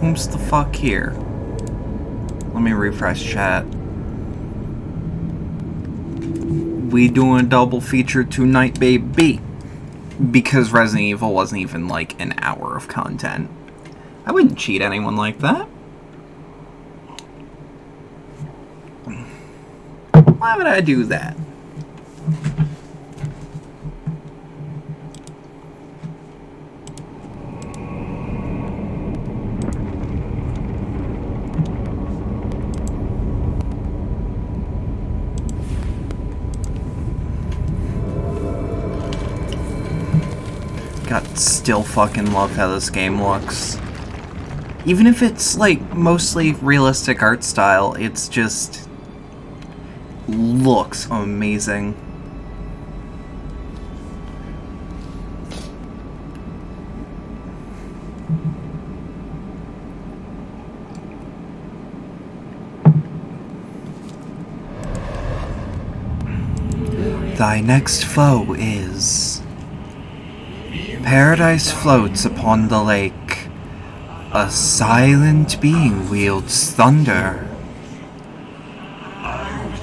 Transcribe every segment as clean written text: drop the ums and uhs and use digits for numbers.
Who's the fuck here? Let me refresh chat. We doing a double feature tonight, baby. Because Resident Evil wasn't even like an hour of content. I wouldn't cheat anyone like that. Why would I do that? God, still fucking love how this game looks. Even if it's like mostly realistic art style, it's just looks amazing. Thy next foe is... Paradise floats upon the lake. A silent being wields thunder.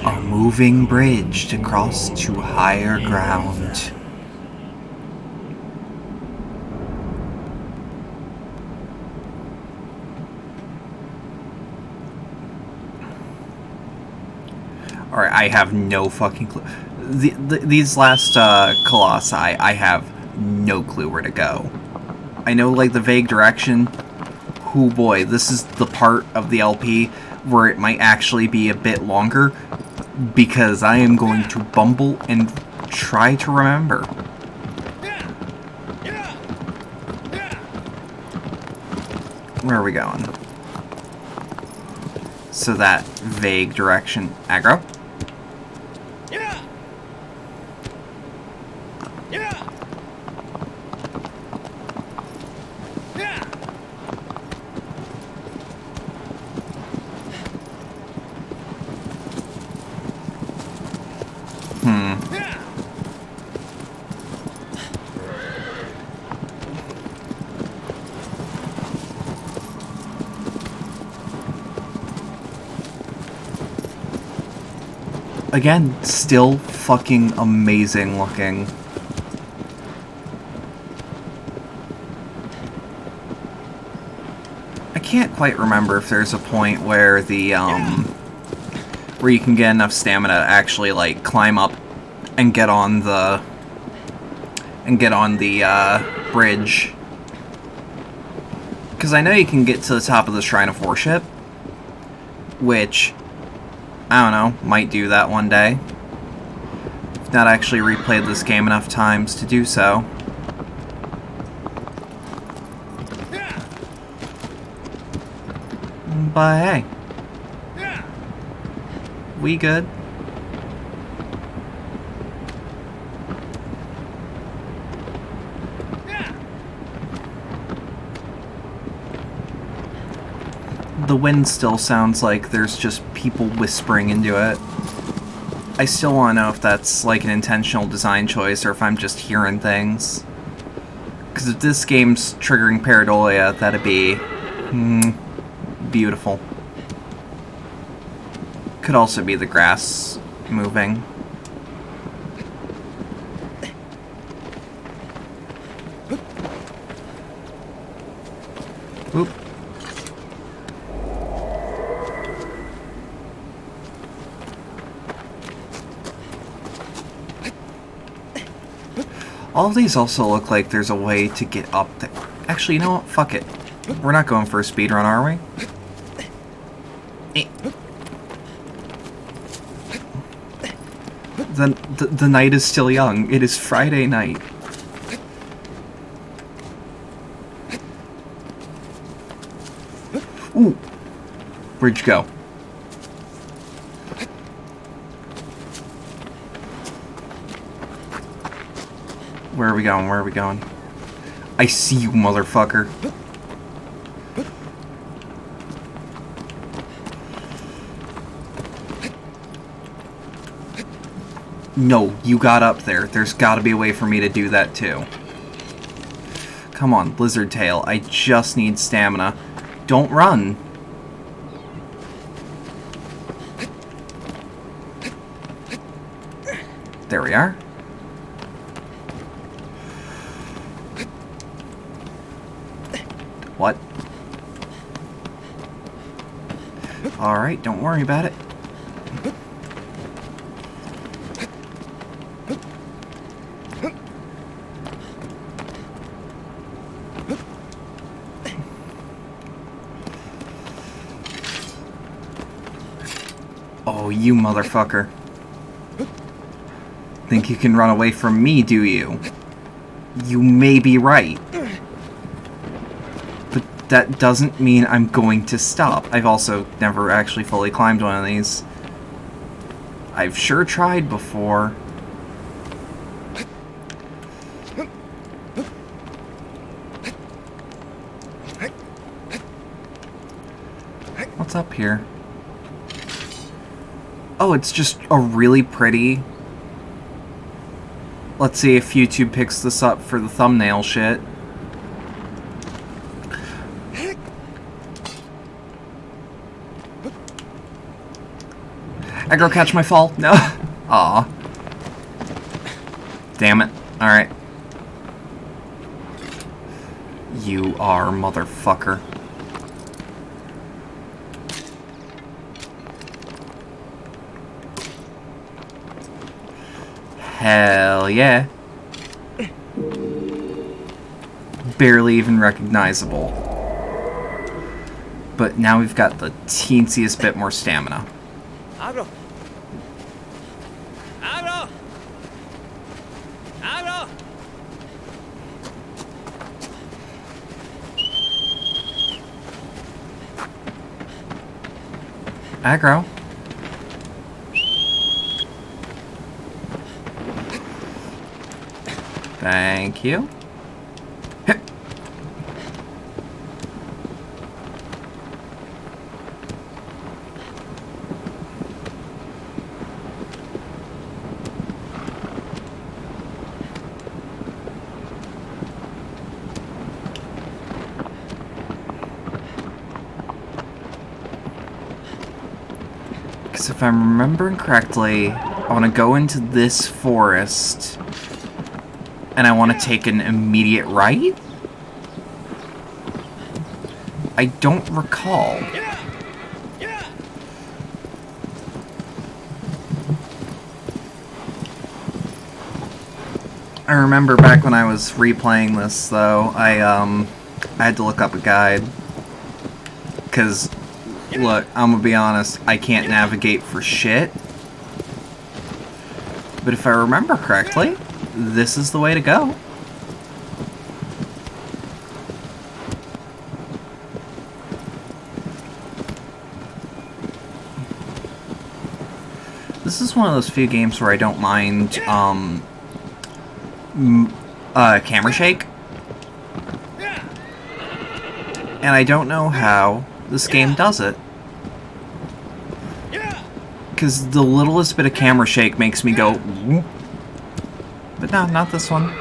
A moving bridge to cross to higher ground. Alright, I have no fucking clue. These last Colossi, I have no clue where to go. I know, like, the vague direction. Oh boy, this is the part of the LP where it might actually be a bit longer, because I am going to bumble and try to remember. Where are we going? So that vague direction. Aggro? Again, still fucking amazing looking. I can't quite remember if there's a point where the, where you can get enough stamina to actually, like, climb up and get on the... bridge. Because I know you can get to the top of the Shrine of Worship, which... I don't know, might do that one day. I've not actually replayed this game enough times to do so. But hey. We good. The wind still sounds like there's just people whispering into it. I still want to know if that's like an intentional design choice or if I'm just hearing things. Because if this game's triggering pareidolia, that'd be... beautiful. Could also be the grass moving. Oop. All of these also look like there's a way to get up there. Actually, you know what? Fuck it. We're not going for a speedrun, are we? The night is still young. It is Friday night. Ooh. Where'd you go? Where are we going? Where are we going? I see you, motherfucker. No, you got up there. There's got to be a way for me to do that too. Come on, Blizzard Tail. I just need stamina. Don't run. There we are. What? Alright, don't worry about it. Oh, you motherfucker. Think you can run away from me, do you? You may be right. But that doesn't mean I'm going to stop. I've also never actually fully climbed one of these. I've sure tried before. What's up here? Oh, it's just a really pretty... Let's see if YouTube picks this up for the thumbnail shit. Aggro, catch my fall. No. Aw. Damn it. Alright. You are, motherfucker. Hell yeah. Barely even recognizable. But now we've got the teensiest bit more stamina. Abro. Abro. Abro. Aggro. Thank you. Hit. Because if I'm remembering correctly, I want to go into this forest. And I want to take an immediate right? I don't recall. I remember back when I was replaying this, though, I had to look up a guide. Because, look, I'm gonna be honest, I can't navigate for shit. But if I remember correctly, this is the way to go. This is one of those few games where I don't mind, camera shake. And I don't know how this game does it. Because the littlest bit of camera shake makes me go, whoop. But no, not this one.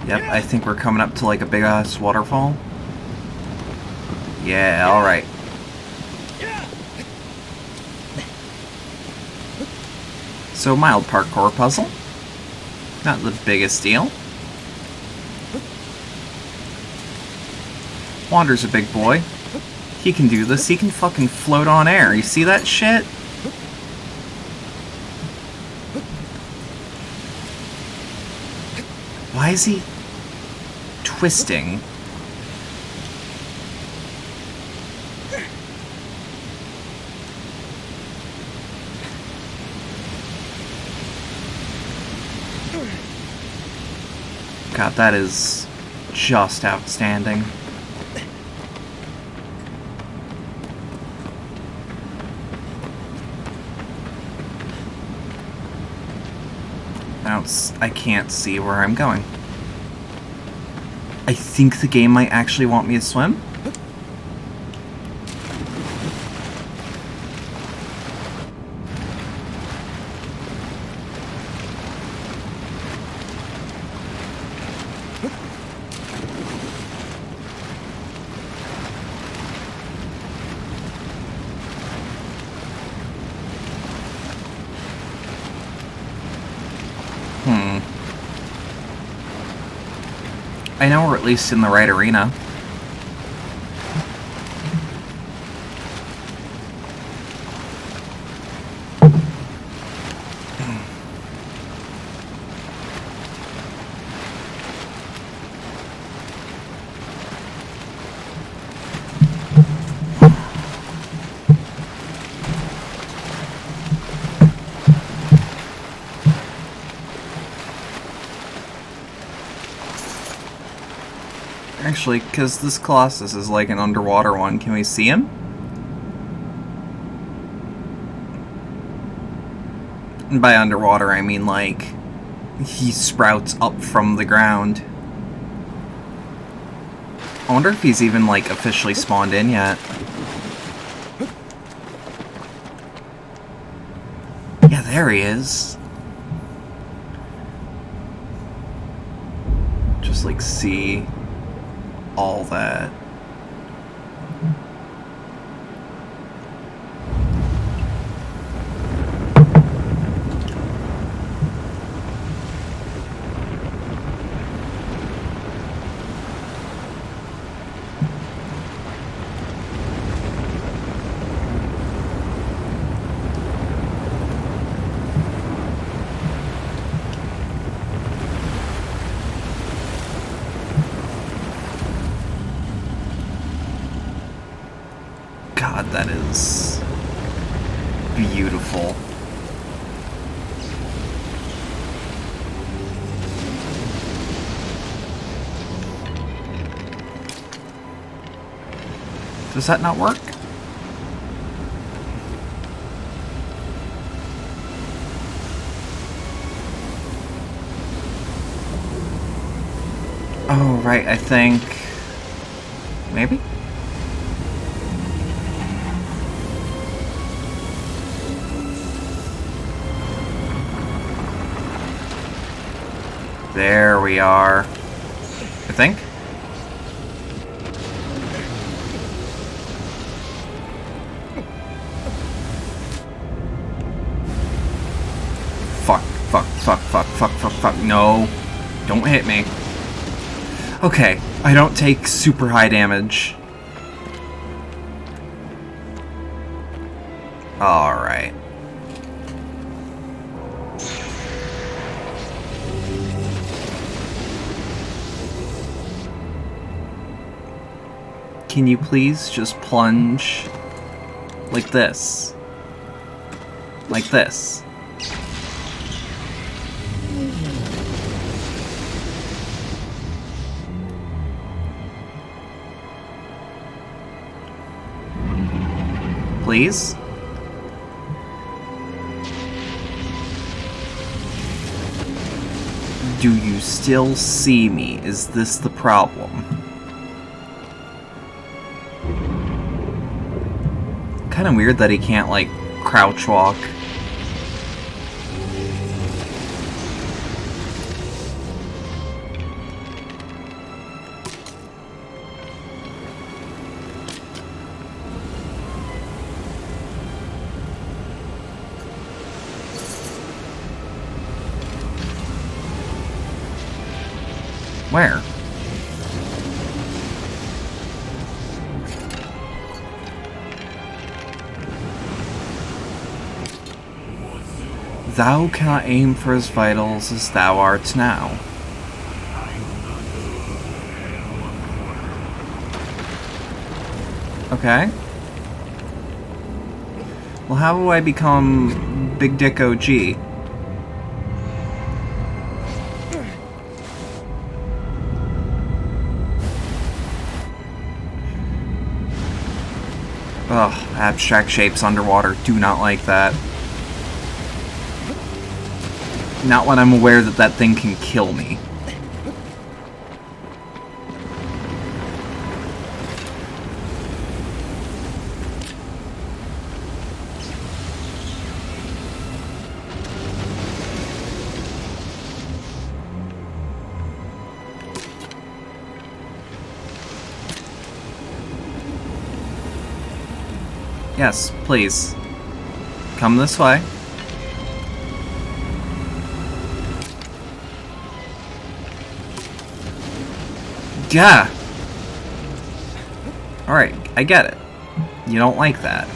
Yep, I think we're coming up to like a big ass waterfall. Yeah, alright. So, mild parkour puzzle. Not the biggest deal. Wander's a big boy. He can do this. He can fucking float on air. You see that shit? Why is he twisting? God, that is just outstanding. I can't see where I'm going. I think the game might actually want me to swim. I know we're at least in the right arena. Actually, because this Colossus is like an underwater one, can we see him? And by underwater, I mean like he sprouts up from the ground. I wonder if he's even like officially spawned in yet. Yeah, there he is. Just like see all that. God, that is beautiful. Does that not work? Oh, right, I think... maybe? There we are. I think. Fuck, fuck, fuck, fuck, fuck, fuck, fuck. No. Don't hit me. Okay, I don't take super high damage. Alright. Can you please just plunge like this? Like this. Please? Do you still see me? Is this the problem? Kind of weird that he can't, like, crouch walk. Where? Thou cannot aim for his vitals as thou art now. Okay. Well, how do I become Big Dick OG? Ugh, abstract shapes underwater. Do not like that. Not when I'm aware that that thing can kill me. Yes, please. Come this way. Yeah. Alright, I get it. You don't like that.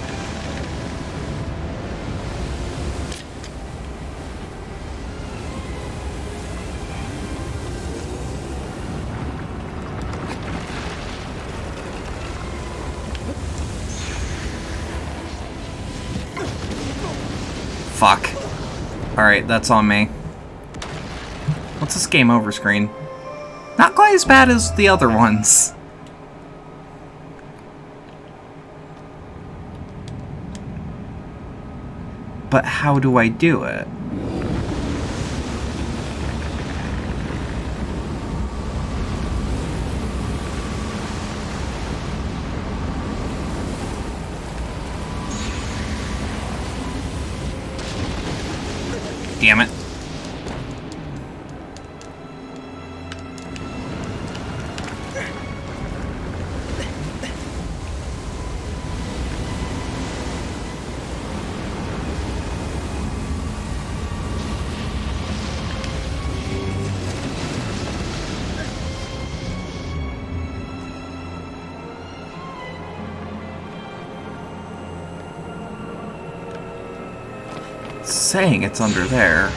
Fuck. Alright, that's on me. What's this game over screen? Not quite as bad as the other ones. But how do I do it? Damn it. Saying it's under there.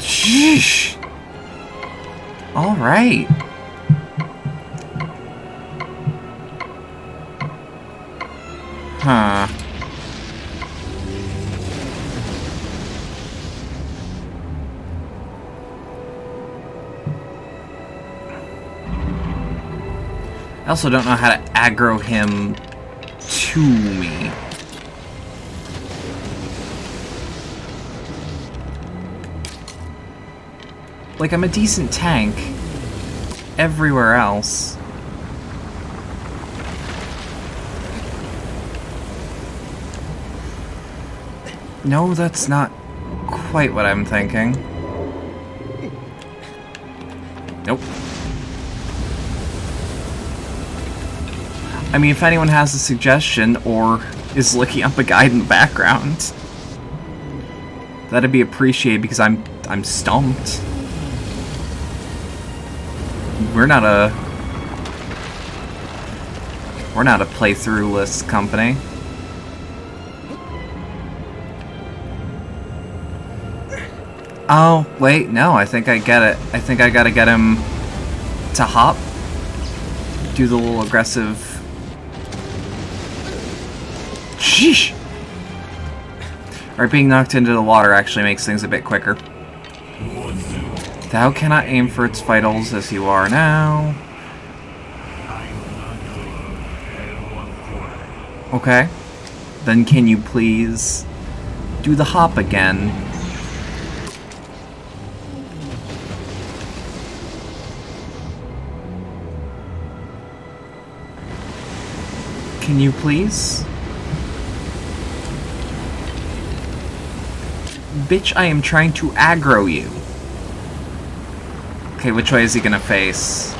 Sheesh. All right. Huh. I also don't know how to aggro him to me. Like, I'm a decent tank everywhere else. No, that's not quite what I'm thinking. Nope. I mean, if anyone has a suggestion or is looking up a guide in the background, that'd be appreciated because I'm stumped. We're not a playthrough-less company. Oh, wait, no, I think I get it. I think I gotta get him to hop. Do the little aggressive... Sheesh! Alright, being knocked into the water actually makes things a bit quicker. Thou cannot aim for its vitals as you are now. Okay. Then can you please do the hop again? Can you please? Bitch, I am trying to aggro you. Okay, which way is he gonna face?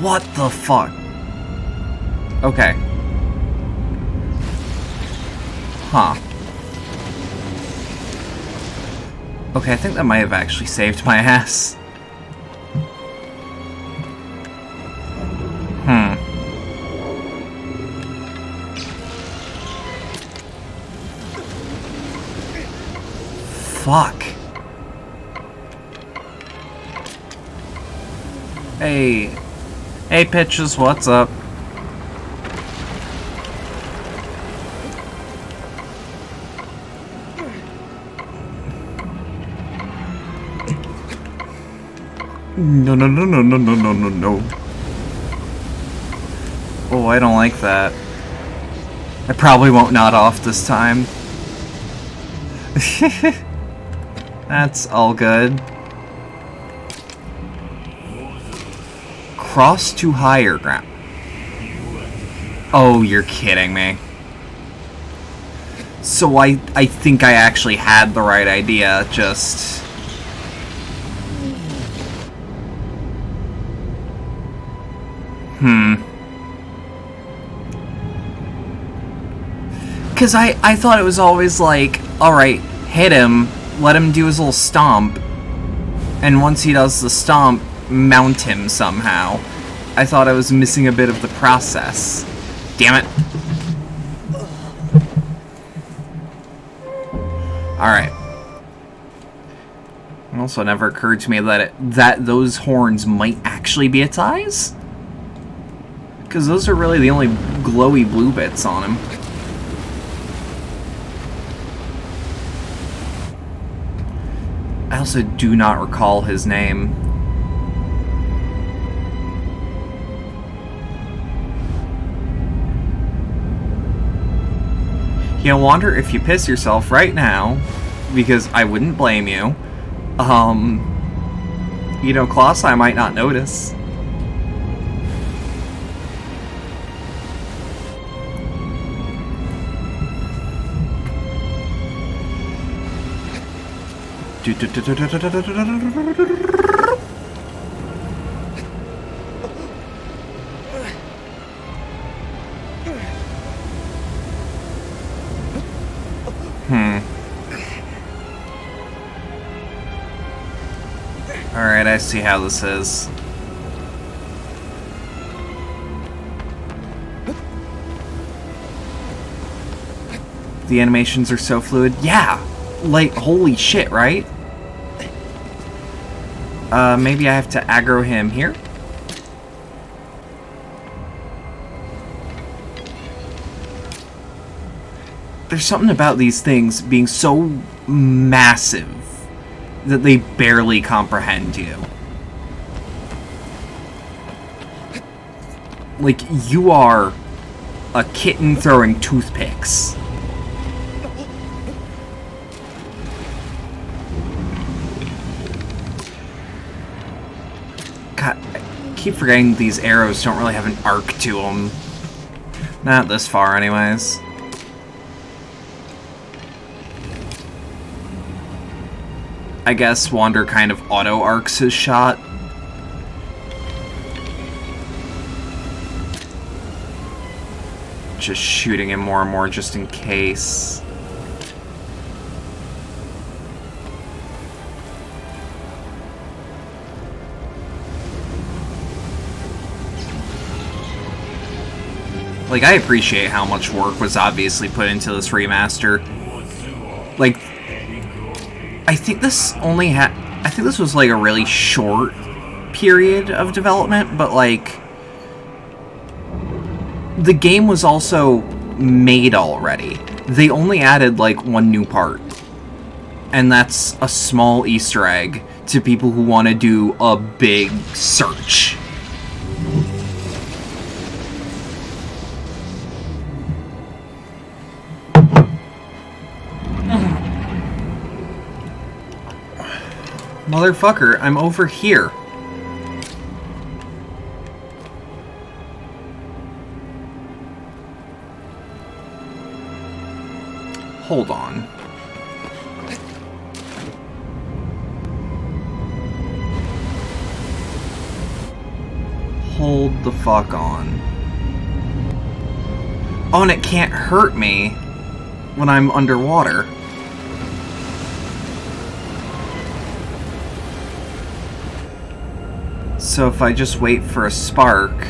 What the fuck? Okay. Huh. Okay, I think that might have actually saved my ass. Fuck. Hey. Hey, Pitches, what's up? No, no, no, no, no, no, no, no, no. Oh, I don't like that. I probably won't nod off this time. That's all good. Cross to higher ground. Oh, you're kidding me. So I think I actually had the right idea, just... Because I thought it was always like, alright, hit him, let him do his little stomp, and once he does the stomp, mount him somehow. I thought I was missing a bit of the process. Damn it. Alright. It also never occurred to me that those horns might actually be its eyes? Because those are really the only glowy blue bits on him. I also do not recall his name. You know, Wander, if you piss yourself right now, because I wouldn't blame you, you know, Colossi might not notice. Alright, I see how this is. The animations are so fluid. Yeah! Like, holy shit, right? Maybe I have to aggro him here? There's something about these things being so massive that they barely comprehend you. Like, you are a kitten throwing toothpicks. God, I keep forgetting these arrows don't really have an arc to them. Not this far, anyways. I guess Wander kind of auto-arcs his shot. Just shooting him more and more just in case. Like, I appreciate how much work was obviously put into this remaster. Like, I think this was like a really short period of development, but like the game was also made already. They only added like one new part, and that's a small Easter egg to people who want to do a big search. Motherfucker, I'm over here. Hold on. Hold the fuck on. Oh, and it can't hurt me when I'm underwater. So if I just wait for a spark...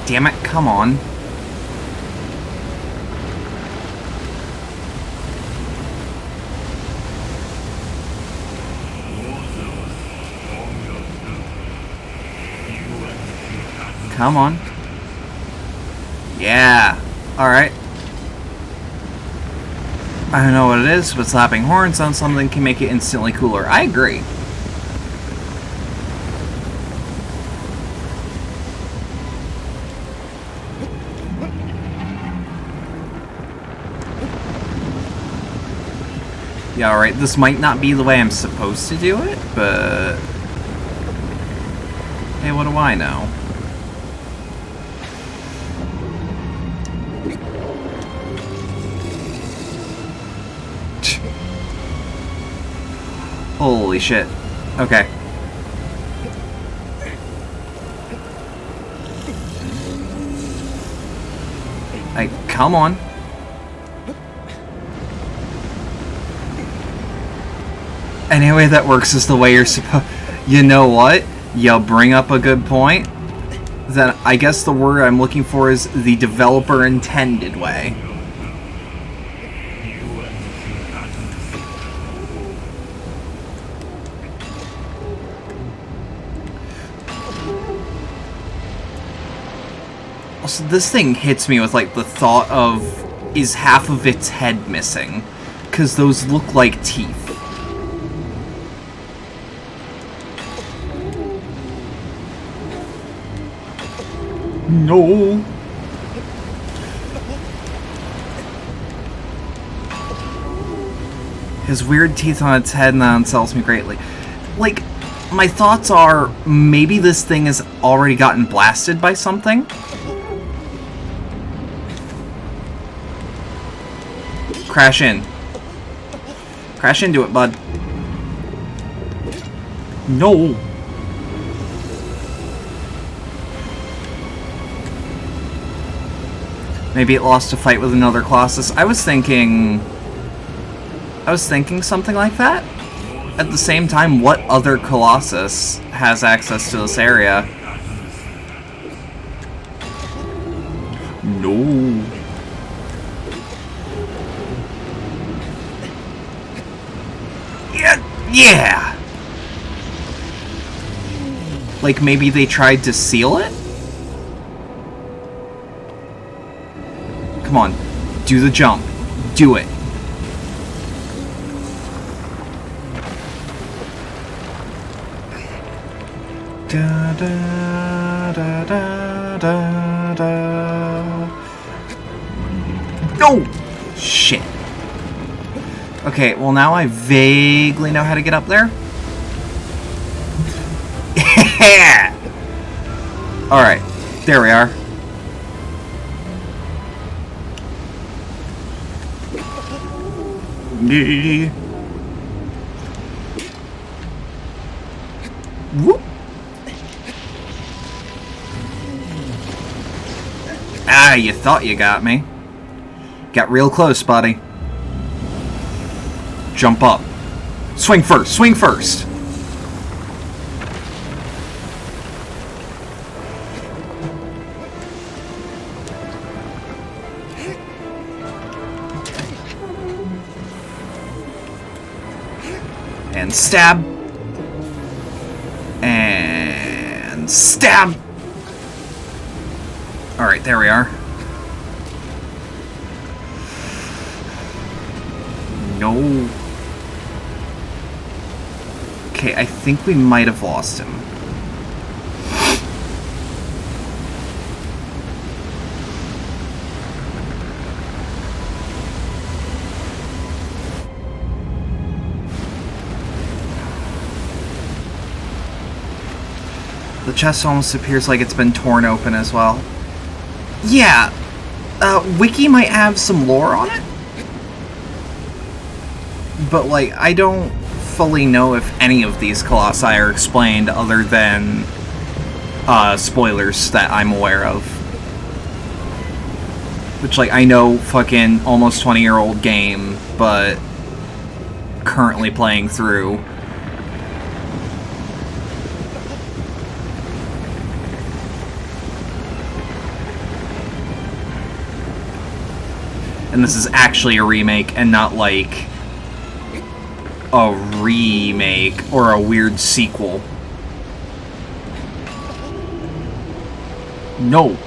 Damn it, come on. Come on. Yeah. Alright. I don't know what it is, but slapping horns on something can make it instantly cooler. I agree. Yeah, alright, this might not be the way I'm supposed to do it, but... Hey, what do I know? Holy shit. Okay. Come on. Any way that works is the way you're supposed... You know what? You bring up a good point. Then I guess the word I'm looking for is the developer intended way. Also, this thing hits me with, like, the thought of, is half of its head missing? Because those look like teeth. No! His weird teeth on its head now unsettles me greatly. Like, my thoughts are, maybe this thing has already gotten blasted by something? Crash in. Crash into it, bud. No! Maybe it lost a fight with another Colossus. I was thinking something like that. At the same time, what other Colossus has access to this area? No. Yeah! Like, maybe they tried to seal it? Come on. Do the jump. Do it. Da, da, da, da, da, da. No! Shit. Okay, well now I vaguely know how to get up there. Yeah! Alright, there we are. Whoop. Ah, you thought you got me. Got real close, buddy. Jump up. Swing first. Swing first. And stab. And stab. Alright, there we are. No. Okay, I think we might have lost him. The chest almost appears like it's been torn open as well. Yeah, Wiki might have some lore on it, but, like, I don't fully know if any of these Colossi are explained other than, spoilers that I'm aware of. Which, like, I know fucking almost 20-year-old game, but currently playing through. And this is actually a remake and not, like, a remake or a weird sequel. No.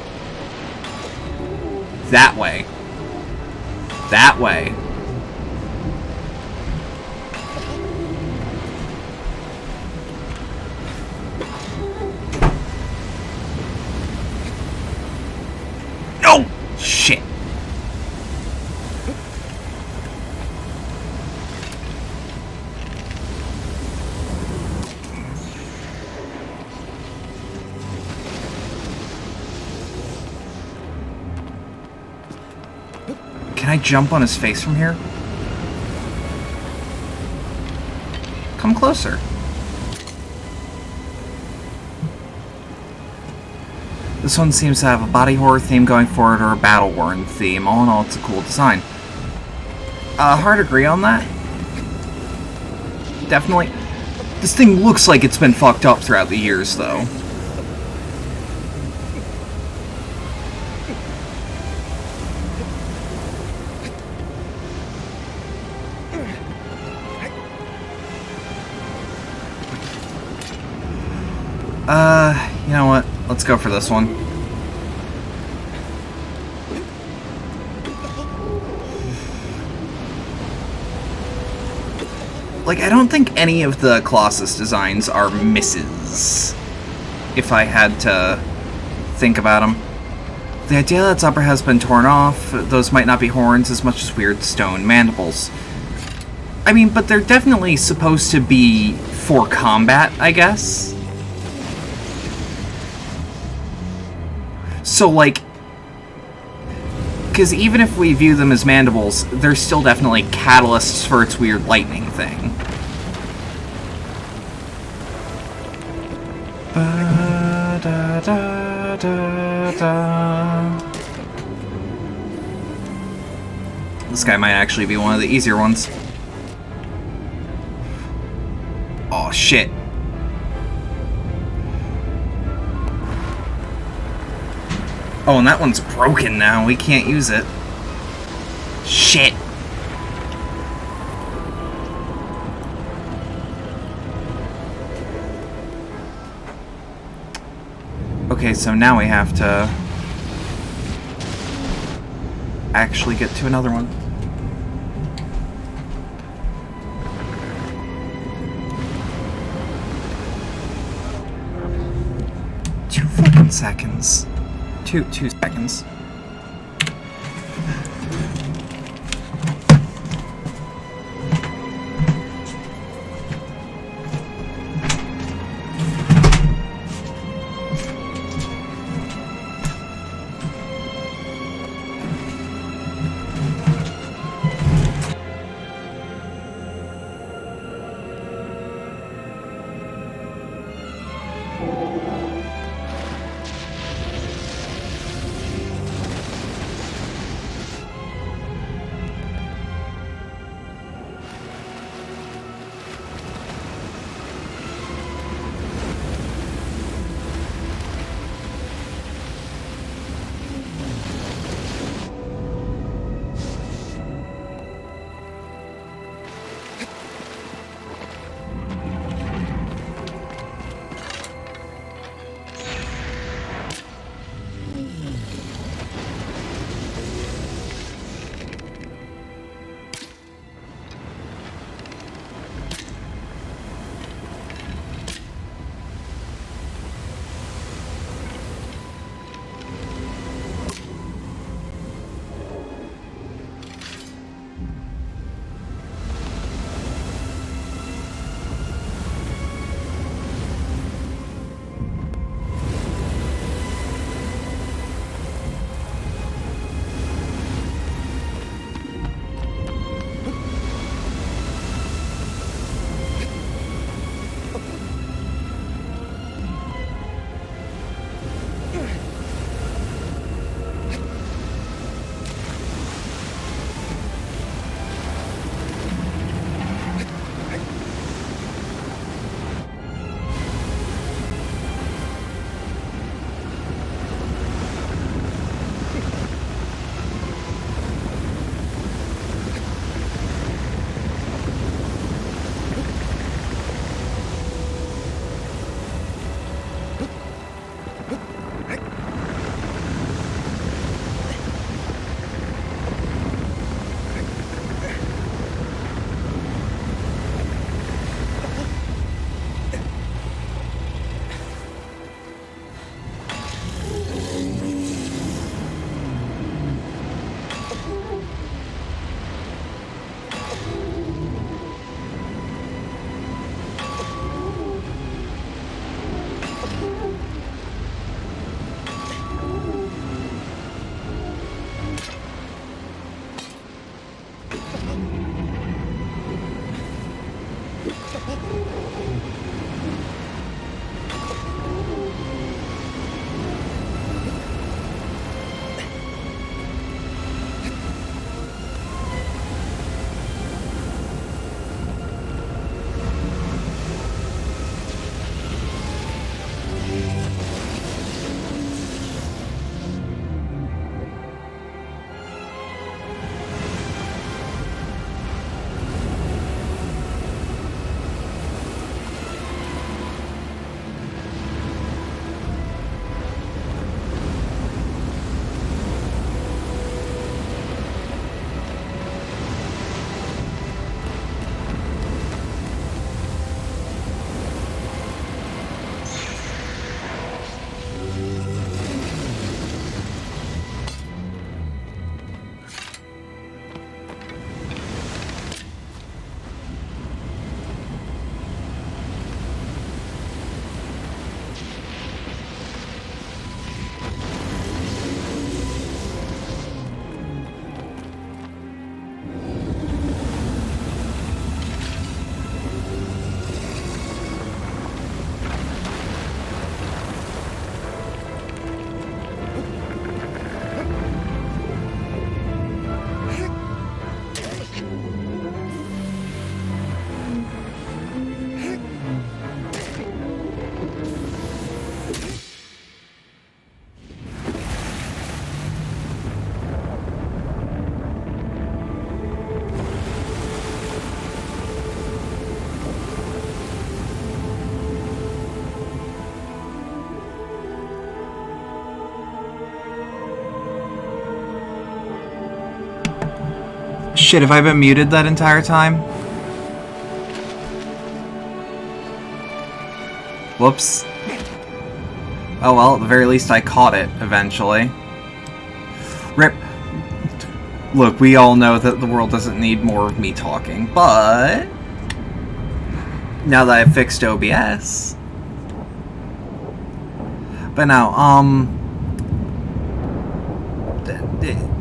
That way. That way. No! Shit. I jump on his face from here? Come closer. This one seems to have a body horror theme going for it or a battle-worn theme. All in all, it's a cool design. Hard agree on that. Definitely. This thing looks like it's been fucked up throughout the years, though. You know what? Let's go for this one. Like, I don't think any of the Colossus designs are misses, if I had to think about them. The idea that its upper has been torn off, those might not be horns as much as weird stone mandibles. I mean, but they're definitely supposed to be for combat, I guess. So, like, because even if we view them as mandibles, they're still definitely catalysts for its weird lightning thing. This guy might actually be one of the easier ones. Oh, shit. Oh, and that one's broken now. We can't use it. Shit. Okay, so now we have to actually get to another one. Two fucking seconds. Two seconds. Shit, have I been muted that entire time? Whoops. Oh well, at the very least I caught it, eventually. Rip. Look, we all know that the world doesn't need more of me talking, but... now that I've fixed OBS... But now,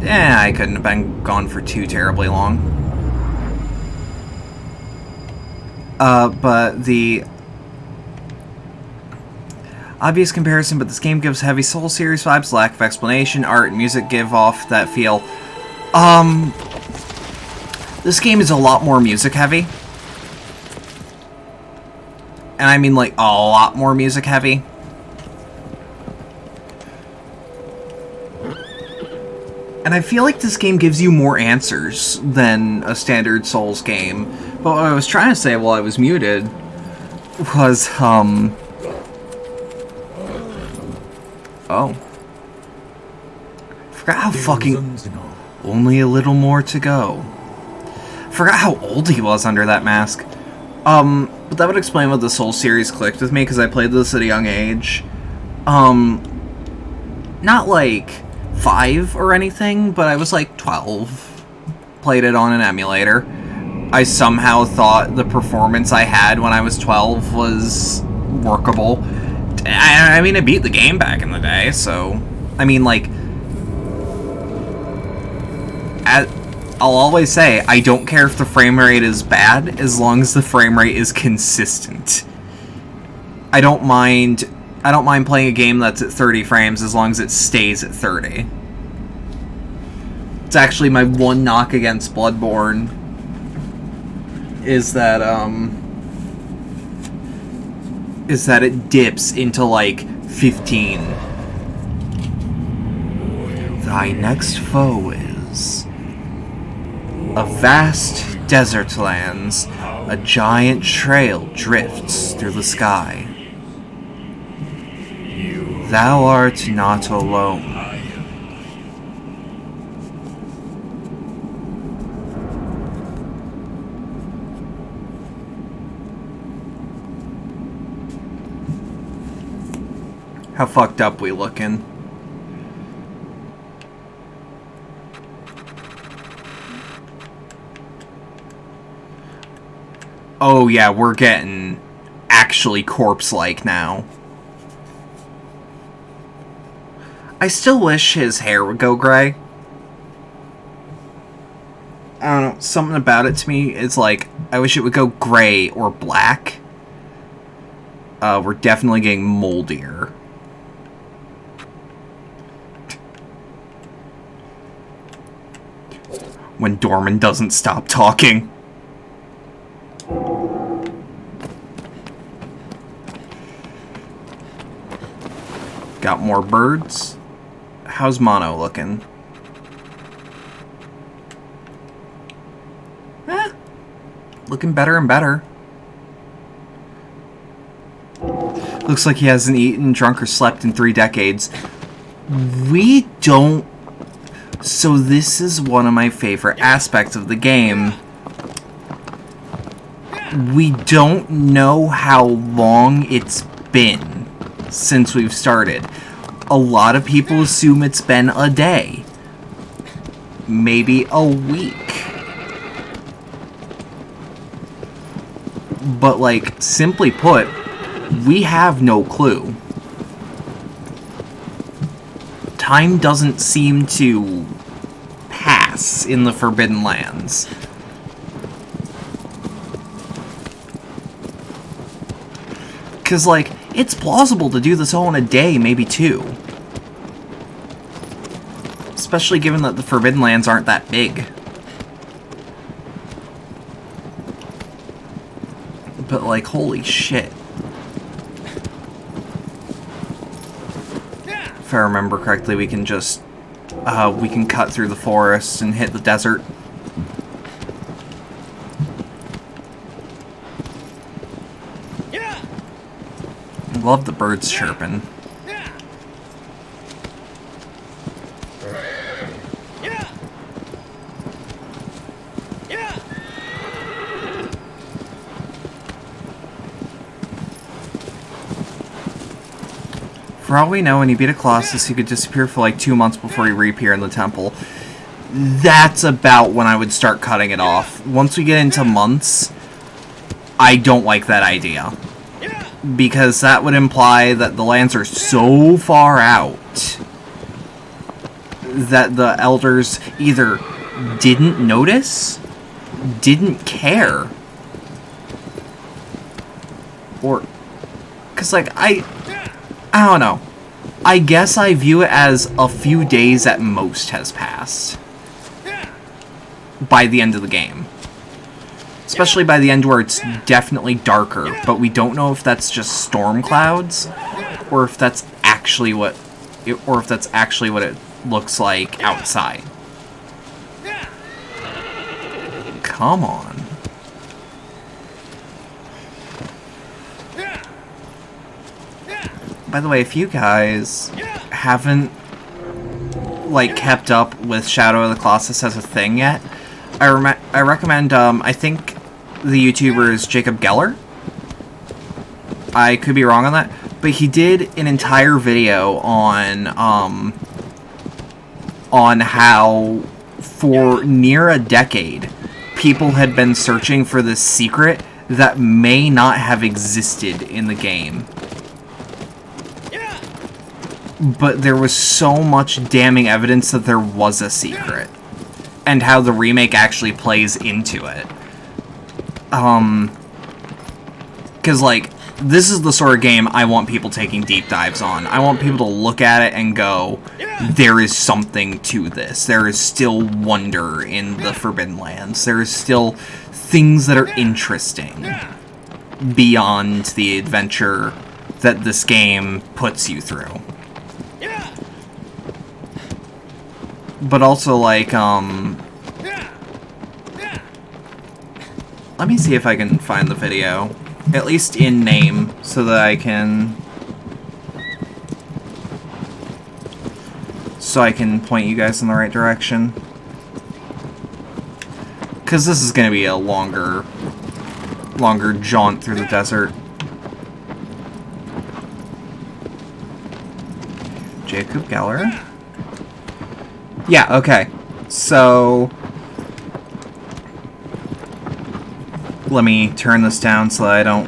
I couldn't have been gone for too terribly long. But the obvious comparison, but this game gives heavy Soul series vibes, lack of explanation, art and music give off that feel. This game is a lot more music heavy. And I mean like a lot more music heavy. And I feel like this game gives you more answers than a standard Souls game. But what I was trying to say while I was muted was, oh. Forgot how fucking... only a little more to go. Forgot how old he was under that mask. But that would explain what the Souls series clicked with me, because I played this at a young age. Not like 5 or anything, but I was like 12. Played it on an emulator. I somehow thought the performance I had when I was 12 was workable. I mean, I beat the game back in the day, so... I mean, like... I'll always say, I don't care if the frame rate is bad, as long as the frame rate is consistent. I don't mind playing a game that's at 30 frames as long as it stays at 30. It's actually my one knock against Bloodborne, is that it dips into like 15. Thy next foe is a vast desert lands. A giant trail drifts through the sky. Thou art not alone. How fucked up we looking? Oh yeah, we're getting actually corpse-like now. I still wish his hair would go gray. I don't know, something about it to me is like, I wish it would go gray or black. We're definitely getting moldier. When Dorman doesn't stop talking. Got more birds. How's Mono looking? Looking better and better. Looks like he hasn't eaten, drunk, or slept in 3 decades. We don't... So this is one of my favorite aspects of the game. We don't know how long it's been since we've started. A lot of people assume it's been a day. Maybe a week. But, like, simply put, we have no clue. Time doesn't seem to pass in the Forbidden Lands. Because, like, it's plausible to do this all in a day, maybe 2. Especially given that the Forbidden Lands aren't that big. But, like, holy shit. If I remember correctly, we can just... we can cut through the forest and hit the desert. Love the birds chirping. For all we know, when he beat a Colossus, he could disappear for like 2 months before he reappear in the temple. That's about when I would start cutting it off. Once we get into months, I don't like that idea. Because that would imply that the lands are so far out that the elders either didn't notice, didn't care, or... Because, like, I don't know. I guess I view it as a few days at most has passed. By the end of the game. Especially by the end where it's definitely darker, but we don't know if that's just storm clouds, or if that's actually what it looks like outside. Come on. By the way, if you guys haven't, like, kept up with Shadow of the Colossus as a thing yet, I recommend, I think the YouTuber is Jacob Geller. I could be wrong on that, but he did an entire video on how, for near a decade, people had been searching for this secret that may not have existed in the game. But there was so much damning evidence that there was a secret. And how the remake actually plays into it. Because, like, this is the sort of game I want people taking deep dives on. I want people to look at it and go, there is something to this. There is still wonder in the Forbidden Lands. There is still things that are interesting beyond the adventure that this game puts you through. But also, like, let me see if I can find the video. At least in name, so that I can... So I can point you guys in the right direction. Because this is going to be a longer jaunt through the desert. Jacob Geller? Yeah, okay. So... Let me turn this down so that I don't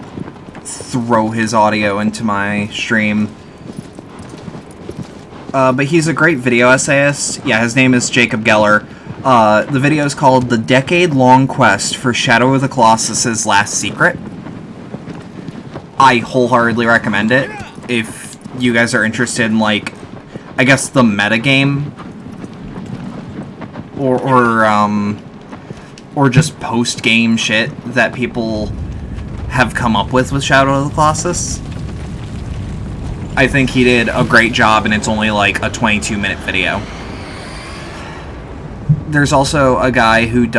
throw his audio into my stream. But he's a great video essayist. Yeah, his name is Jacob Geller. The video is called The Decade-Long Quest for Shadow of the Colossus' Last Secret. I wholeheartedly recommend it if you guys are interested in, like, I guess the metagame or just post-game shit that people have come up with Shadow of the Colossus. I think he did a great job, and it's only like a 22-minute video. There's also a guy who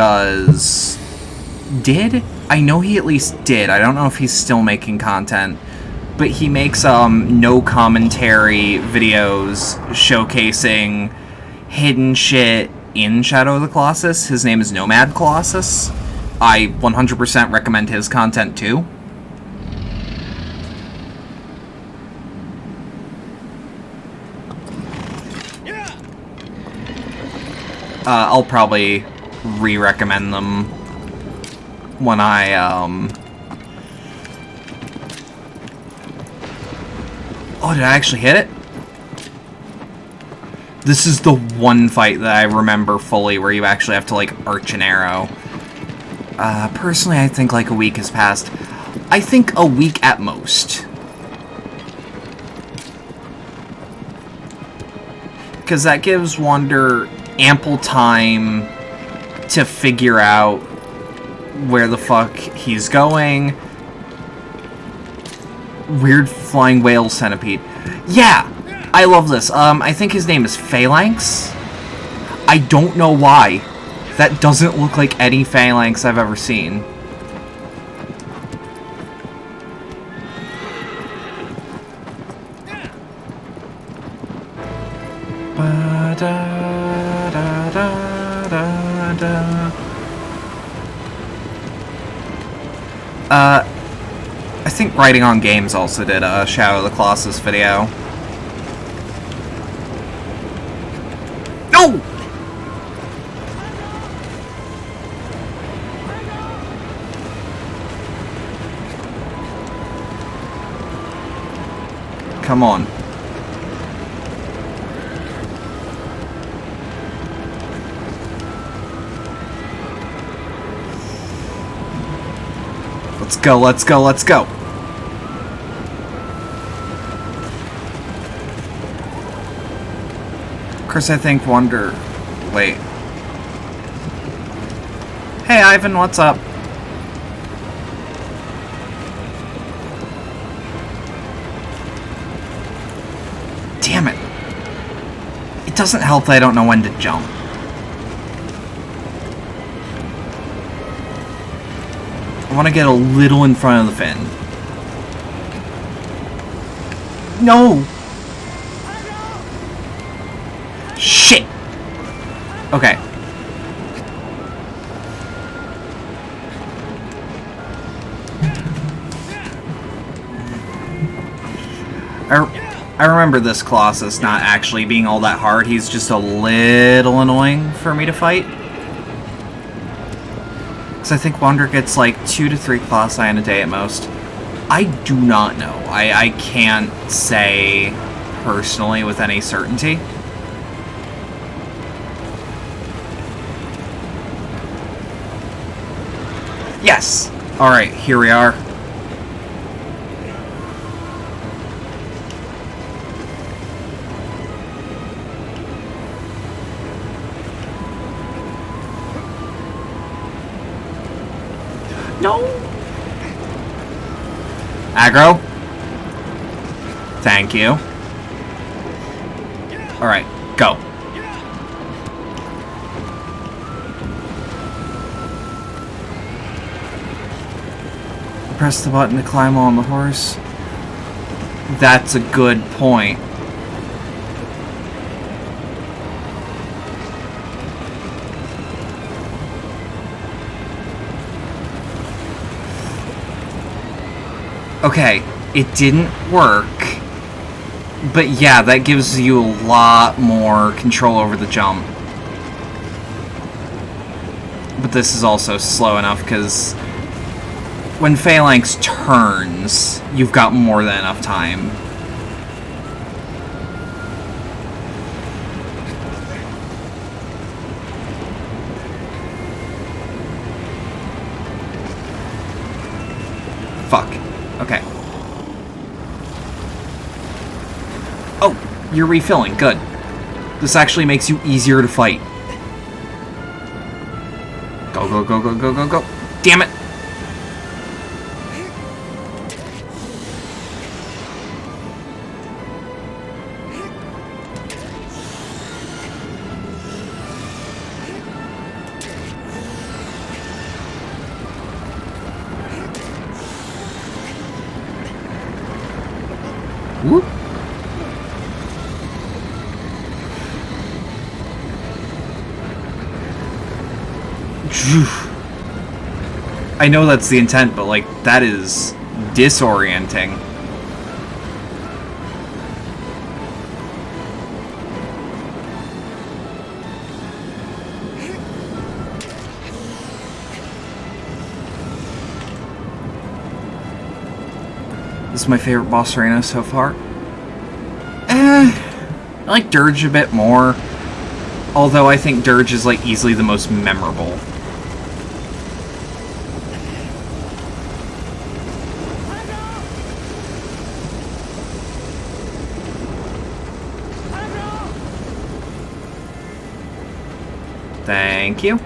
I know he at least did. I don't know if he's still making content, but he makes no commentary videos showcasing hidden shit in Shadow of the Colossus. His name is Nomad Colossus. I 100% recommend his content too. I'll probably re-recommend them when I, Oh, did I actually hit it? This is the one fight that I remember fully where you actually have to, like, arch an arrow. Personally, I think, like, a week has passed. I think a week at most. Because that gives Wander ample time to figure out where the fuck he's going. Weird flying whale centipede. Yeah! I love this. I think his name is Phalanx. I don't know why. That doesn't look like any Phalanx I've ever seen. I think Writing on Games also did a Shadow of the Colossus video. No! Come on. Let's go, let's go, let's go. Of course, I think Wonder... Wait. Hey, Ivan, what's up? Damn it. It doesn't help that I don't know when to jump. I want to get a little in front of the fin. No! Shit! Okay. I remember this Colossus not actually being all that hard. He's just a little annoying for me to fight. Because I think Wander gets like 2 to 3 Colossi in a day at most. I do not know. I can't say personally with any certainty. Yes! Alright, here we are. No! Aggro. Thank you. Alright, go. Press the button to climb on the horse. That's a good point. Okay, it didn't work. But yeah, that gives you a lot more control over the jump. But this is also slow enough because when Phalanx turns, you've got more than enough time. Fuck. Okay. Oh, you're refilling. Good. This actually makes you easier to fight. Go, go, go, go, go, go, go. Damn it! Whoop. I know that's the intent, but, like, that is disorienting. This is my favorite boss arena so far. I like Dirge a bit more. Although I think Dirge is, like, easily the most memorable. Thank you.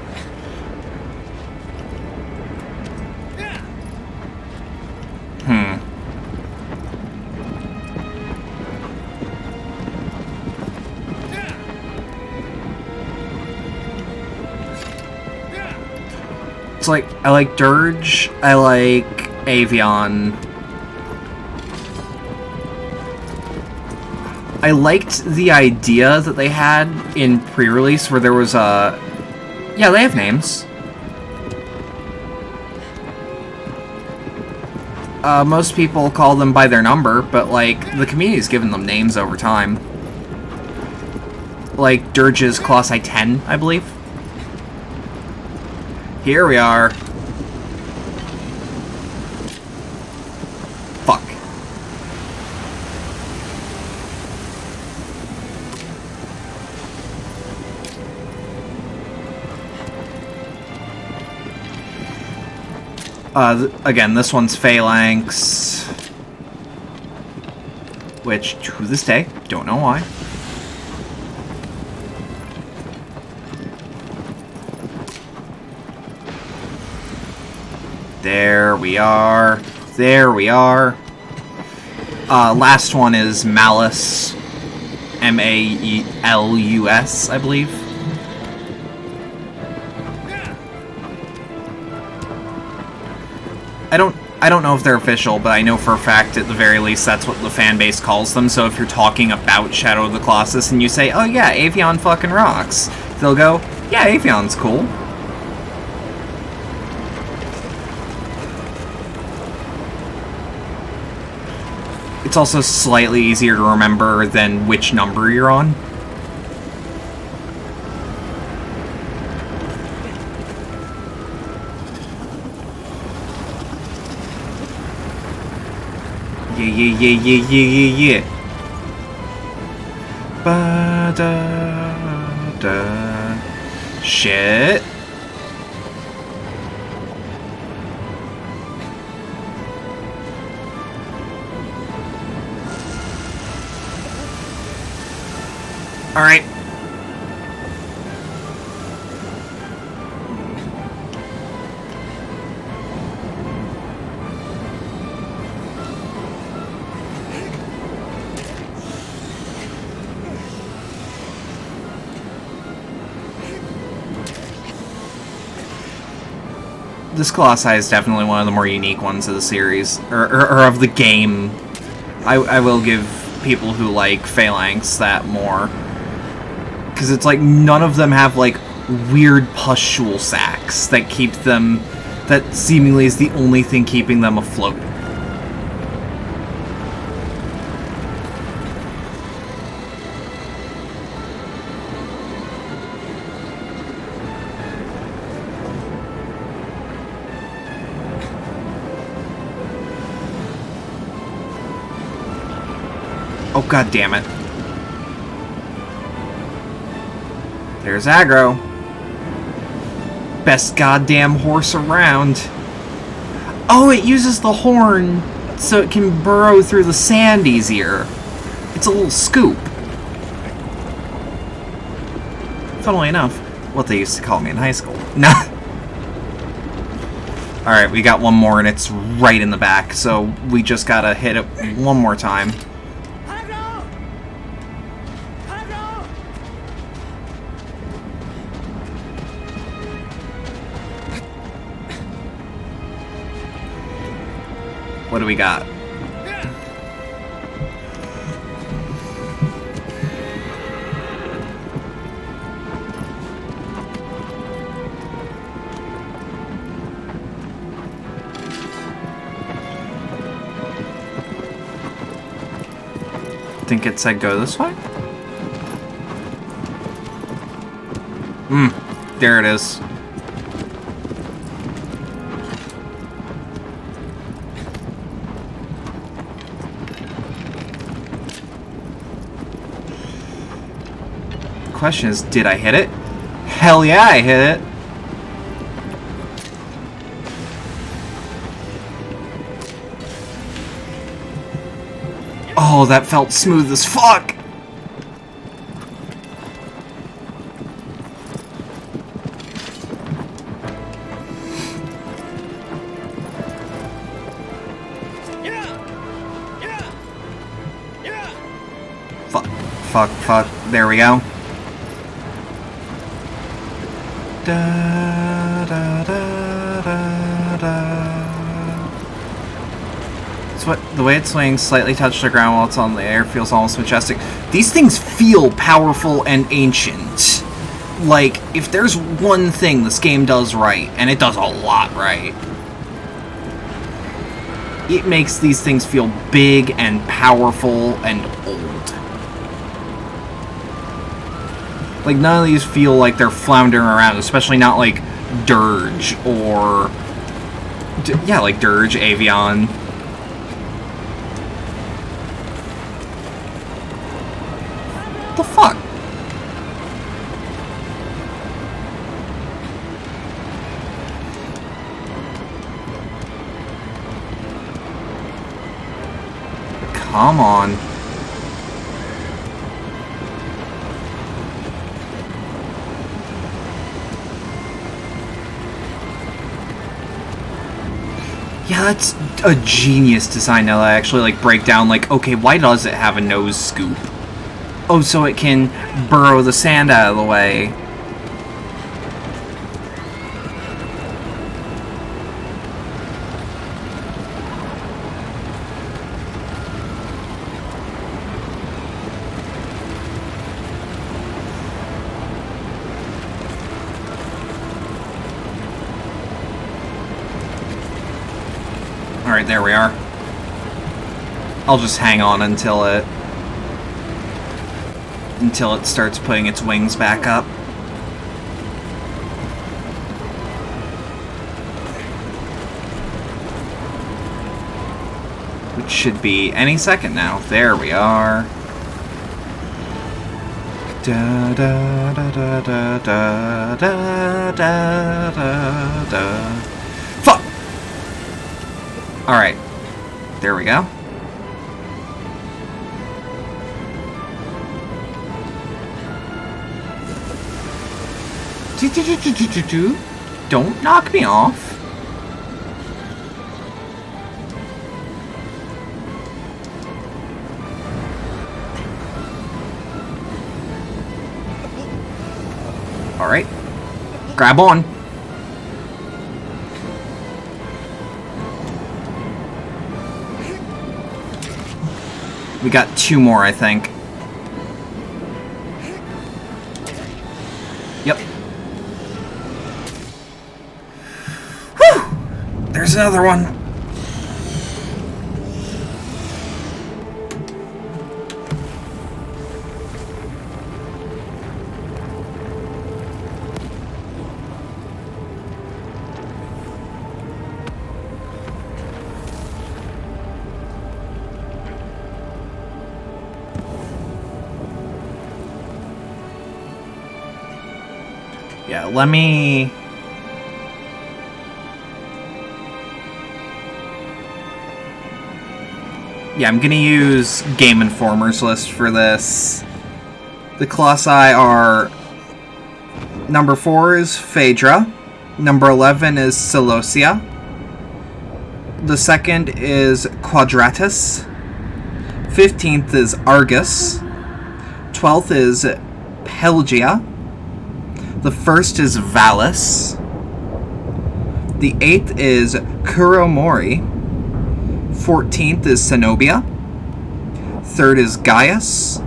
It's like, I like Dirge, I like Avion. I liked the idea that they had in pre-release where there was a... Yeah, they have names. Most people call them by their number, but, like, the community's given them names over time. Like, Dirge's Colossi 10, I believe. Here we are. Fuck. Again, this one's Phalanx. Which, to this day, don't know why. There we are. There we are. Last one is Malus. M-A-E-L-U-S, I believe. I don't know if they're official, but I know for a fact, at the very least, that's what the fan base calls them. So if you're talking about Shadow of the Colossus and you say, oh yeah, Avion fucking rocks, they'll go, yeah, Avion's cool. It's also slightly easier to remember than which number you're on. Yeah. Ba-da-da. Shit. Alright. This Colossi is definitely one of the more unique ones of the series, or of the game. I will give people who like Phalanx that more. Because it's like, none of them have, like, weird pustule sacs that keep them... that seemingly is the only thing keeping them afloat. Oh, god damn it. There's aggro. Best goddamn horse around. Oh, it uses the horn so it can burrow through the sand easier. It's a little scoop. Funnily enough, what they used to call me in high school. No. Alright, we got one more and it's right in the back, so we just gotta hit it one more time. What do we got? Think it said go this way? There it is. The question is, did I hit it? Hell yeah, I hit it. Oh, that felt smooth as fuck! Fuck, fuck, fuck. There we go. Da, da, da, da, da. So the way it swings, slightly touches the ground while it's on the air, feels almost majestic. These things feel powerful and ancient. Like, if there's one thing this game does right, and it does a lot right, it makes these things feel big and powerful and old. Like, none of these feel like they're floundering around, especially not like Dirge or... yeah, like Dirge, Avion. What the fuck? Come on. Yeah, that's a genius design now that I actually like break down like, okay, why does it have a nose scoop? Oh, so it can burrow the sand out of the way. Alright, there we are. I'll just hang on until it starts putting its wings back up. Which should be any second now. There we are. Da da da da da da da da da da. Fuck! Alright. There we go. Don't knock me off. Alright. Grab on. We got two more, I think. Yep. Whew! There's another one. Yeah, let me Yeah, I'm gonna use Game Informer's list for this. The Colossi are... Number 4 is Phaedra. Number 11 is Celosia. The second is Quadratus. 15th is Argus. 12th is Pelgia. The first is Valus. The 8th is Kuromori. 14th is Zenobia. 3rd is Gaius.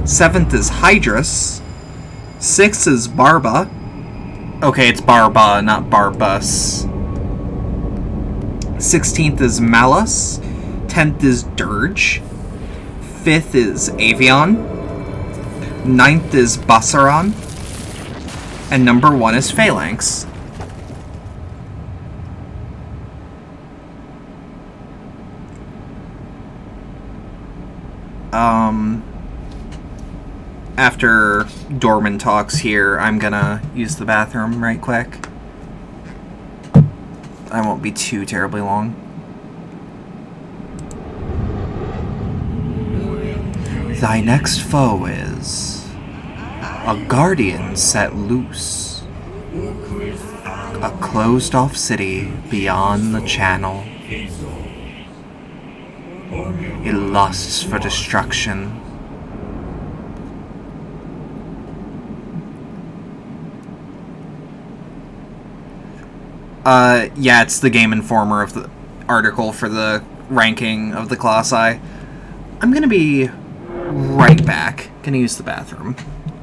7th is Hydrus. 6th is Barba. Okay, it's Barba, not Barbus. 16th is Malus. 10th is Dirge. 5th is Avion. 9th is Bassaron. And number 1 is Phalanx. After Dorman talks here, I'm gonna use the bathroom right quick. I won't be too terribly long. Thy next foe is a guardian set loose, a closed-off city beyond the channel. It lusts for destruction. Yeah, it's the Game Informer of the article for the ranking of the Colossi. I'm gonna be right back. Gonna use the bathroom.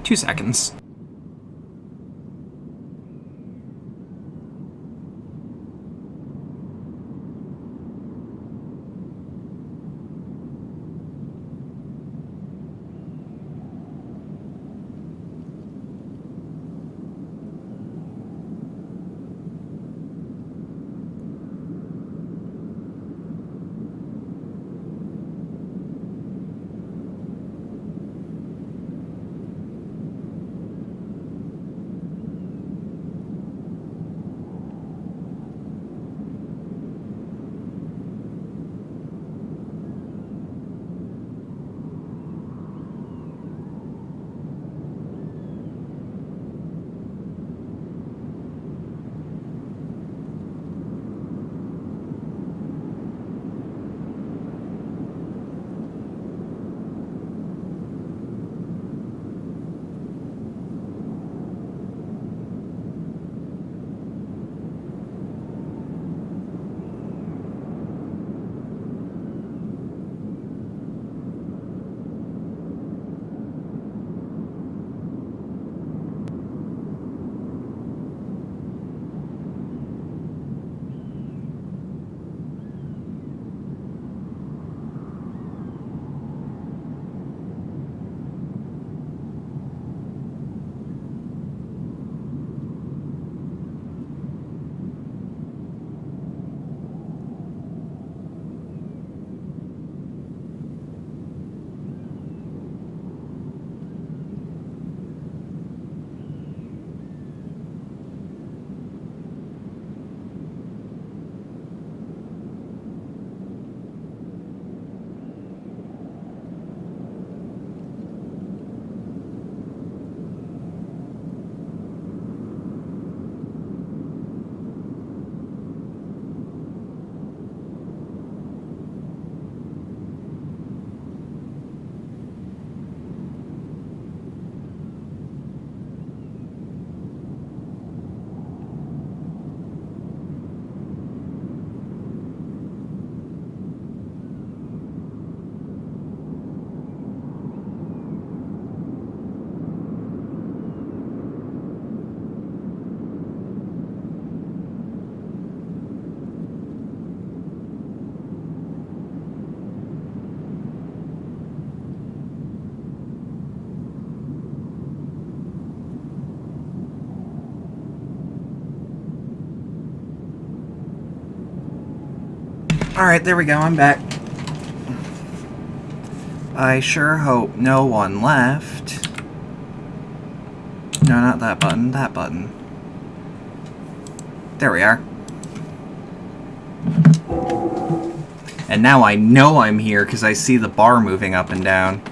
2 seconds. Alright, there we go, I'm back. I sure hope no one left. No, not that button, that button. There we are. And now I know I'm here because I see the bar moving up and down.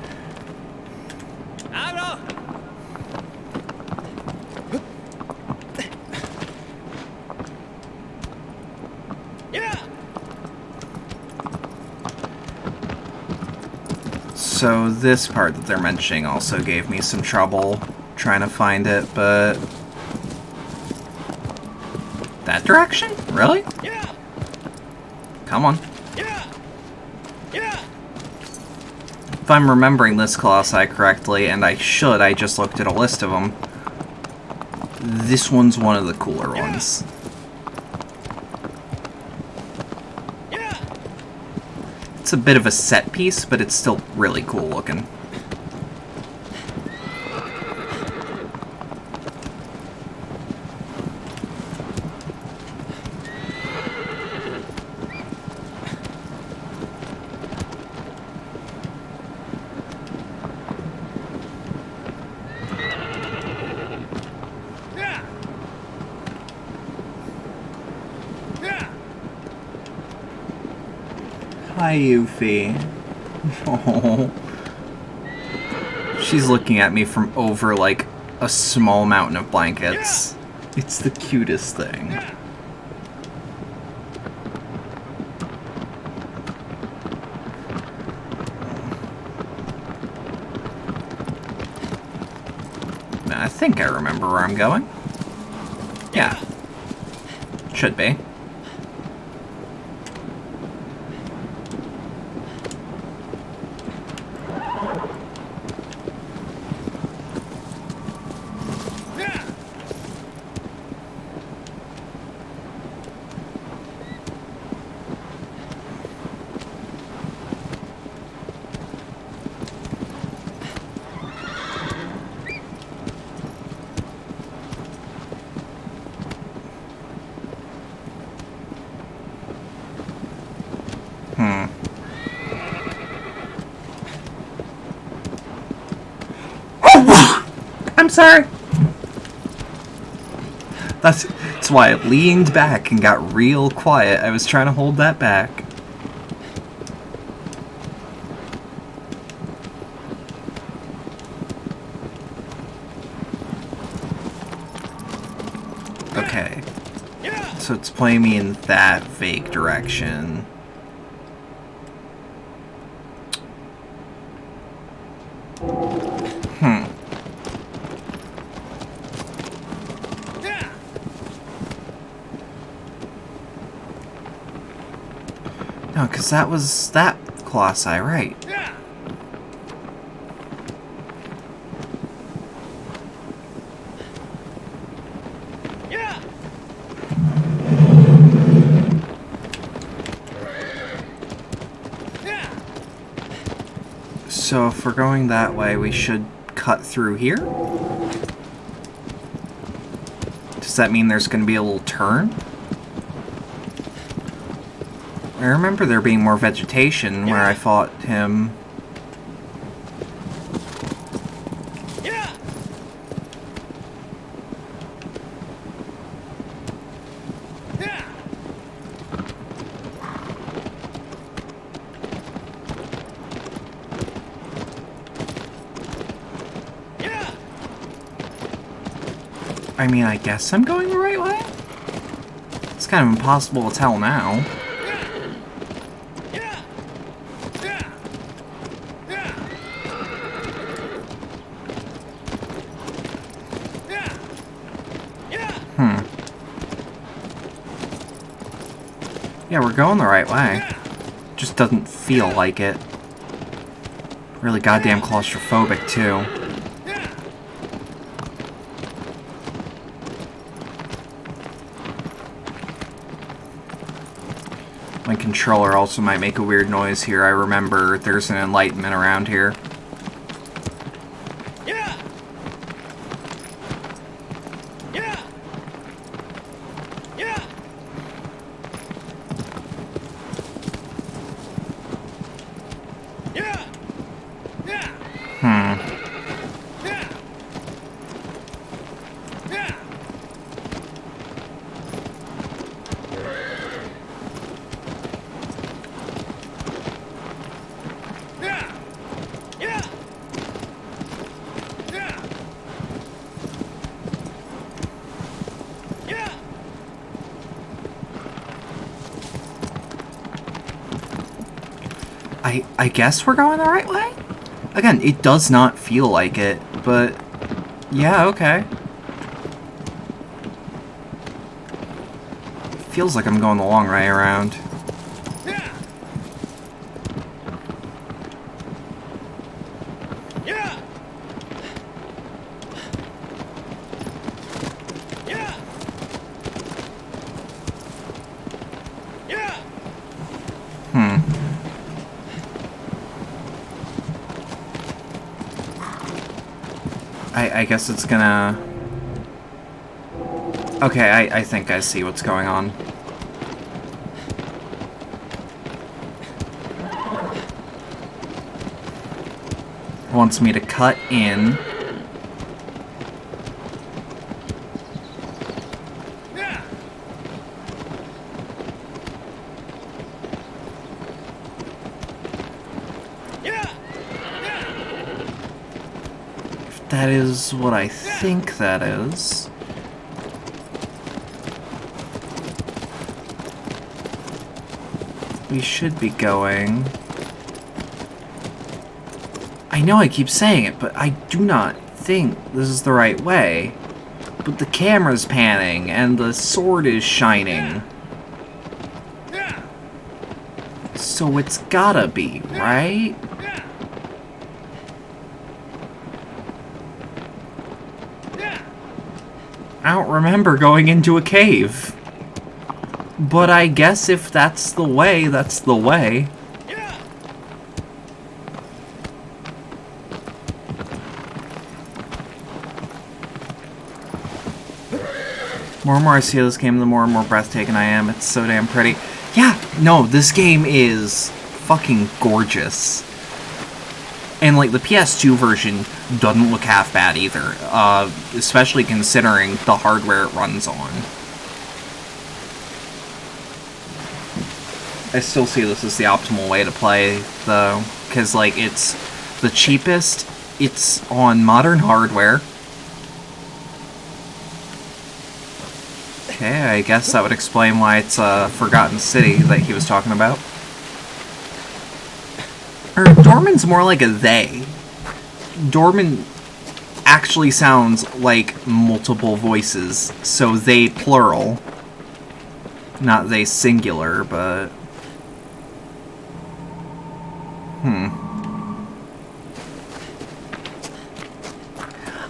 So this part that they're mentioning also gave me some trouble trying to find it, but... That direction? Really? Come on. If I'm remembering this Colossi correctly, and I should, I just looked at a list of them, this one's one of the cooler ones. It's a bit of a set piece, but it's still really cool looking. Hi, Yuffie. Oh. She's looking at me from over, like, a small mountain of blankets. It's the cutest thing. I think I remember where I'm going. Yeah. Should be. I'm sorry. That's why I leaned back and got real quiet. I was trying to hold that back. Okay. So it's playing me in that vague direction. No, because that was that Colossi, right? So if we're going that way, we should cut through here? Does that mean there's going to be a little turn? I remember there being more vegetation where I fought him. I mean, I guess I'm going the right way? It's kind of impossible to tell now. Yeah, we're going the right way. Just doesn't feel like it. Really goddamn claustrophobic, too. My controller also might make a weird noise here. I remember there's an enlightenment around here. I guess we're going the right way? Again, it does not feel like it, but yeah, okay. Feels like I'm going the long way around. I guess it's gonna... Okay, I think I see what's going on. Wants me to cut in. That is what I think that is. We should be going... I know I keep saying it, but I do not think this is the right way. But the camera's panning, and the sword is shining. So it's gotta be, right? I don't remember going into a cave. But I guess if that's the way, that's the way. More and more I see this game, the more and more breathtaking I am. It's so damn pretty. Yeah, no, this game is fucking gorgeous. And, like, the PS2 version doesn't look half bad either, especially considering the hardware it runs on. I still see this as the optimal way to play, though, because, like, it's the cheapest, it's on modern hardware. Okay, I guess that would explain why it's a Forgotten City that he was talking about. Or Dorman's more like a they. Dorman actually sounds like multiple voices, so they plural. Not they singular, but...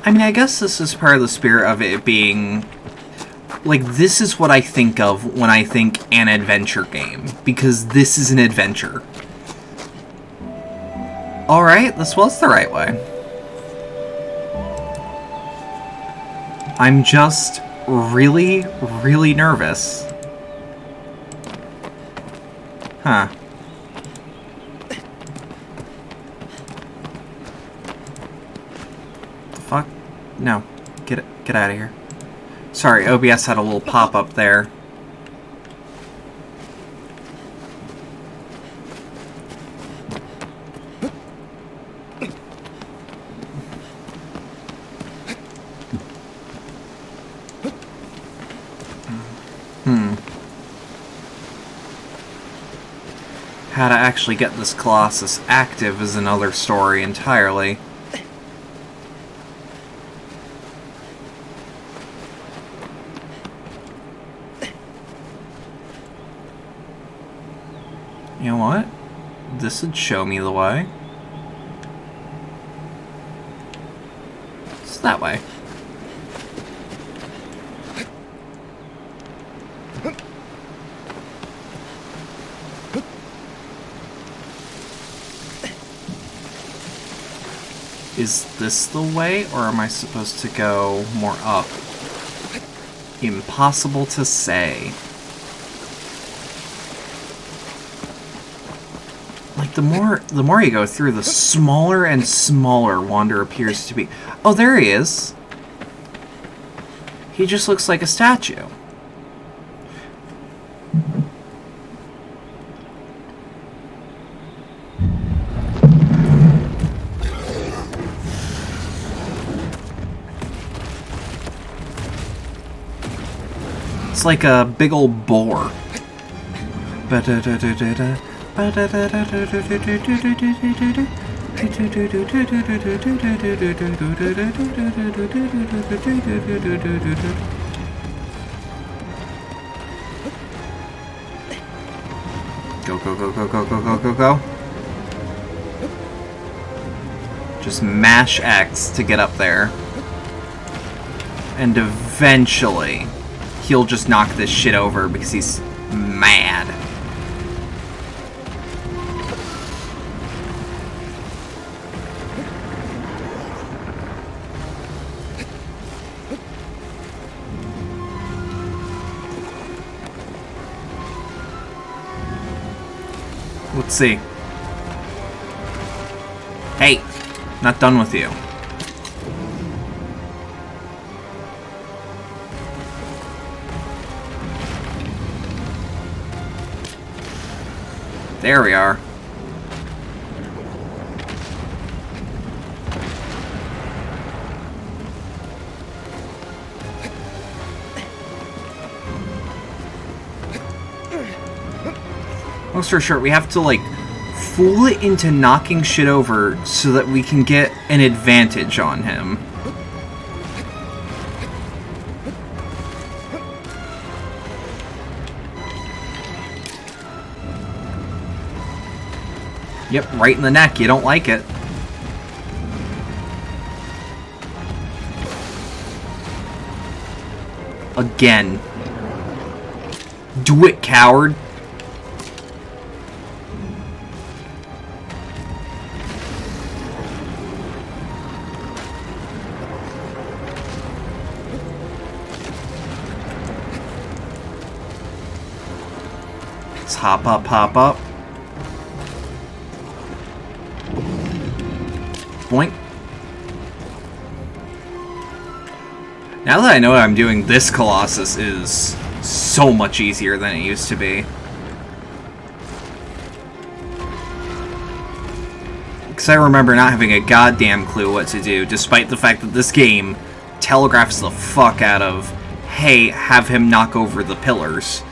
I mean, I guess this is part of the spirit of it being... Like, this is what I think of when I think an adventure game. Because this is an adventure. Alright, this was the right way. I'm just really, really nervous. Huh. The fuck? No. Get out of here. Sorry, OBS had a little pop-up there. How to actually get this Colossus active is another story entirely. You know what? This would show me the way. It's that way. Is this the way, or am I supposed to go more up? Impossible to say. Like, the more you go through, the smaller and smaller Wander appears to be. Oh, there he is. He just looks like a statue. It's like a big old boar. Ba-da-da-da-da-da. Go, go, go, go, go, go, go, go, go. Just mash X to get up there. And eventually, he'll just knock this shit over because he's mad. Let's see. Hey, not done with you. There we are. Long story short, we have to, like, fool it into knocking shit over so that we can get an advantage on him. Yep, right in the neck. You don't like it. Again. Do it, coward. Let's hop up, hop up. Boink. Now that I know what I'm doing, this Colossus is so much easier than it used to be. Because I remember not having a goddamn clue what to do, despite the fact that this game telegraphs the fuck out of, hey, have him knock over the pillars.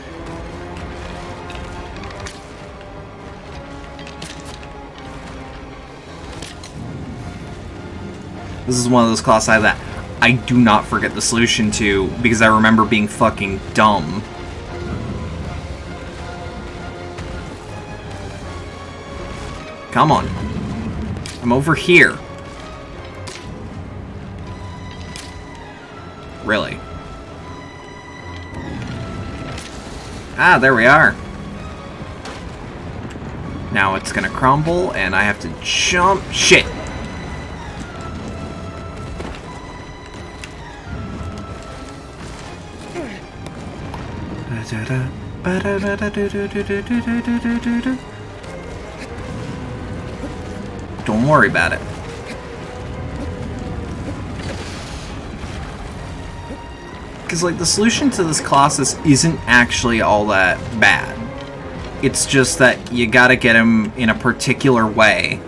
This is one of those Colossi that I do not forget the solution to, because I remember being fucking dumb. Come on. I'm over here. Really? Ah, there we are. Now it's gonna crumble, and I have to jump. Shit! Don't worry about it. Because, like, the solution to this Colossus isn't actually all that bad. It's just that you gotta get him in a particular way.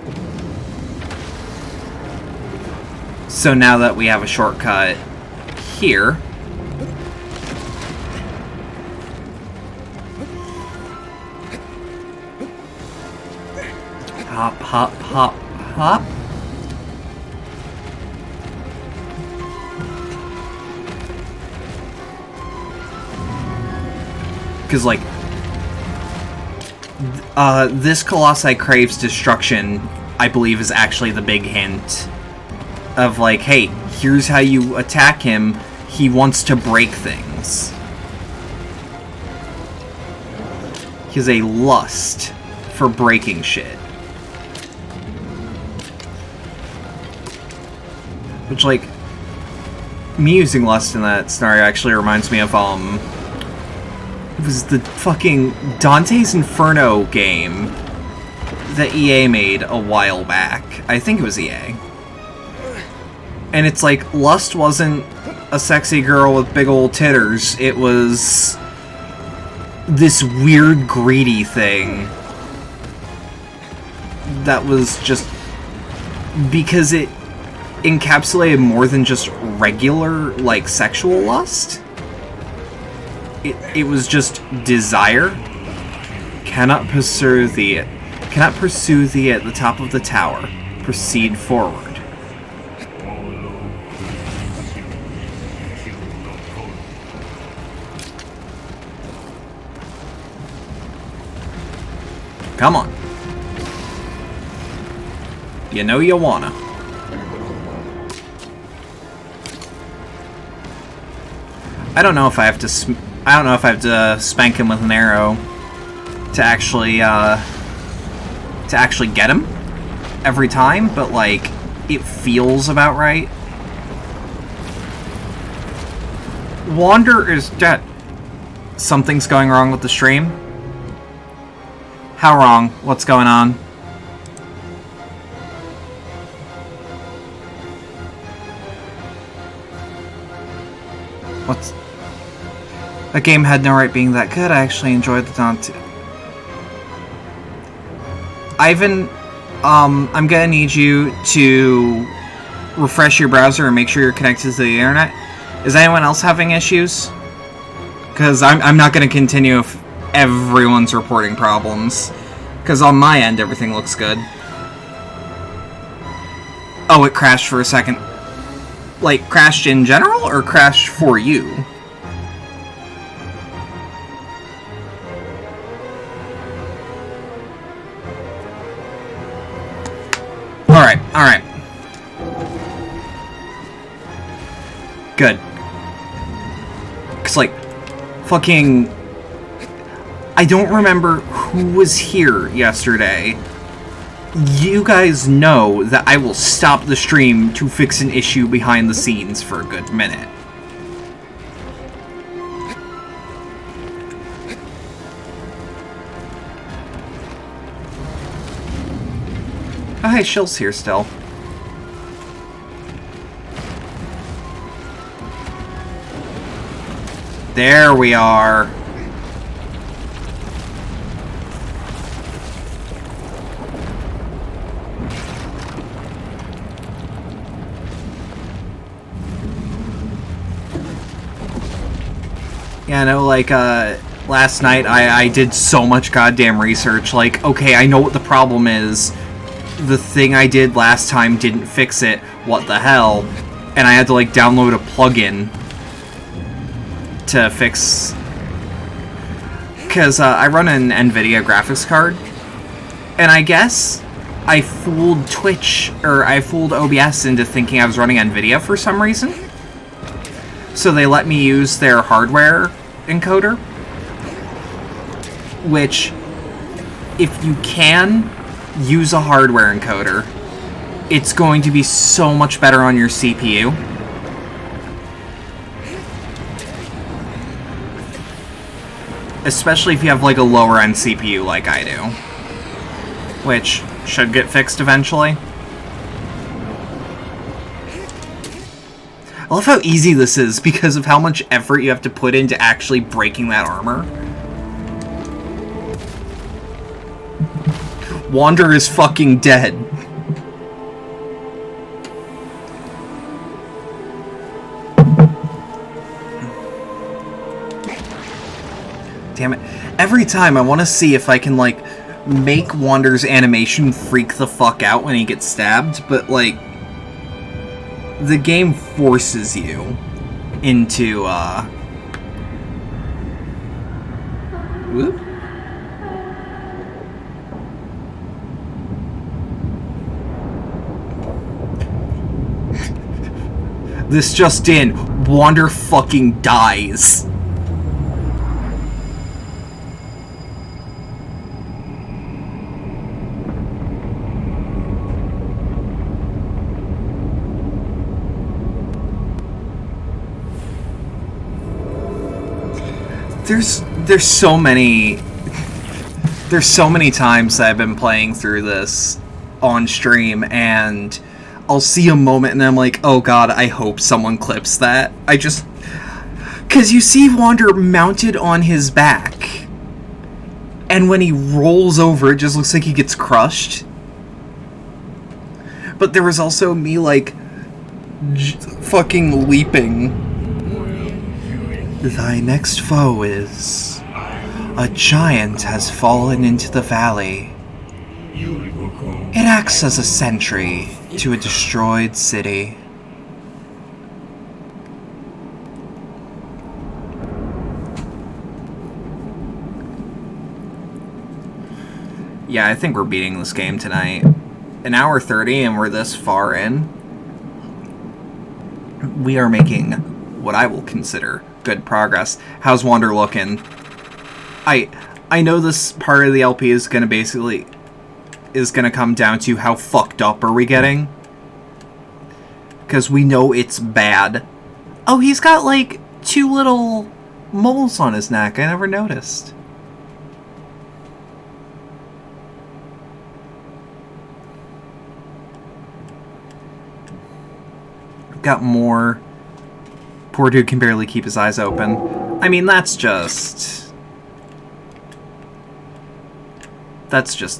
So now that we have a shortcut here, hop, hop, hop, hop. Because, like, this Colossi craves destruction, I believe, is actually the big hint of, like, hey, here's how you attack him. He wants to break things. He has a lust for breaking shit. Which, like, me using lust in that scenario actually reminds me of, it was the fucking Dante's Inferno game that EA made a while back. I think it was EA. And it's like, lust wasn't a sexy girl with big old titters. It was this weird, greedy thing that was just... because it encapsulated more than just regular, like, sexual lust. It was just desire Cannot pursue thee. Cannot pursue thee at the top of the tower. Proceed forward. Come on. You know you wanna. I don't know if I have to. I don't know if I have to spank him with an arrow to actually get him every time, but like it feels about right. Wander is dead. Something's going wrong with the stream. How wrong? What's going on? What's... That game had no right being that good. I actually enjoyed the Dante. Ivan, I'm gonna need you to refresh your browser and make sure you're connected to the internet. Is anyone else having issues? Because I'm not gonna continue if everyone's reporting problems. Because on my end, everything looks good. Oh, it crashed for a second. Like, crashed in general, or crashed for you? Alright, alright. Good. Because, like, fucking... I don't remember who was here yesterday. You guys know that I will stop the stream to fix an issue behind the scenes for a good minute. Oh, hey, Shill's here still. There we are. Yeah, no, like, last night I did so much goddamn research. Like, okay, I know what the problem is. The thing I did last time didn't fix it. What the hell? And I had to, like, download a plugin to fix... Because, I run an NVIDIA graphics card. And I guess I fooled Twitch, or I fooled OBS into thinking I was running NVIDIA for some reason. So they let me use their hardware encoder, which, if you can use a hardware encoder, it's going to be so much better on your CPU. Especially if you have like a lower end CPU like I do, which should get fixed eventually. I love how easy this is because of how much effort you have to put into actually breaking that armor. Wander is fucking dead. Damn it. Every time I want to see if I can, like, make Wander's animation freak the fuck out when he gets stabbed, but, like, the game forces you into, whoop. This just in, Wander fucking dies. There's so many times that I've been playing through this on stream and I'll see a moment and I'm like, oh god, I hope someone clips that. Cause you see Wander mounted on his back and when he rolls over it just looks like he gets crushed. But there was also me like fucking leaping. Thy next foe is A giant has fallen into the valley. It acts as a sentry to a destroyed city. Yeah, I think we're beating this game tonight. An hour 30 and we're this far in. We are making what I will consider good progress. How's Wander looking? I know this part of the LP is gonna come down to how fucked up are we getting? Because we know it's bad. Oh, he's got like 2 little moles on his neck. I never noticed. Got more. Poor dude can barely keep his eyes open. I mean, that's just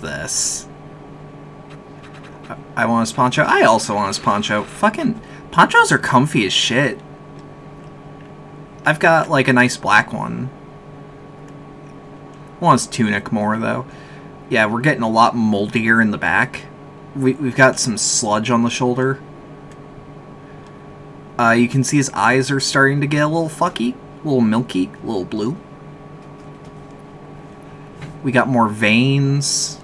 this. I want his poncho. I also want his poncho. Fucking ponchos are comfy as shit. I've got like a nice black one. I want his tunic more though. Yeah, we're getting a lot moldier in the back. We've got some sludge on the shoulder. You can see his eyes are starting to get a little fucky, a little milky, a little blue. We got more veins.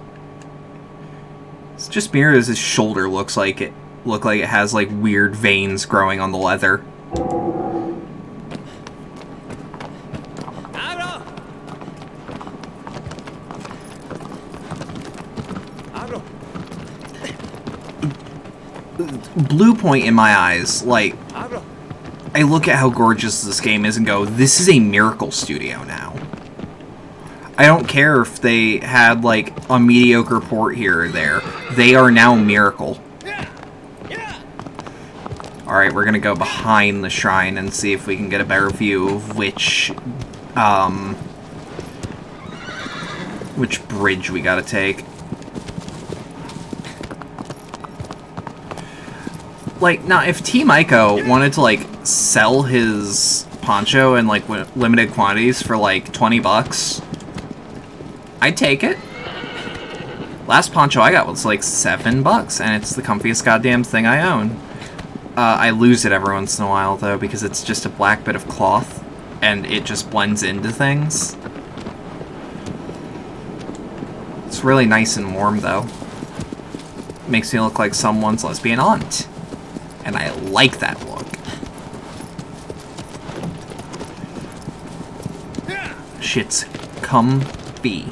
It's just mirrors his shoulder looks like it has like weird veins growing on the leather. Blue point in my eyes, like, I look at how gorgeous this game is and go, this is a Miracle Studio now. I don't care if they had, like, a mediocre port here or there. They are now Miracle. Alright, we're gonna go behind the shrine and see if we can get a better view of which bridge we gotta take. Like, now, if Team Ico wanted to, like, sell his poncho in, like, limited quantities for, like, 20 bucks, I'd take it. Last poncho I got was, like, 7 bucks, and it's the comfiest goddamn thing I own. I lose it every once in a while, though, because it's just a black bit of cloth, and it just blends into things. It's really nice and warm, though. Makes me look like someone's lesbian aunt. And I like that look. Shit's comfy.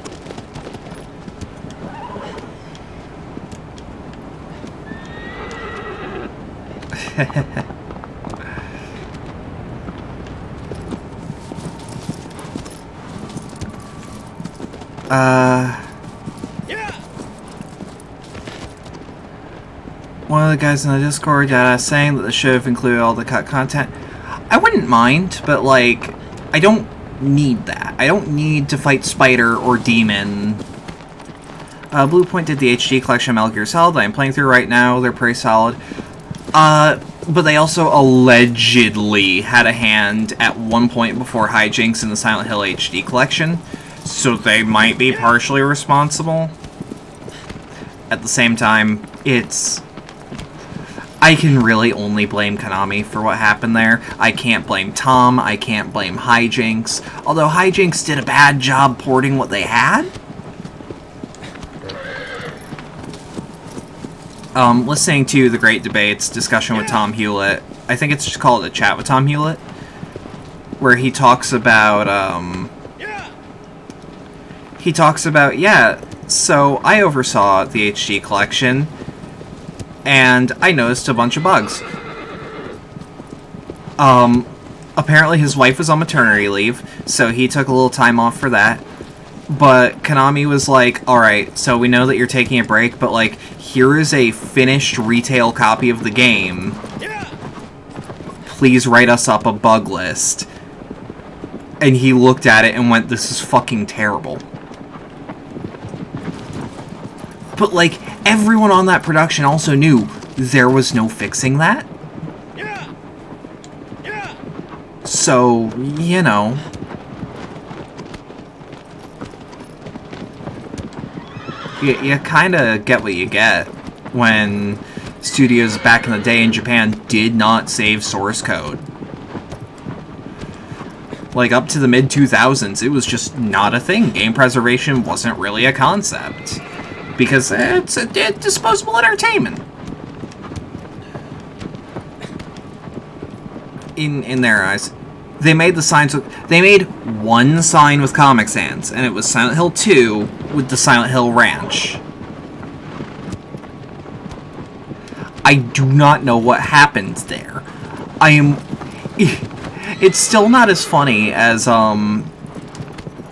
One of the guys in the Discord saying that the show have included all the cut content. I wouldn't mind, but like, I don't need that. I don't need to fight Spider or Demon. Blue Point did the HD collection of Metal Gear Solid that I'm playing through right now. They're pretty solid. But they also allegedly had a hand at one point before Hijinks in the Silent Hill HD collection, so they might be partially responsible. At the same time, I can really only blame Konami for what happened there. I can't blame Tom, I can't blame Hijinks, although Hijinks did a bad job porting what they had. Listening to the Great Debates discussion with Tom Hewlett, I think it's just called a chat with Tom Hewlett, where he talks about, yeah, so I oversaw the HD collection, and I noticed a bunch of bugs. Apparently his wife was on maternity leave, so he took a little time off for that. But Konami was like, alright, so we know that you're taking a break, but like, here is a finished retail copy of the game. Please write us up a bug list. And he looked at it and went, this is fucking terrible. But like, everyone on that production also knew there was no fixing that. So, you know. you kind of get what you get when studios back in the day in Japan did not save source code. Like, up to the mid-2000s, it was just not a thing. Game preservation wasn't really a concept. Because it's disposable entertainment. In their eyes. They made the signs with... They made one sign with Comic Sans, and it was Silent Hill 2 with the Silent Hill Ranch. I do not know what happened there. I am... It's still not as funny as,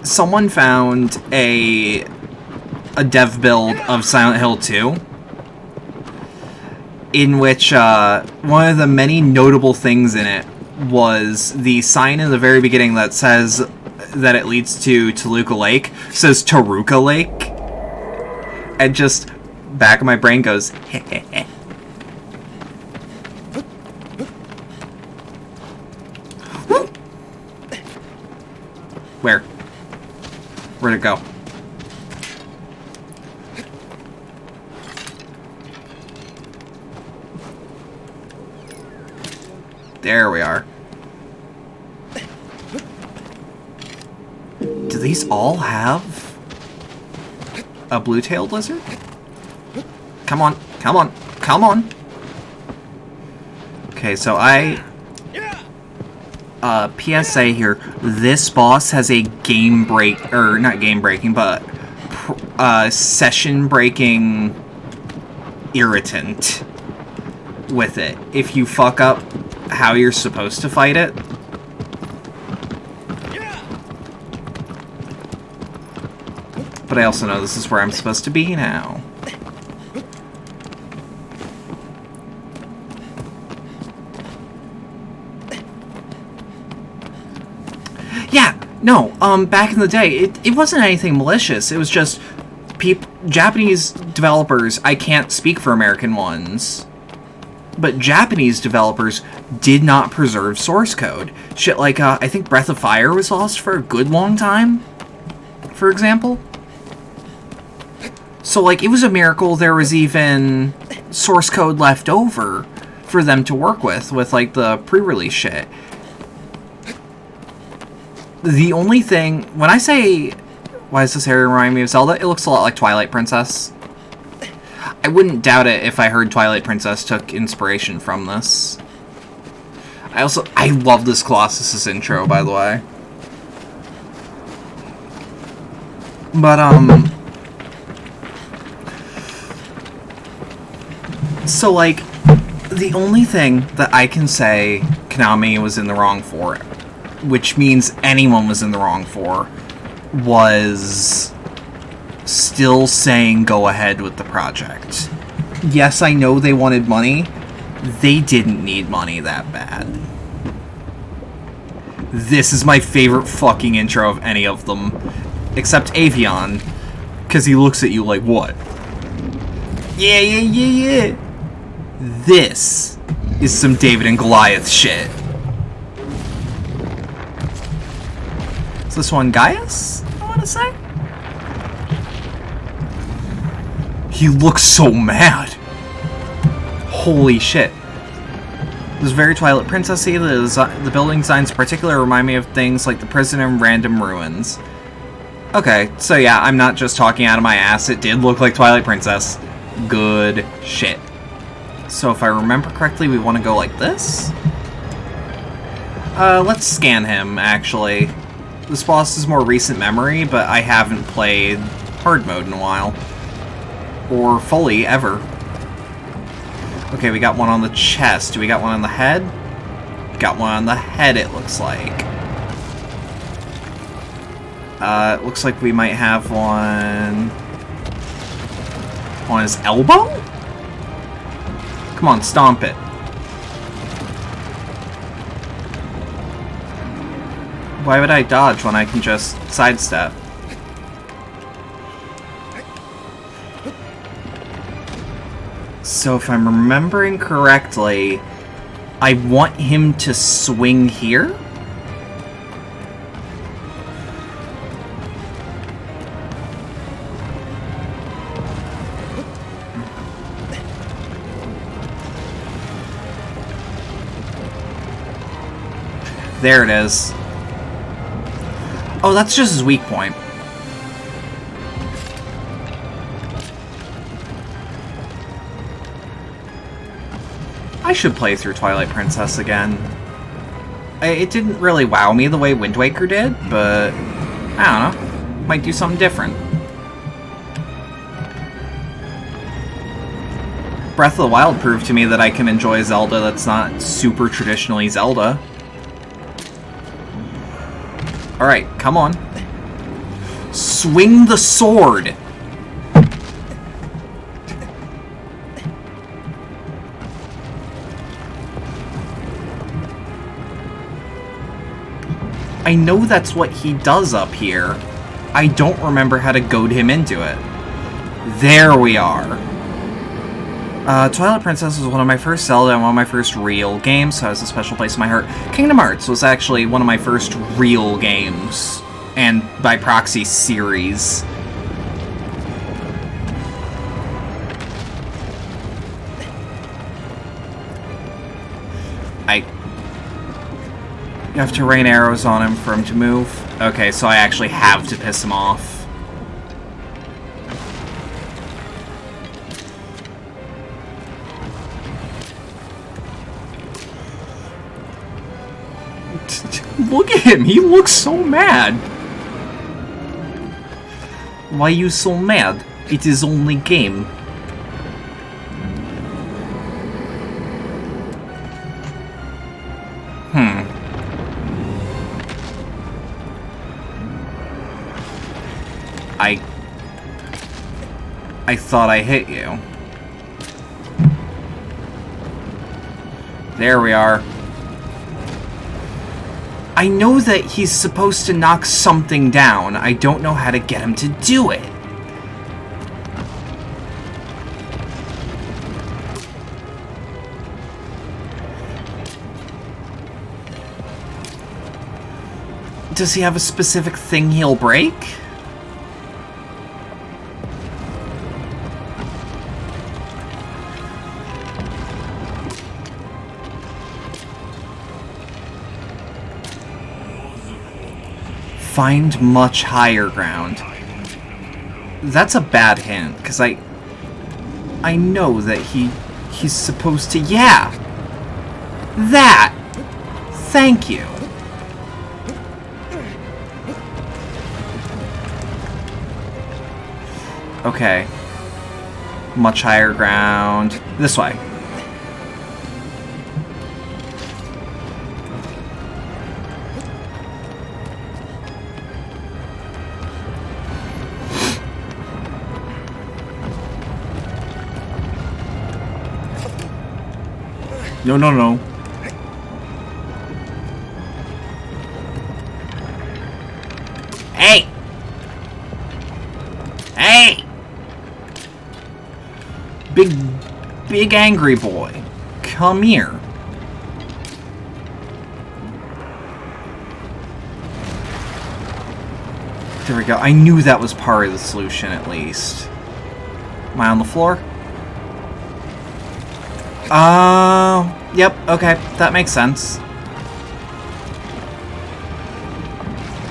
someone found a dev build of Silent Hill 2, in which, one of the many notable things in it was the sign in the very beginning that says that it leads to Toluca Lake, says Taruka Lake, and just, back of my brain goes, heh heh heh. Where? Where'd it go? There we are. Do these all have a blue-tailed lizard? Come on, come on, come on! Okay, so PSA here. This boss has a game break, or not game breaking, but session breaking irritant with it. If you fuck up how you're supposed to fight it. But I also know this is where I'm supposed to be now. Yeah, no, back in the day, it wasn't anything malicious. It was just Japanese developers, I can't speak for American ones, but Japanese developers did not preserve source code. Shit like, I think Breath of Fire was lost for a good long time, for example. So, like, it was a miracle there was even source code left over for them to work with, like, the pre-release shit. The only thing, when I say, why does this area remind me of Zelda? It looks a lot like Twilight Princess. I wouldn't doubt it if I heard Twilight Princess took inspiration from this. I love this Colossus' intro, by the way. But, so, like, the only thing that I can say Konami was in the wrong for, which means anyone was in the wrong for, was still saying go ahead with the project. Yes, I know they wanted money. They didn't need money that bad. This is my favorite fucking intro of any of them. Except Avion. Because he looks at you like, what? Yeah, yeah, yeah, yeah. This is some David and Goliath shit. Is this one Gaius, I want to say? He looks so mad. Holy shit. It was very Twilight Princess-y. The building designs in particular remind me of things like the prison and random ruins. Okay, so yeah, I'm not just talking out of my ass. It did look like Twilight Princess. Good shit. So if I remember correctly, we want to go like this? Let's scan him, actually. This boss is more recent memory, but I haven't played hard mode in a while. Or fully, ever. Okay, we got one on the chest. Do we got one on the head? Got one on the head, it looks like. It looks like we might have one on his elbow? Come on, stomp it. Why would I dodge when I can just sidestep? So if I'm remembering correctly, I want him to swing here? There it is. Oh, that's just his weak point. I should play through Twilight Princess again. It didn't really wow me the way Wind Waker did, but I don't know. Might do something different. Breath of the Wild proved to me that I can enjoy Zelda that's not super traditionally Zelda. Alright, come on. Swing the sword! I know that's what he does up here. I don't remember how to goad him into it. There we are. Twilight Princess was one of my first Zelda and one of my first real games, so it has a special place in my heart. Kingdom Hearts was actually one of my first real games, and by proxy, series. You have to rain arrows on him for him to move? Okay, so I actually have to piss him off. Look at him, he looks so mad. Why you so mad? It is only game. I thought I hit you. There we are. I know that he's supposed to knock something down. I don't know how to get him to do it. Does he have a specific thing he'll break? Find much higher ground. That's a bad hint, because I know that he's supposed to... Yeah! That! Thank you. Okay. Much higher ground. This way. No, no, no. Hey! Hey! Big angry boy. Come here. There we go. I knew that was part of the solution, at least. Am I on the floor? Yep, okay, that makes sense.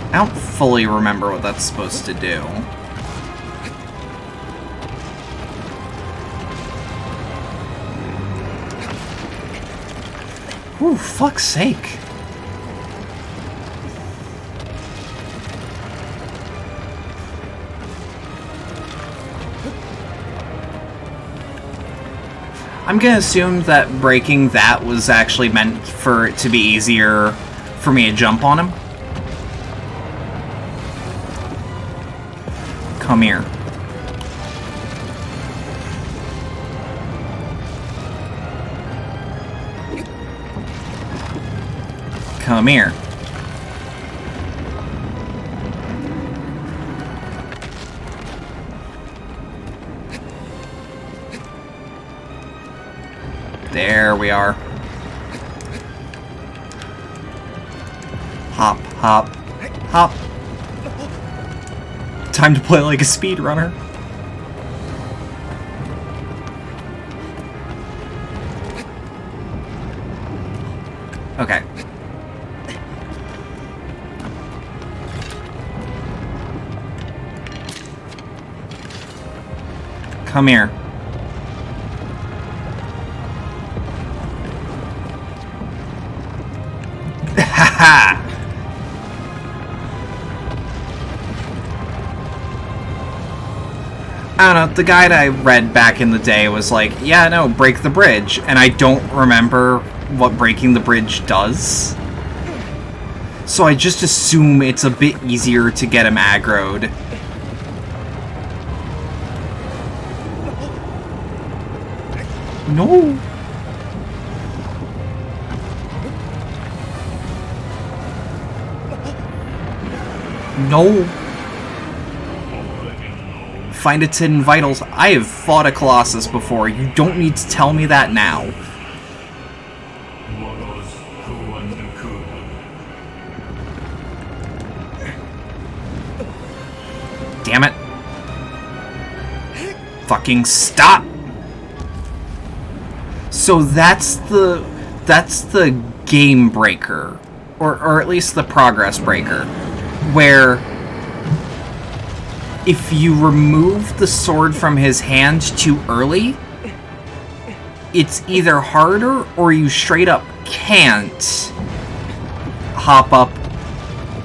I don't fully remember what that's supposed to do. Ooh, fuck's sake. I'm gonna assume that breaking that was actually meant for it to be easier for me to jump on him. Come here. Come here. There we are. Hop, hop, hop. Time to play like a speedrunner. Okay. Come here. Ha! I don't know, the guide I read back in the day was like, yeah, no, break the bridge. And I don't remember what breaking the bridge does. So I just assume it's a bit easier to get him aggroed. No! No! Find its hidden vitals. I have fought a Colossus before. You don't need to tell me that now. Damn it. Fucking stop! So that's the game breaker. Or at least the progress breaker. Where if you remove the sword from his hand too early, it's either harder or you straight up can't hop up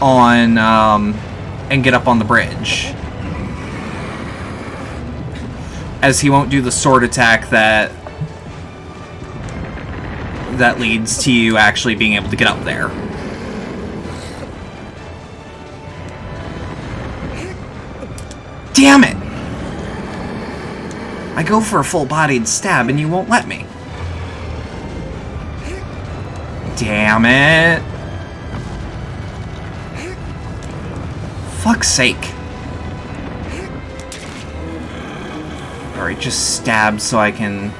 on and get up on the bridge. As he won't do the sword attack that leads to you actually being able to get up there. Damn it! I go for a full-bodied stab and you won't let me. Damn it! Fuck's sake. Alright, just stab so I can...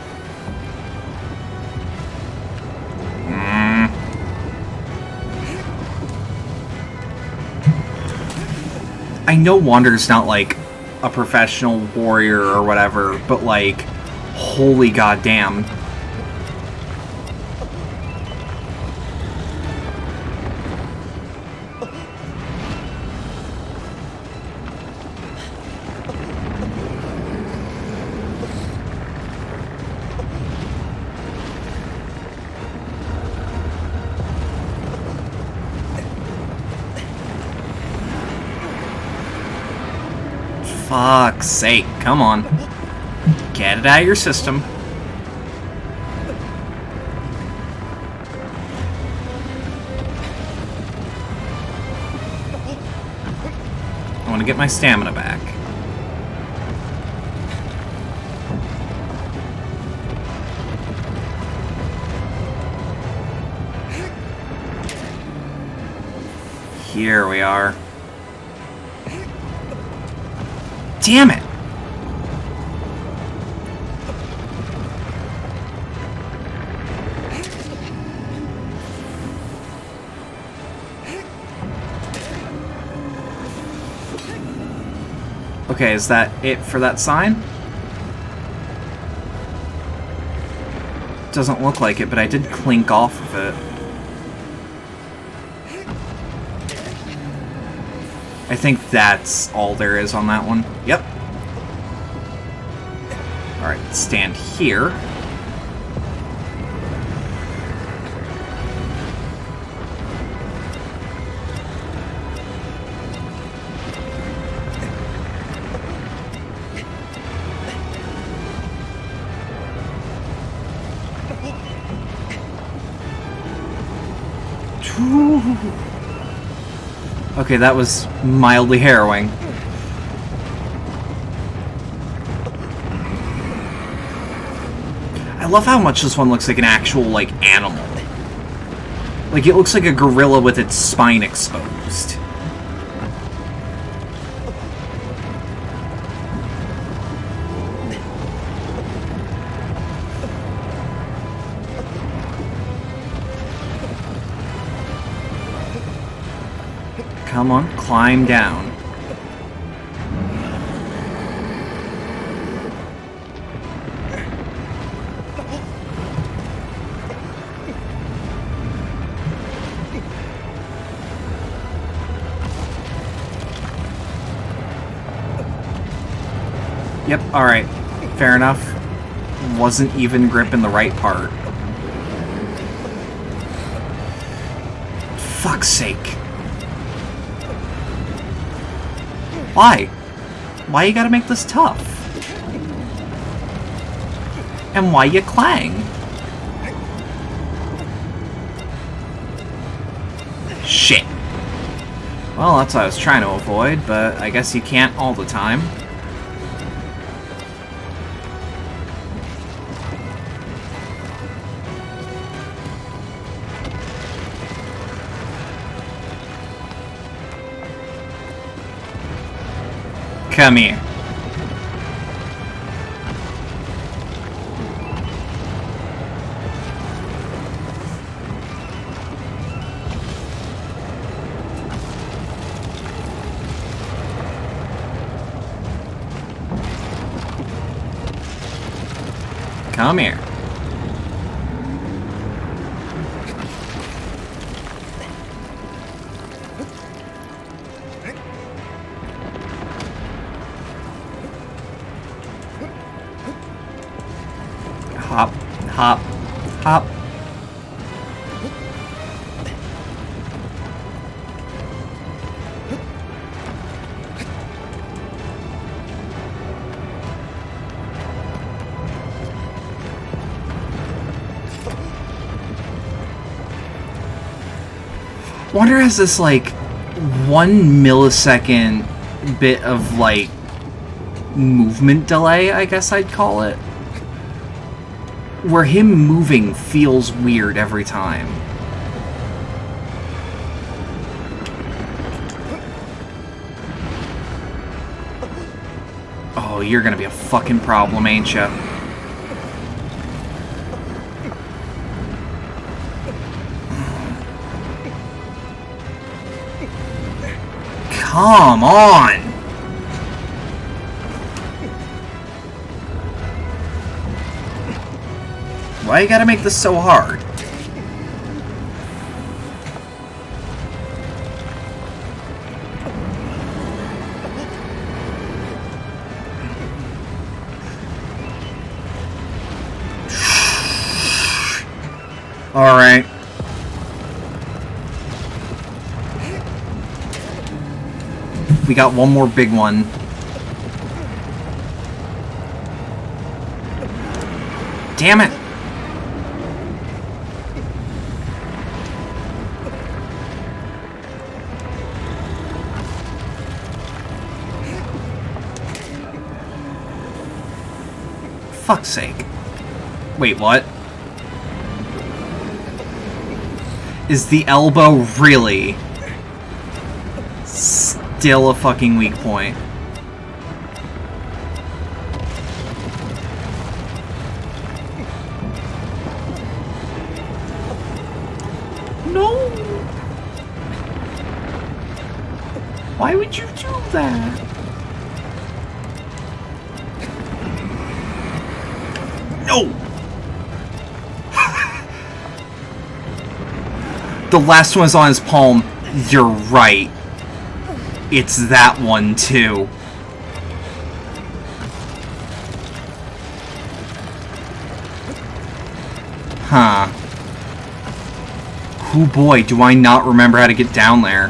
I know Wander's not, like, a professional warrior or whatever, but, like, holy goddamn. Fuck's sake, come on. Get it out of your system. I want to get my stamina back. Here we are. Damn it! Okay, is that it for that sign? Doesn't look like it, but I did clink off of it. I think that's all there is on that one. Yep. Alright, stand here. Okay, that was mildly harrowing. I love how much this one looks like an actual, like, animal. Like, it looks like a gorilla with its spine exposed. Come on, climb down. Yep, alright. fair enough. Wasn't even gripping the right part. Fuck's sake. Why? Why you gotta make this tough? And why you clang? Shit. Well, that's what I was trying to avoid, but I guess you can't all the time. Come here. Come here. Hop, hop, hop. Wonder has this like 1 millisecond bit of like movement delay, I guess I'd call it. Where him moving feels weird every time. Oh, you're gonna be a fucking problem, ain't ya? Come on! Why you gotta make this so hard? Alright. We got one more big one. Damn it! Fuck's sake. Wait, what? Is the elbow really still a fucking weak point? No! Why would you do that? No! The last one's on his palm. You're right. It's that one, too. Huh. Oh boy, do I not remember how to get down there.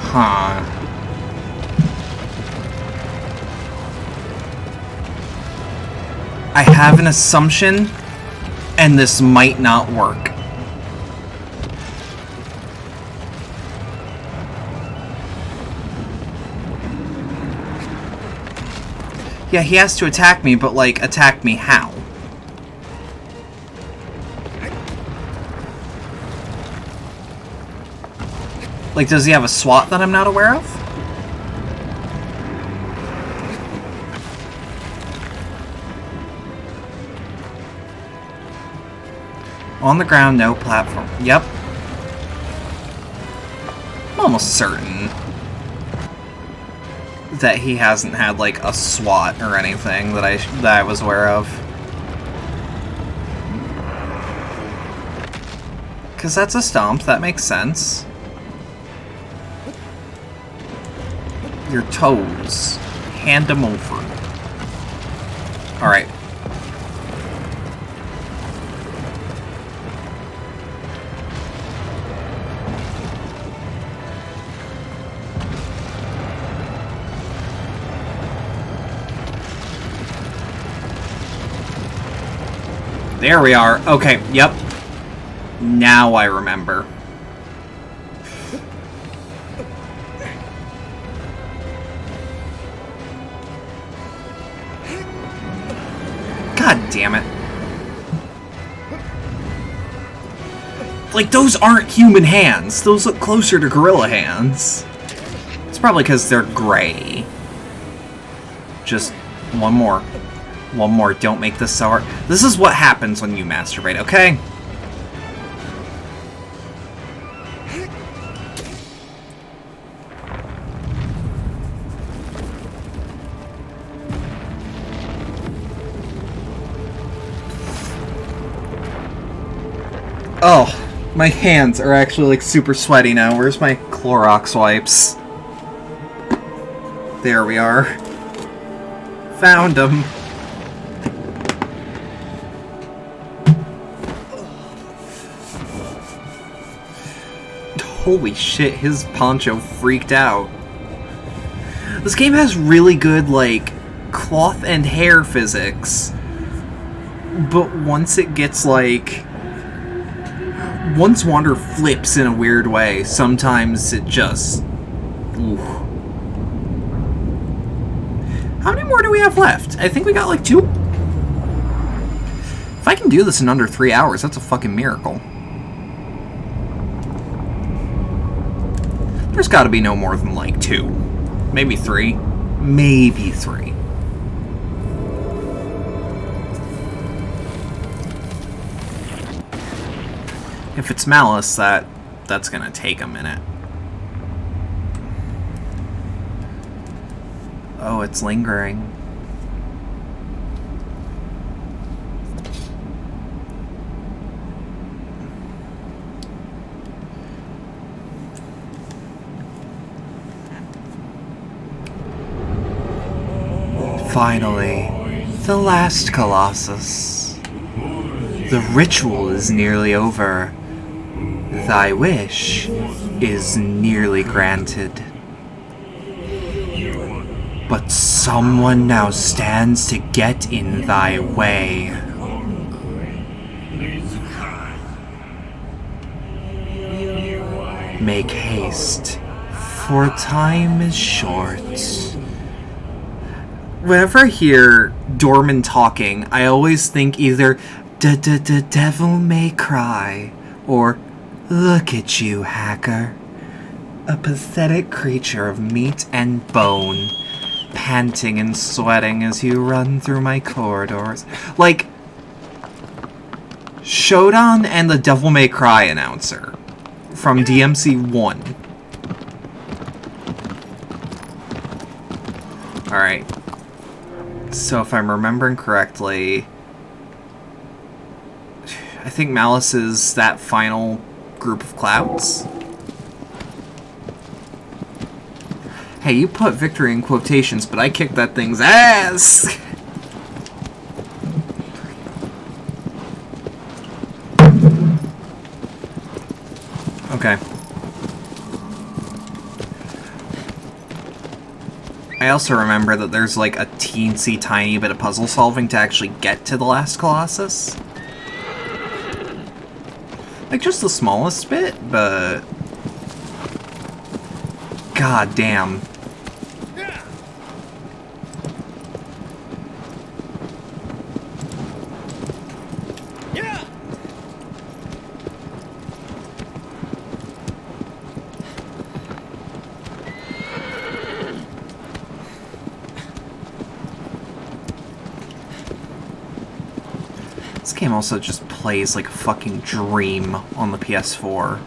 Huh. I have an assumption, and this might not work. Yeah, he has to attack me, but, like, attack me how? Like, does he have a SWAT that I'm not aware of? On the ground, no platform. Yep. I'm almost certain that he hasn't had, like, a SWAT or anything that I was aware of. Because that's a stomp, that makes sense. Your toes. Hand them over. Alright. There we are. Okay, yep. Now I remember. God damn it. Like, those aren't human hands. Those look closer to gorilla hands. It's probably because they're gray. Just one more. One more. Don't make this so hard. This is what happens when you masturbate, okay? Oh, my hands are actually like super sweaty now. Where's my Clorox wipes? There we are. Found them. Holy shit, his poncho freaked out. This game has really good, like, cloth and hair physics. But once it gets, like... Once Wander flips in a weird way, sometimes it just... Oof. How many more do we have left? I think we got, like, 2? If I can do this in under 3 hours, that's a fucking miracle. There's gotta be no more than, like, 2. Maybe 3. Maybe 3. If it's Malice, that's gonna take a minute. Oh, it's lingering. Finally, the last Colossus. The ritual is nearly over. Thy wish is nearly granted. But someone now stands to get in thy way. Make haste, for time is short. Whenever I hear Dorman talking, I always think either "the devil may cry" or "look at you, hacker." A pathetic creature of meat and bone, panting and sweating as you run through my corridors. Like, Shodan and the Devil May Cry announcer from DMC 1. Alright. So if I'm remembering correctly, I think Malice is that final group of clouds? Hey, you put victory in quotations, but I kicked that thing's ass! Okay. I also remember that there's like a teensy tiny bit of puzzle solving to actually get to the last Colossus. Like, just the smallest bit, but... God damn. This game also just plays like a fucking dream on the PS4.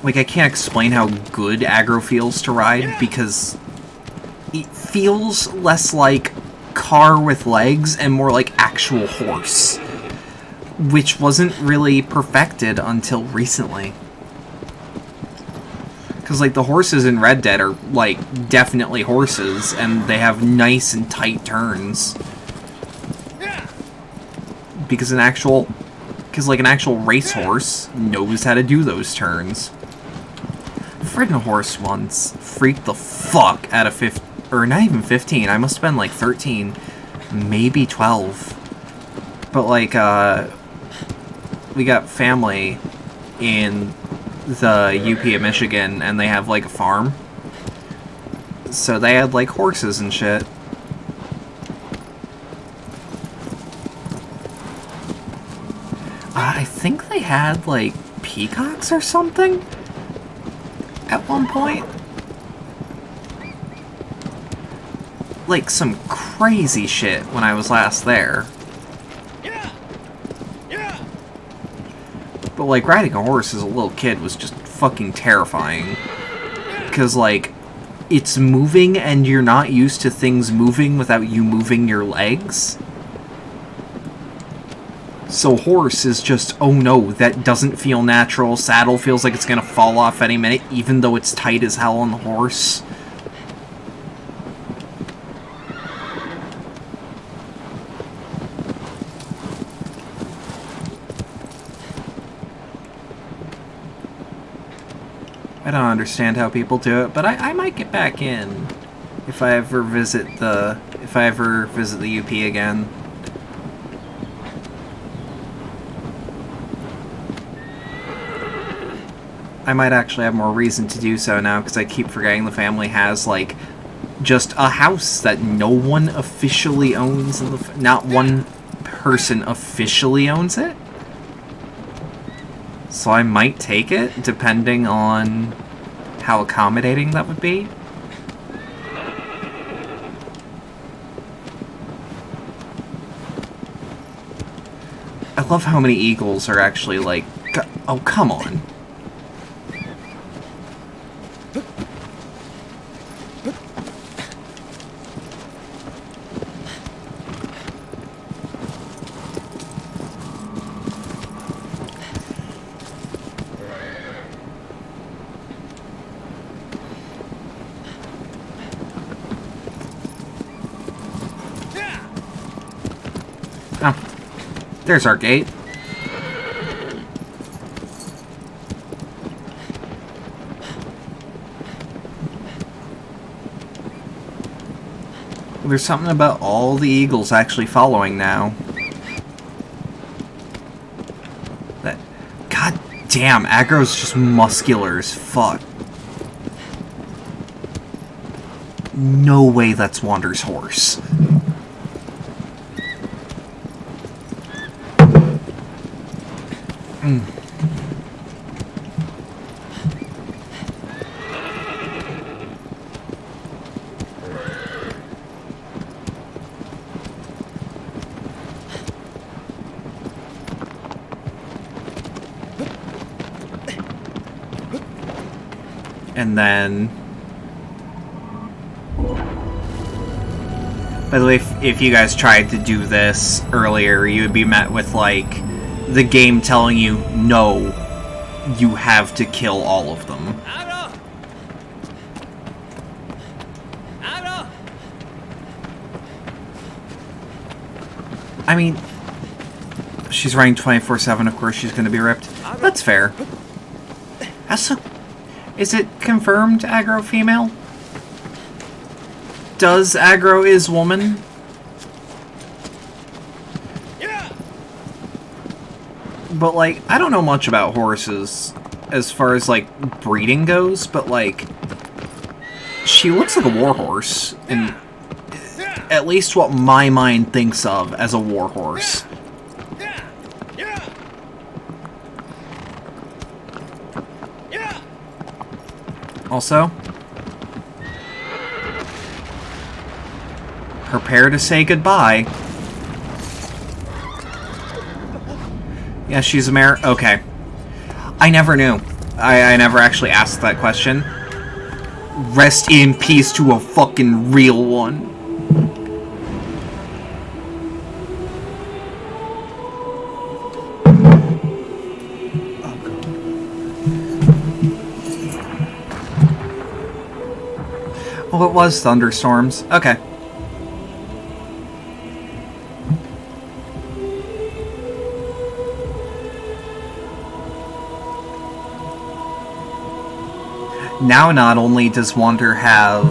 Like, I can't explain how good aggro feels to ride, because it feels less like car with legs and more like actual horse. which wasn't really perfected until recently. Because, like, the horses in Red Dead are, like, definitely horses, and they have nice and tight turns. Because an actual racehorse knows how to do those turns. I've ridden a horse once, freaked the fuck out of 15, or not even 15, I must have been like 13, maybe 12. But like, we got family in the UP of Michigan, and they have like a farm. So they had like horses and shit. I think they had like peacocks or something at one point. Like some crazy shit when I was last there. But like riding a horse as a little kid was just fucking terrifying. Because like it's moving and you're not used to things moving without you moving your legs. So horse is just, oh no, that doesn't feel natural. Saddle feels like it's gonna fall off any minute, even though it's tight as hell on the horse. I don't understand how people do it, but I might get back in if I ever visit the UP again. I might actually have more reason to do so now, because I keep forgetting the family has, like, just a house that no one officially owns. Not one person officially owns it. So I might take it, depending on how accommodating that would be. I love how many eagles are actually, like... Oh, come on. Oh, there's our gate. There's something about all the eagles actually following now. That, god damn, aggro's just muscular as fuck. No way that's Wander's horse. And then... By the way, if you guys tried to do this earlier, you would be met with, like, the game telling you, no, you have to kill all of them. I mean, she's running 24/7, of course she's going to be ripped. That's fair. Is it confirmed aggro female? Does aggro is woman? Yeah. But like, I don't know much about horses as far as like breeding goes, but like, she looks like a warhorse, and at least what my mind thinks of as a warhorse. Also, prepare to say goodbye. Yeah, she's okay. I never knew. I never actually asked that question. Rest in peace to a fucking real one. Oh, it was thunderstorms. Okay. Now not only does Wander have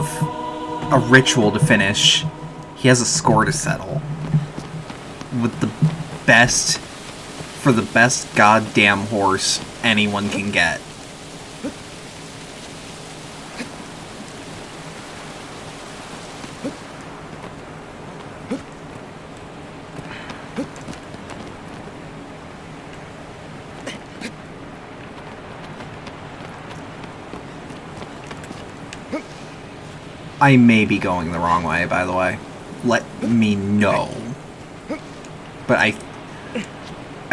a ritual to finish, he has a score to settle. With the best, for the best goddamn horse anyone can get. I may be going the wrong way, by the way. Let me know. But I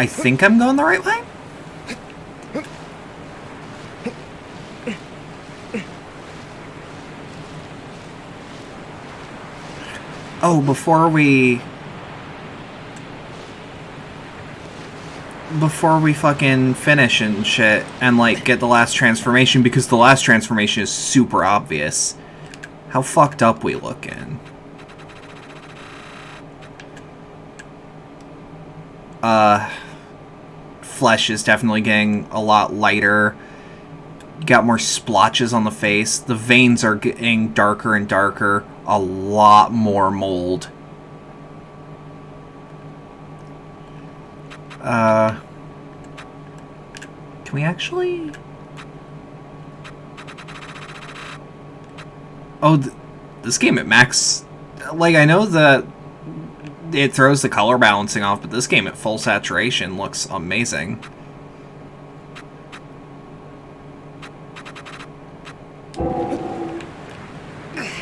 think I'm going the right way? Oh, before we fucking finish and shit and, like, get the last transformation, because the last transformation is super obvious. How fucked up we looking? Flesh is definitely getting a lot lighter. Got more splotches on the face. The veins are getting darker and darker. A lot more mold. Can we actually... Oh, this game at max... Like, I know that it throws the color balancing off, but this game at full saturation looks amazing.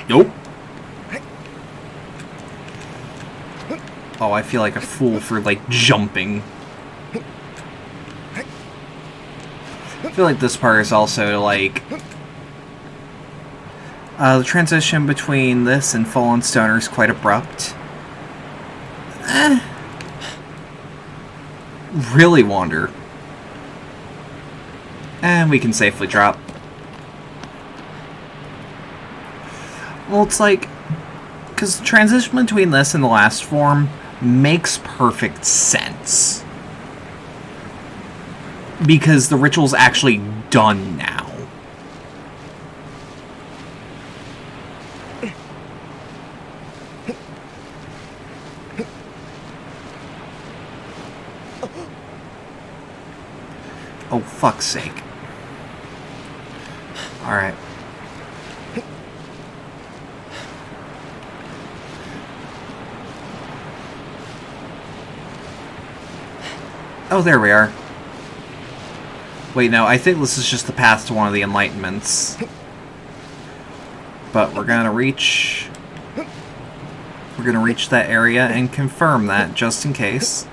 Nope. Oh, I feel like a fool for, like, jumping. I feel like this part is also, like... the transition between this and Fallen Stoner is quite abrupt. Really Wander. And we can safely drop. Well, it's like... Because the transition between this and the last form makes perfect sense. Because the ritual's actually done now. Oh, fuck's sake. Alright. Oh, there we are. Wait, no, I think this is just the path to one of the Enlightenments. But we're gonna reach... We're gonna reach that area and confirm that, just in case.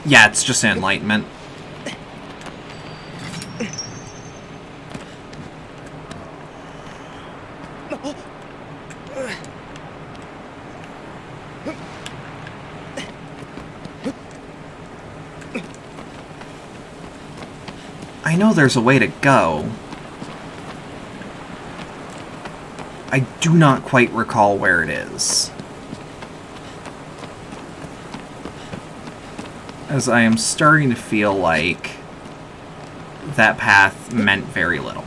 Yeah, it's just an Enlightenment. I know there's a way to go. I do not quite recall where it is. As I am starting to feel like that path meant very little.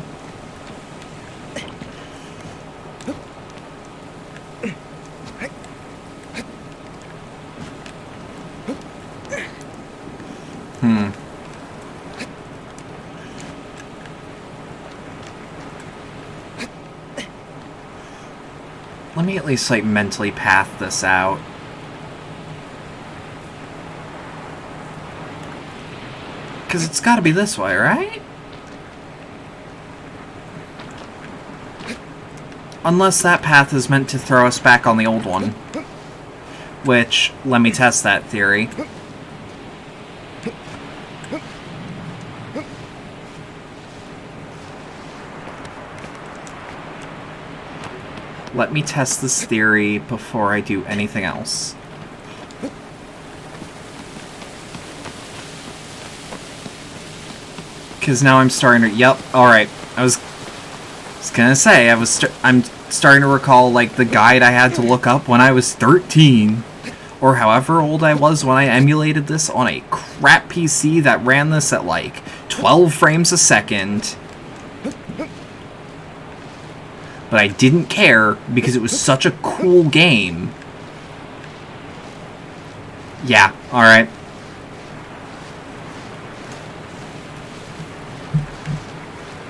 Let me at least, like, mentally path this out. Because it's gotta be this way, right? Unless that path is meant to throw us back on the old one. Which, let me test that theory. Let me test this theory before I do anything else. Because now I'm starting to... Yep, alright. I was gonna say, I'm starting to recall, like, the guide I had to look up when I was 13. Or however old I was when I emulated this on a crap PC that ran this at, like, 12 frames a second. But I didn't care because it was such a cool game. Yeah, alright.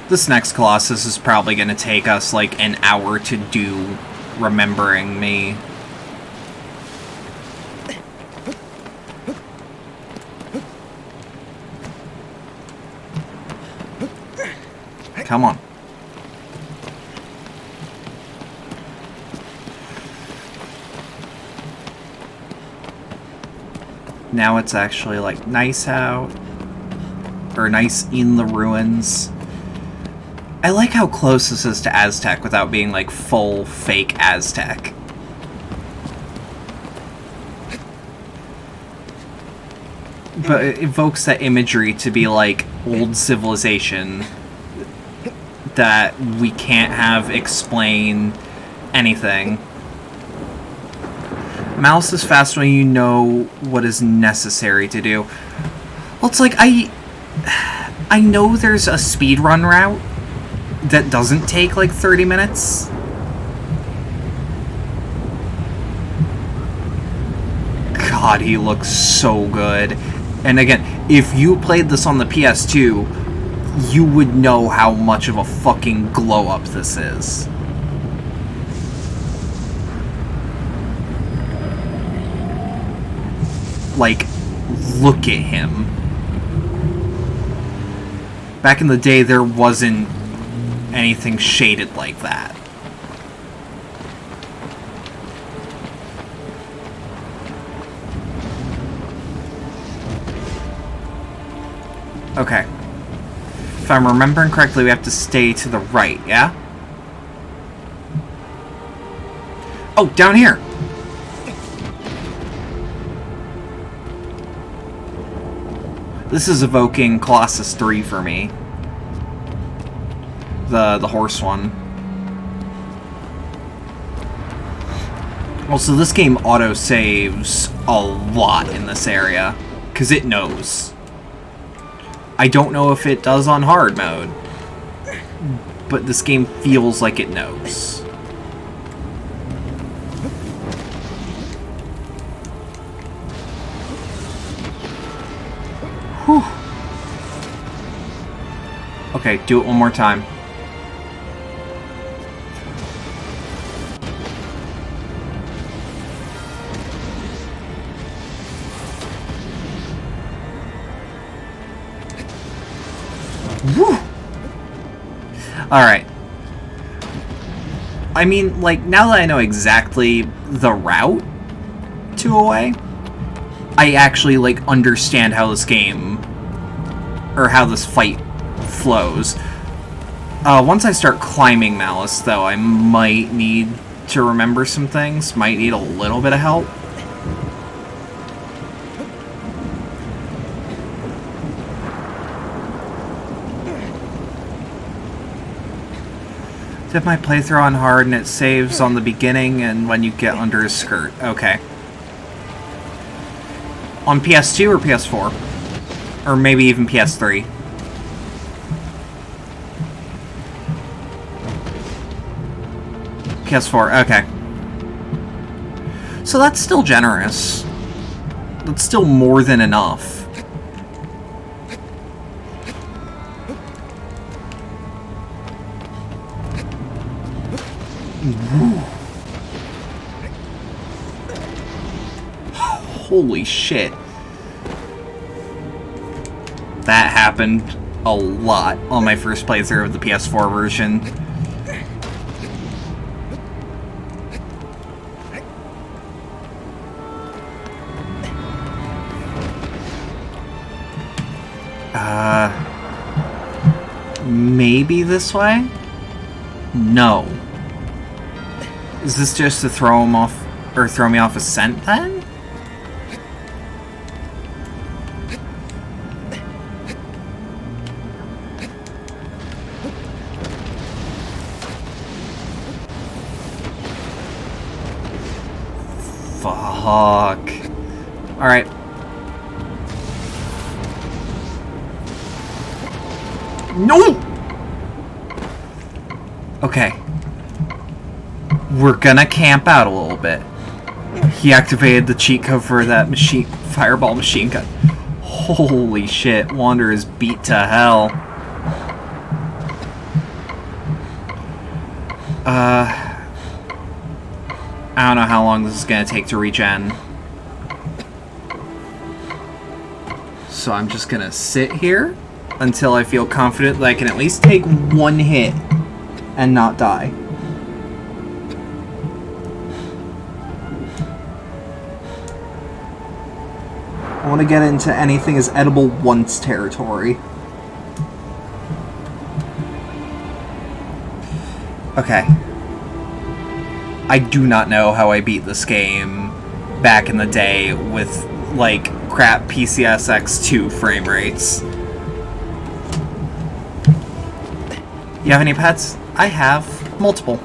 This next Colossus is probably going to take us like an hour to do, remembering me. Come on. Now it's actually like nice out, or nice in the ruins. I like how close this is to Aztec without being like full fake Aztec. But it evokes that imagery to be like old civilization that we can't have explain anything. Mouse is fast when you know what is necessary to do. Well, it's like I know there's a speedrun route that doesn't take like 30 minutes. God, he looks so good. And again, if you played this on the PS2, you would know how much of a fucking glow up this is. Like, look at him. Back in the day, there wasn't anything shaded like that. Okay. If I'm remembering correctly, we have to stay to the right, yeah? Oh, down here! This is evoking Colossus 3 for me. The horse one. Also, this game auto-saves a lot in this area, because it knows. I don't know if it does on hard mode, but this game feels like it knows. Whew. Okay, do it one more time. Woo! Alright. I mean, like, now that I know exactly the route to a way, I actually, like, understand how this game, or how this fight flows. Once I start climbing Malice, though, I might need to remember some things. Might need a little bit of help. Did my playthrough on hard and it saves on the beginning and when you get under his skirt. Okay. On PS2 or PS4? Or maybe even PS3? PS4, okay. So that's still generous. That's still more than enough. Woo. Holy shit. That happened a lot on my first playthrough of the PS4 version. Maybe this way? No. Is this just to throw him off, or throw me off a scent then? Fuck. Alright. No! Okay. We're gonna camp out a little bit. He activated the cheat code for that fireball machine gun. Holy shit, Wander is beat to hell. I don't know how long this is gonna take to regen. So I'm just gonna sit here until I feel confident that I can at least take one hit and not die. I want to get into anything is edible once territory. Okay. I do not know how I beat this game back in the day with, like, crap PCSX2 frame rates. You have any pets? I have multiple.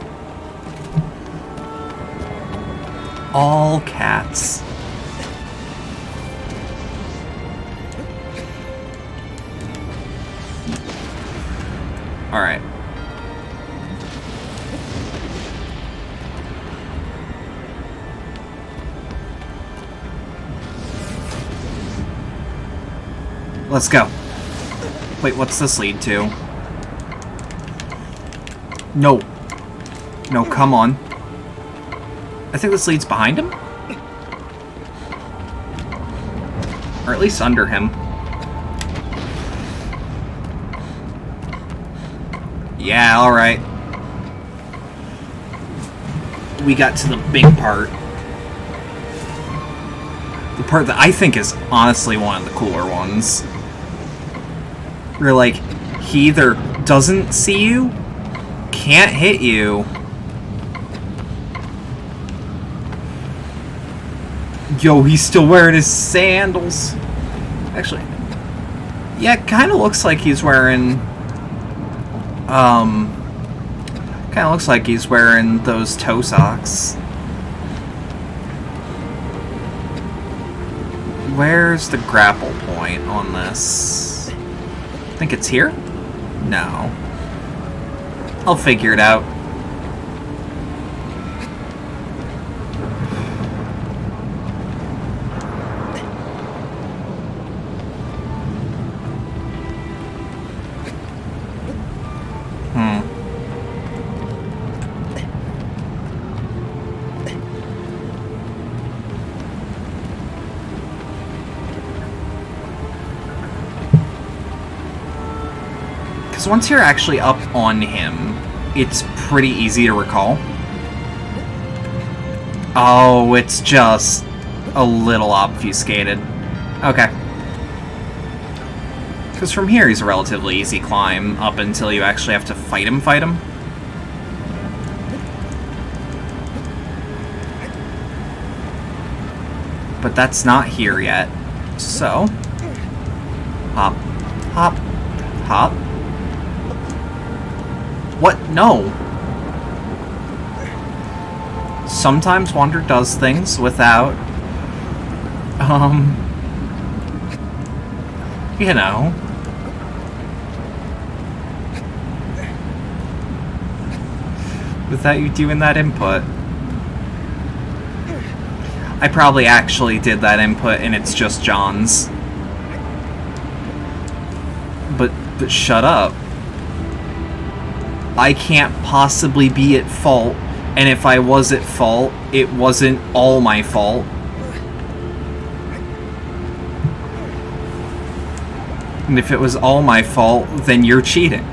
All cats. Alright. Let's go. Wait, what's this lead to? No. No, come on. I think this leads behind him? Or at least under him. Yeah, alright. We got to the big part. The part that I think is honestly one of the cooler ones. Where, like, he either doesn't see you, can't hit you, yo, he's still wearing his sandals. Actually, yeah, it kind of looks like he's wearing, kind of looks like he's wearing those toe socks. Where's the grapple point on this? I think it's here? No. I'll figure it out. Because once you're actually up on him, it's pretty easy to recall. Oh, it's just a little obfuscated. Okay. Because from here, he's a relatively easy climb up until you actually have to fight him. But that's not here yet. So, hop, hop, hop. What? No. Sometimes Wander does things without, you know. Without you doing that input. I probably actually did that input and it's just John's. But shut up. I can't possibly be at fault, and if I was at fault, it wasn't all my fault. And if it was all my fault, then you're cheating.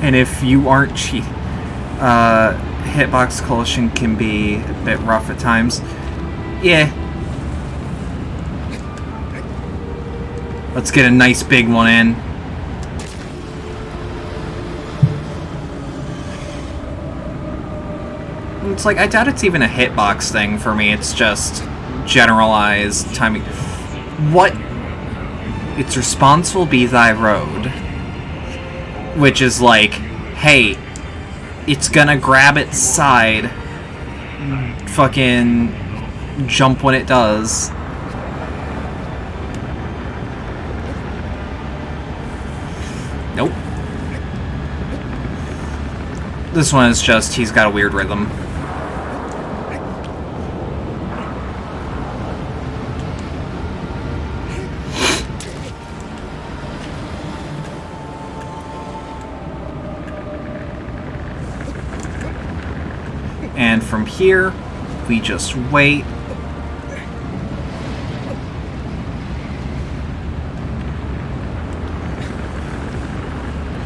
And if you aren't cheating, hitbox collision can be a bit rough at times. Yeah. Let's get a nice big one in. It's like, I doubt it's even a hitbox thing for me, it's just generalized timing. What? Its response will be thy road. Which is like, hey, it's gonna grab its side fucking jump when it does. Nope. This one is just, he's got a weird rhythm. And from here, we just wait.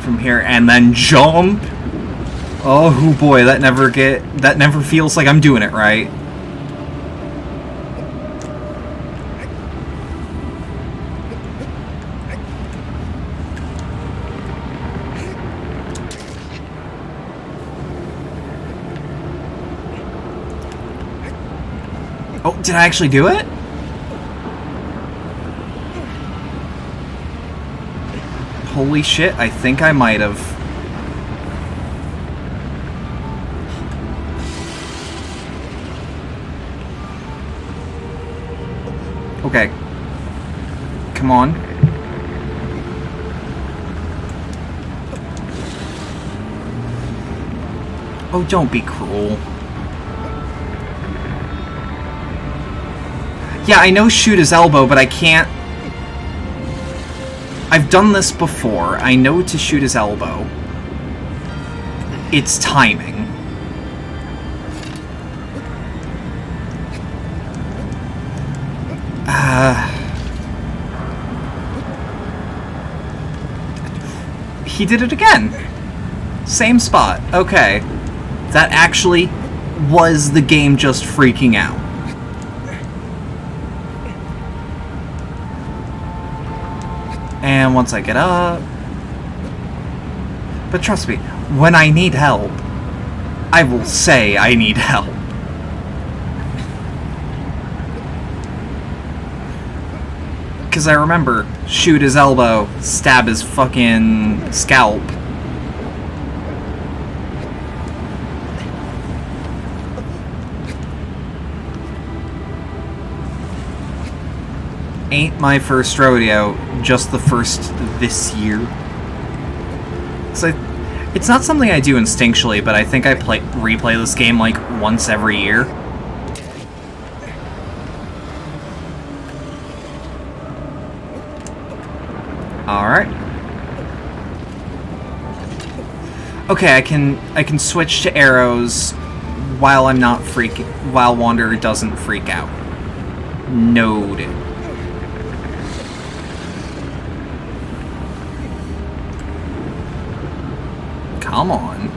From here, and then jump. Oh boy, that never feels like I'm doing it right. Oh, did I actually do it? Holy shit, I think I might have. Okay. Come on. Oh, don't be cruel. Yeah, I know shoot his elbow, but I can't... I've done this before. I know to shoot his elbow. It's timing. He did it again. Same spot. Okay. That actually was the game just freaking out. And once I get up... But trust me, when I need help, I will say I need help. Because I remember, shoot his elbow, stab his fucking scalp. Ain't my first rodeo, just the first this year. So it's not something I do instinctually, but I think I replay this game like once every year. Alright. Okay, I can switch to arrows while I'm not while Wanderer doesn't freak out. Noted. Come on.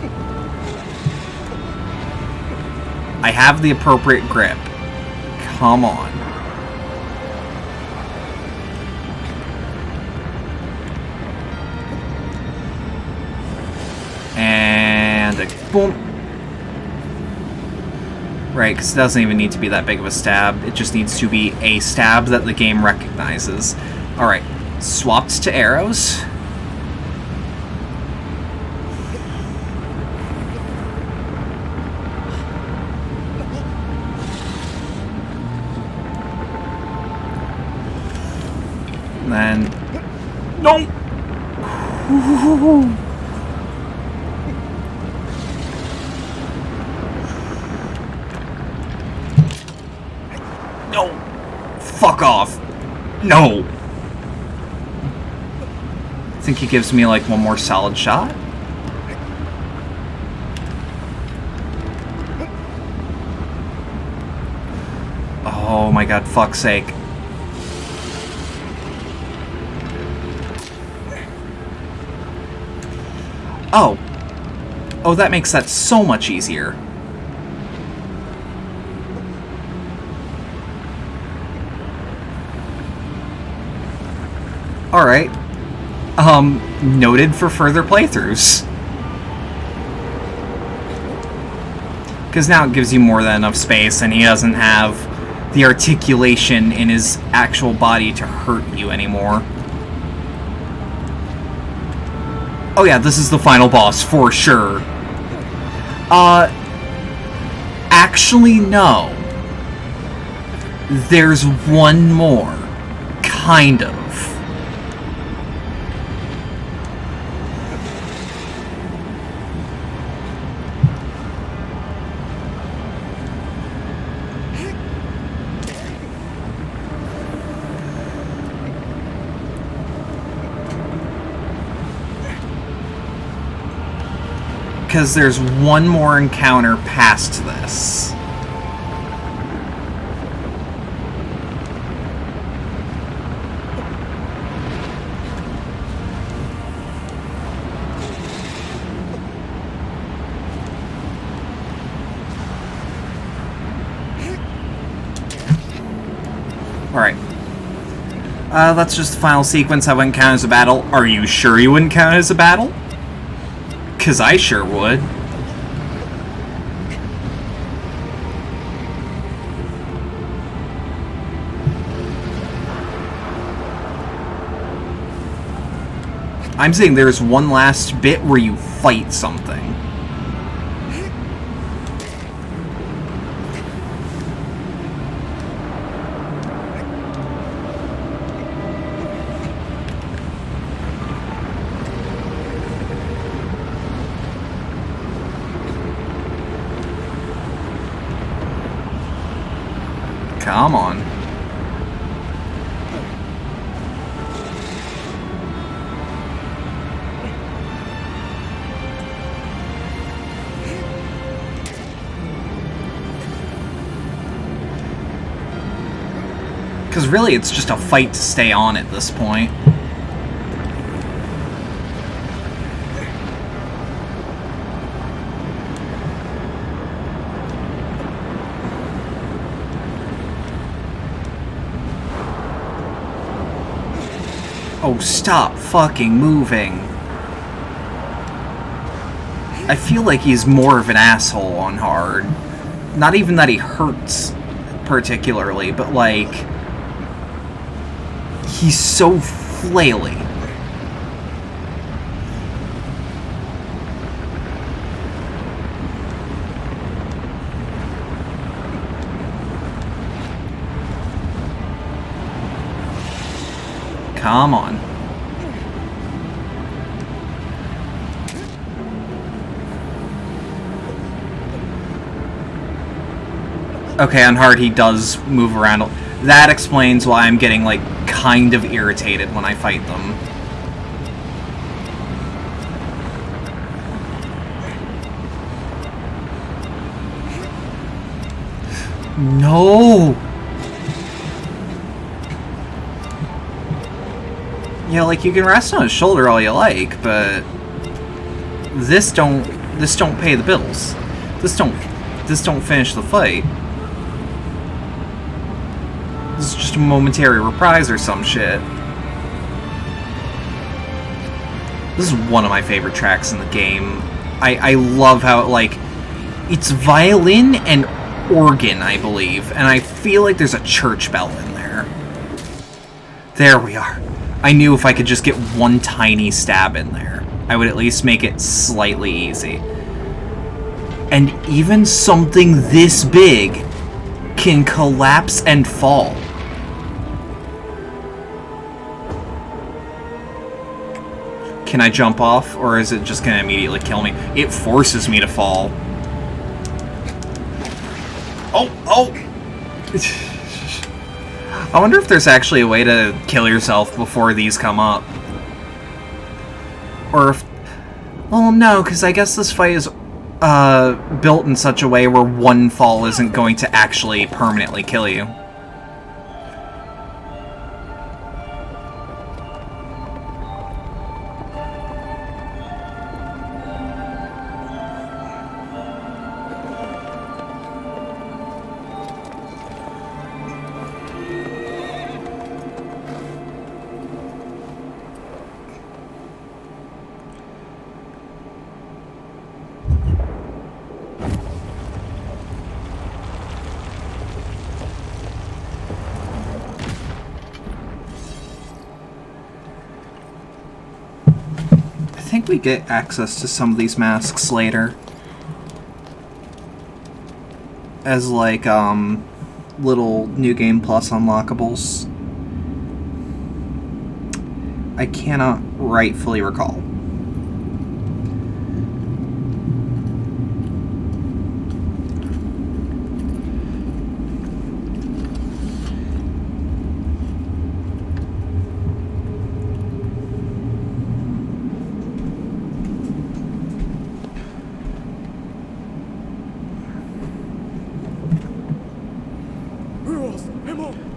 I have the appropriate grip. Come on. And a boom. Right, because it doesn't even need to be that big of a stab. It just needs to be a stab that the game recognizes. Alright, swapped to arrows. Then... No! No! Fuck off! No! I think he gives me like one more solid shot? Oh my god, fuck's sake. Oh. Oh, that makes that so much easier. Alright. Noted for further playthroughs. Because now it gives you more than enough space, and he doesn't have the articulation in his actual body to hurt you anymore. Oh yeah, this is the final boss, for sure. Actually, no. There's one more. Kind of. Because there's one more encounter past this. Alright. That's just the final sequence. I wouldn't count as a battle. Are you sure you wouldn't count as a battle? Because I sure would. I'm saying there's one last bit where you fight something. Come on. Because really, it's just a fight to stay on at this point. Oh, stop fucking moving. I feel like he's more of an asshole on hard. Not even that he hurts particularly, but like... he's so flaily. Come on. Okay, on hard he does move around. That explains why I'm getting, like, kind of irritated when I fight them. No! Yeah, like, you can rest on his shoulder all you like, but... This don't pay the bills. This don't finish the fight. This is just a momentary reprise or some shit. This is one of my favorite tracks in the game. I love how it, like... It's violin and organ, I believe, and I feel like there's a church bell in there. There we are. I knew if I could just get one tiny stab in there, I would at least make it slightly easy. And even something this big can collapse and fall. Can I jump off, or is it just gonna immediately kill me? It forces me to fall. Oh! I wonder if there's actually a way to kill yourself before these come up. Or if... Well, no, because I guess this fight is built in such a way where one fall isn't going to actually permanently kill you. I think we get access to some of these masks later. as like little New Game Plus unlockables. I cannot rightfully recall.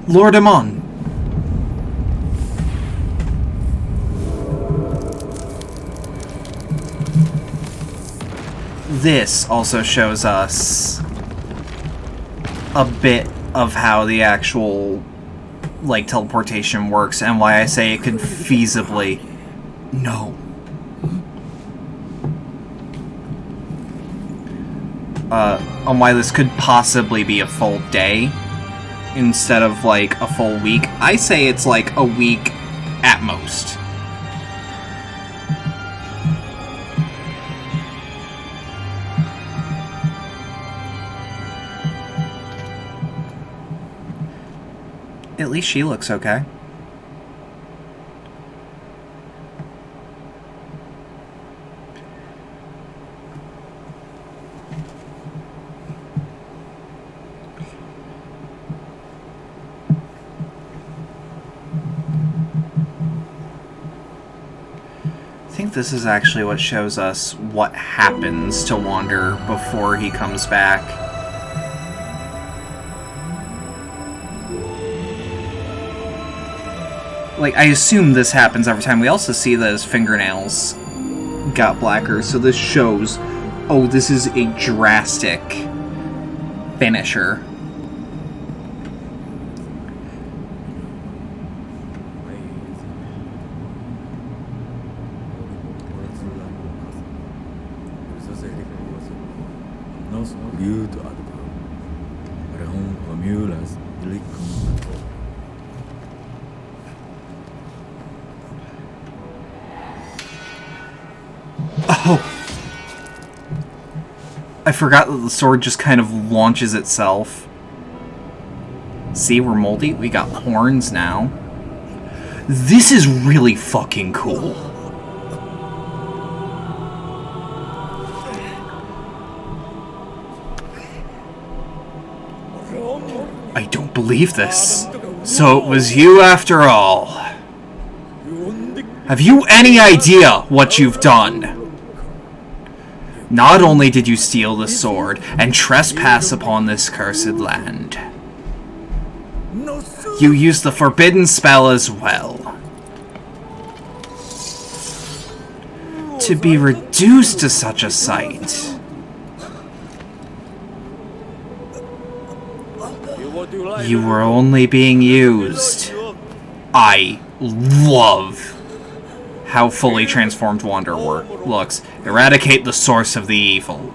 Lord Amon. This also shows us a bit of how the actual, like, teleportation works, and why I say it could feasibly... No. On why this could possibly be a full day instead of, like, a full week. I say it's, like, a week at most. At least she looks okay. I think this is actually what shows us what happens to Wander before he comes back. Like, I assume this happens every time. We also see that his fingernails got blacker, so this shows, oh, this is a drastic finisher. Oh! I forgot that the sword just kind of launches itself. See, we're moldy. We got horns now. This is really fucking cool. I don't believe this. So it was you after all. Have you any idea what you've done? Not only did you steal the sword and trespass upon this cursed land, you used the forbidden spell as well. To be reduced to such a sight. You were only being used. I love how fully transformed Wander looks. Eradicate the source of the evil.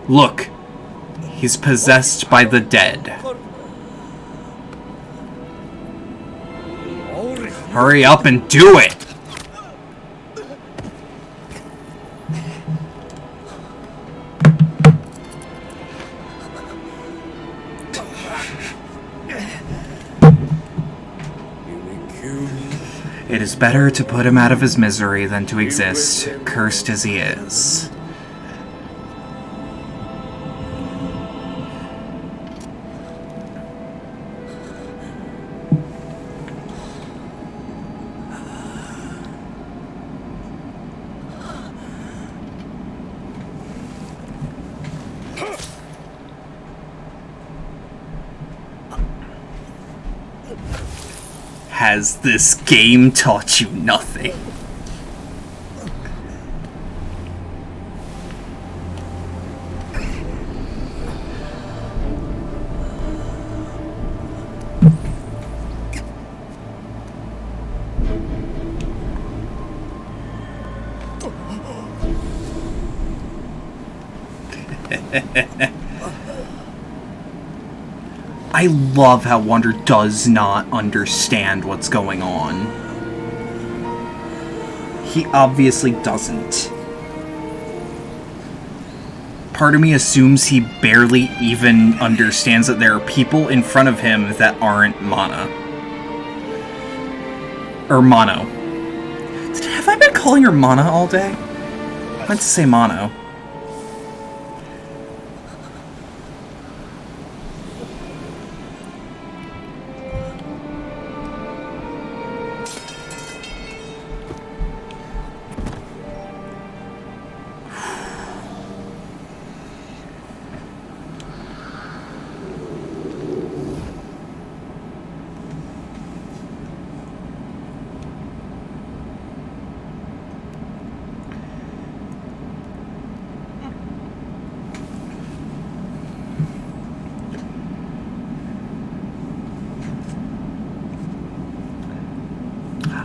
Look, he's possessed by the dead. Hurry up and do it! It is better to put him out of his misery than to exist, cursed as he is. Has this game taught you nothing? I love how Wander does not understand what's going on. He obviously doesn't. part of me assumes he barely even understands that there are people in front of him that aren't Mana. Or Mono. Have I been calling her Mana all day? I meant to say Mono.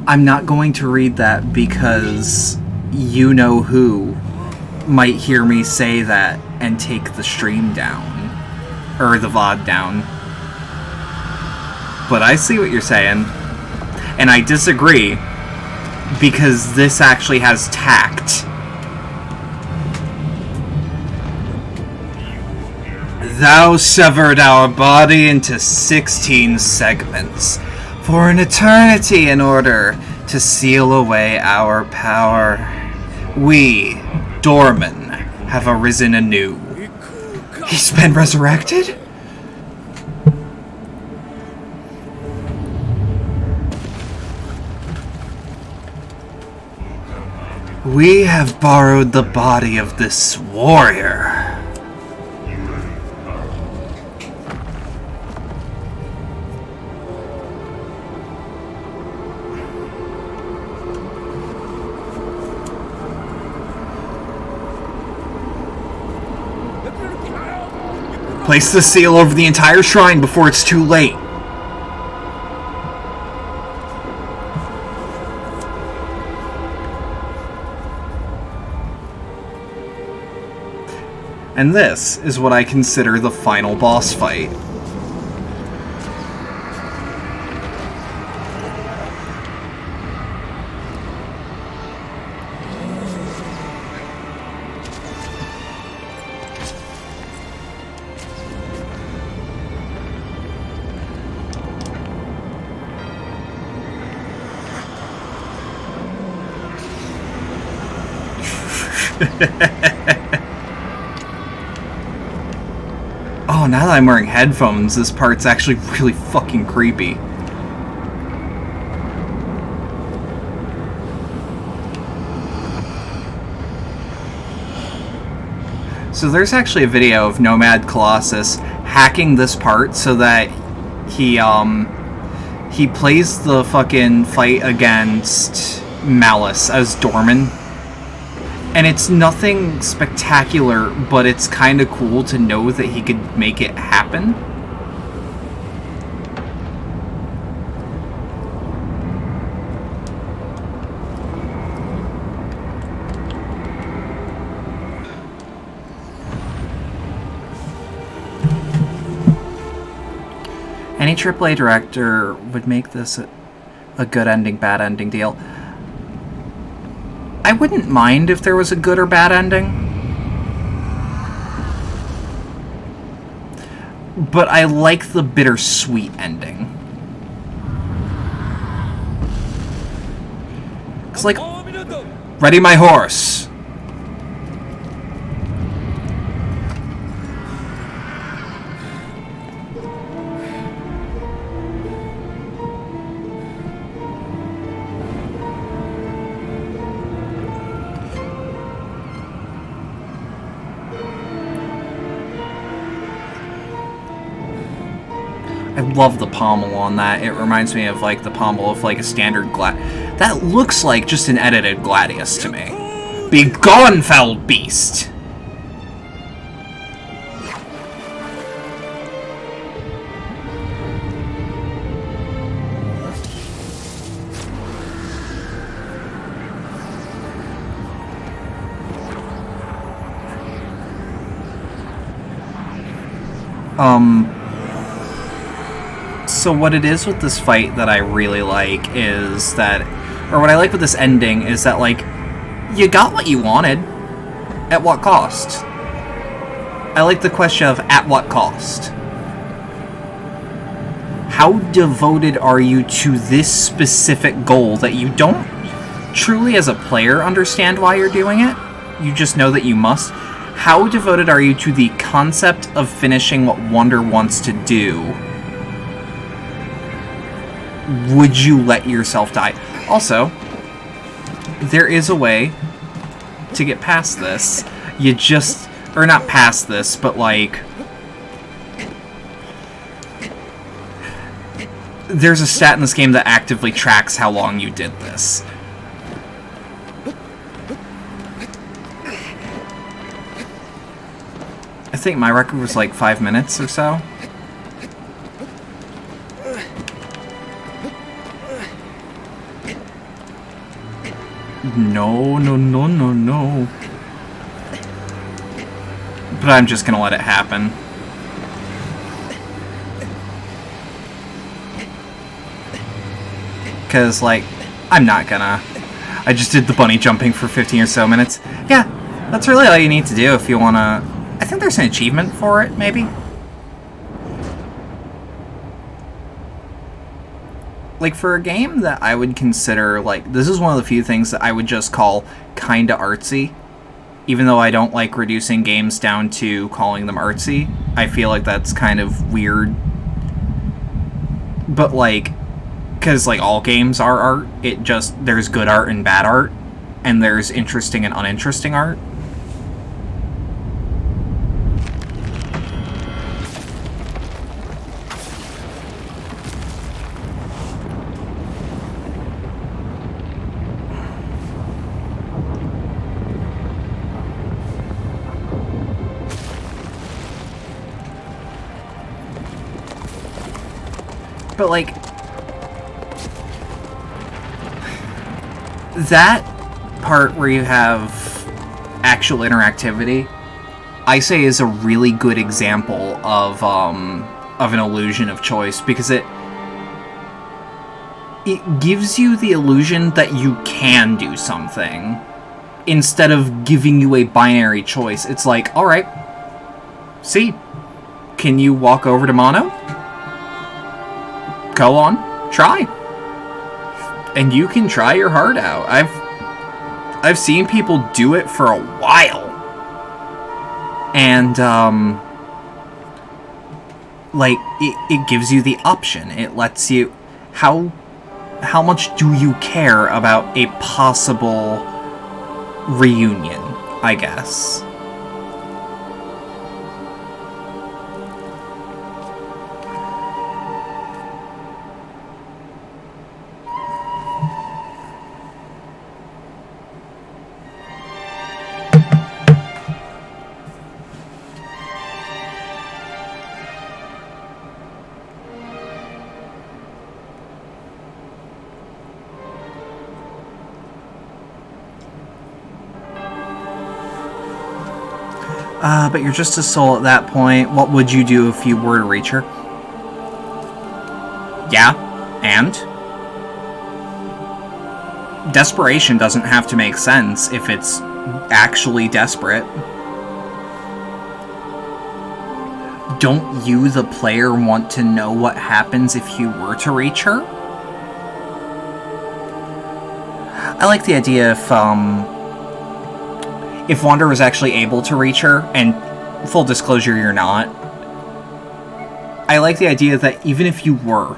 I'm not going to read that because you know who might hear me say that and take the stream down. Or the VOD down. But I see what you're saying. And I disagree because this actually has tact. Thou severed our body into 16 segments for an eternity in order to seal away our power. We, Dorman, have arisen anew. He's been resurrected? We have borrowed the body of this warrior. Place the seal over the entire shrine before it's too late. And this is what I consider the final boss fight. Oh, now that I'm wearing headphones, this part's actually really fucking creepy. So there's actually a video of Nomad Colossus hacking this part so that he plays the fucking fight against Malice as Dorman. And it's nothing spectacular, but it's kind of cool to know that he could make it happen. Any AAA director would make this a good ending, bad ending deal. I wouldn't mind if there was a good or bad ending. But I like the bittersweet ending. It's like, ready my horse. I love the pommel on that. It reminds me of like the pommel of like a standard that looks like just an edited Gladius to me. Be gone, foul beast! So what it is with this fight that I really like is that, or what I like with this ending is that, like, you got what you wanted. At what cost? I like the question of at what cost? How devoted are you to this specific goal that you don't truly as a player understand why you're doing it? You just know that you must. How devoted are you to the concept of finishing what Wander wants to do? Would you let yourself die? Also, there is a way to get past this. You just... Or not past this, but like... There's a stat in this game that actively tracks how long you did this. I think my record was like 5 minutes or so. No, no, no, no, no. But I'm just gonna let it happen. Because, like, I'm not gonna. I just did the bunny jumping for 15 or so minutes. Yeah, that's really all you need to do if you wanna... I think there's an achievement for it, maybe? Like, for a game that I would consider, like, this is one of the few things that I would just call kinda artsy. Even though I don't like reducing games down to calling them artsy. I feel like that's kind of weird. But, like, because, like, all games are art. It just, there's good art and bad art. And there's interesting and uninteresting art. But, like, that part where you have actual interactivity, I say is a really good example of an illusion of choice, because it gives you the illusion that you can do something instead of giving you a binary choice. It's like, alright, see, can you walk over to Mono? Go on, try. And you can try your heart out. I've seen people do it for a while. And, like, it gives you the option. It lets you... How much do you care about a possible reunion, I guess? But you're just a soul at that point. What would you do if you were to reach her? Yeah, and? Desperation doesn't have to make sense if it's actually desperate. Don't you, the player, want to know what happens if you were to reach her? I like the idea if Wander was actually able to reach her, and full disclosure, you're not. I like the idea that even if you were,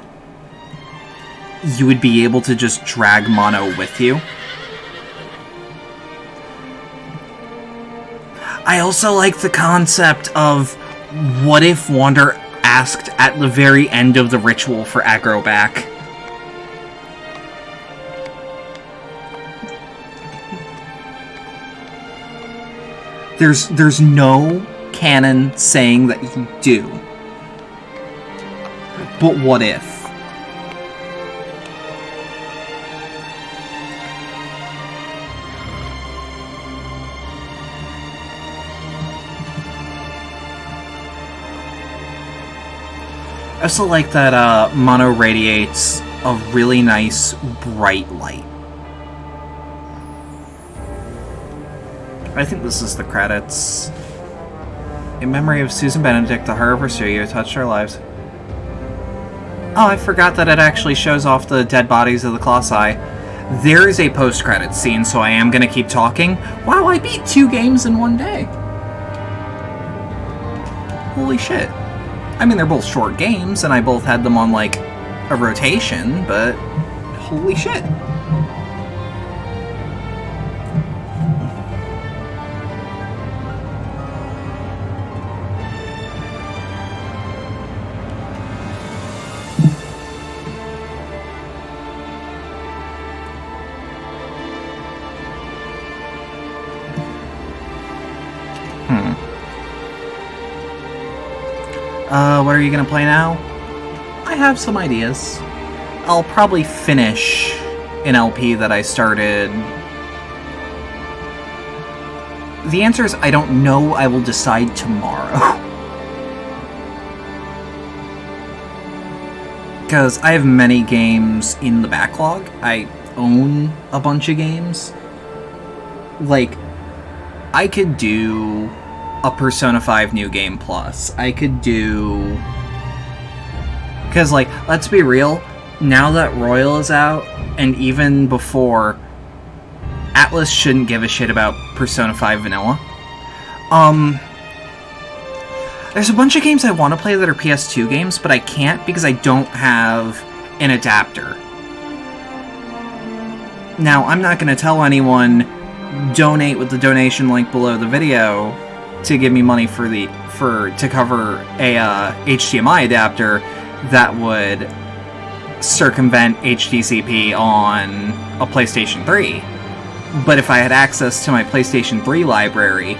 you would be able to just drag Mono with you. I also like the concept of what if Wander asked at the very end of the ritual for aggro back? There's no canon saying that you do. But what if? I also like that Mono radiates a really nice, bright light. I think this is the credits. In memory of Susan Benedict, the horror of you touched our lives. Oh, I forgot that it actually shows off the dead bodies of the Colossi. There is a post-credits scene, so I am going to keep talking. Wow, I beat 2 games in one day. Holy shit. I mean, they're both short games, and I both had them on, like, a rotation, but holy shit. What are you gonna play now? I have some ideas. I'll probably finish an LP that I started. The answer is I don't know. I will decide tomorrow. Because I have many games in the backlog. I own a bunch of games. Like, I could do a Persona 5 New Game Plus. I could do... Because, like, let's be real, now that Royal is out, and even before, Atlas shouldn't give a shit about Persona 5 Vanilla. There's a bunch of games I want to play that are PS2 games, but I can't because I don't have an adapter. Now, I'm not going to tell anyone, donate with the donation link below the video to give me money to cover a HDMI adapter that would circumvent HDCP on a PlayStation 3. But if I had access to my PlayStation 3 library,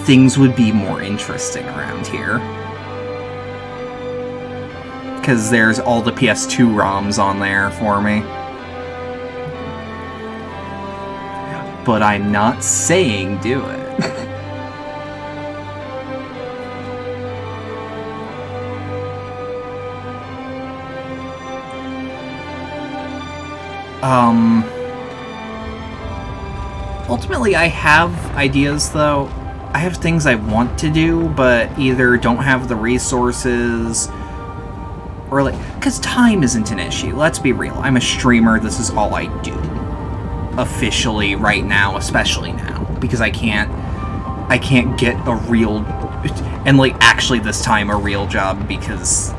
things would be more interesting around here. Because there's all the PS2 ROMs on there for me. But I'm not saying do it. Ultimately, I have ideas, though. I have things I want to do, but either don't have the resources, or like... Because time isn't an issue, let's be real. I'm a streamer, this is all I do. Officially, right now, especially now. Because I can't get a real... And, like, actually this time a real job, because...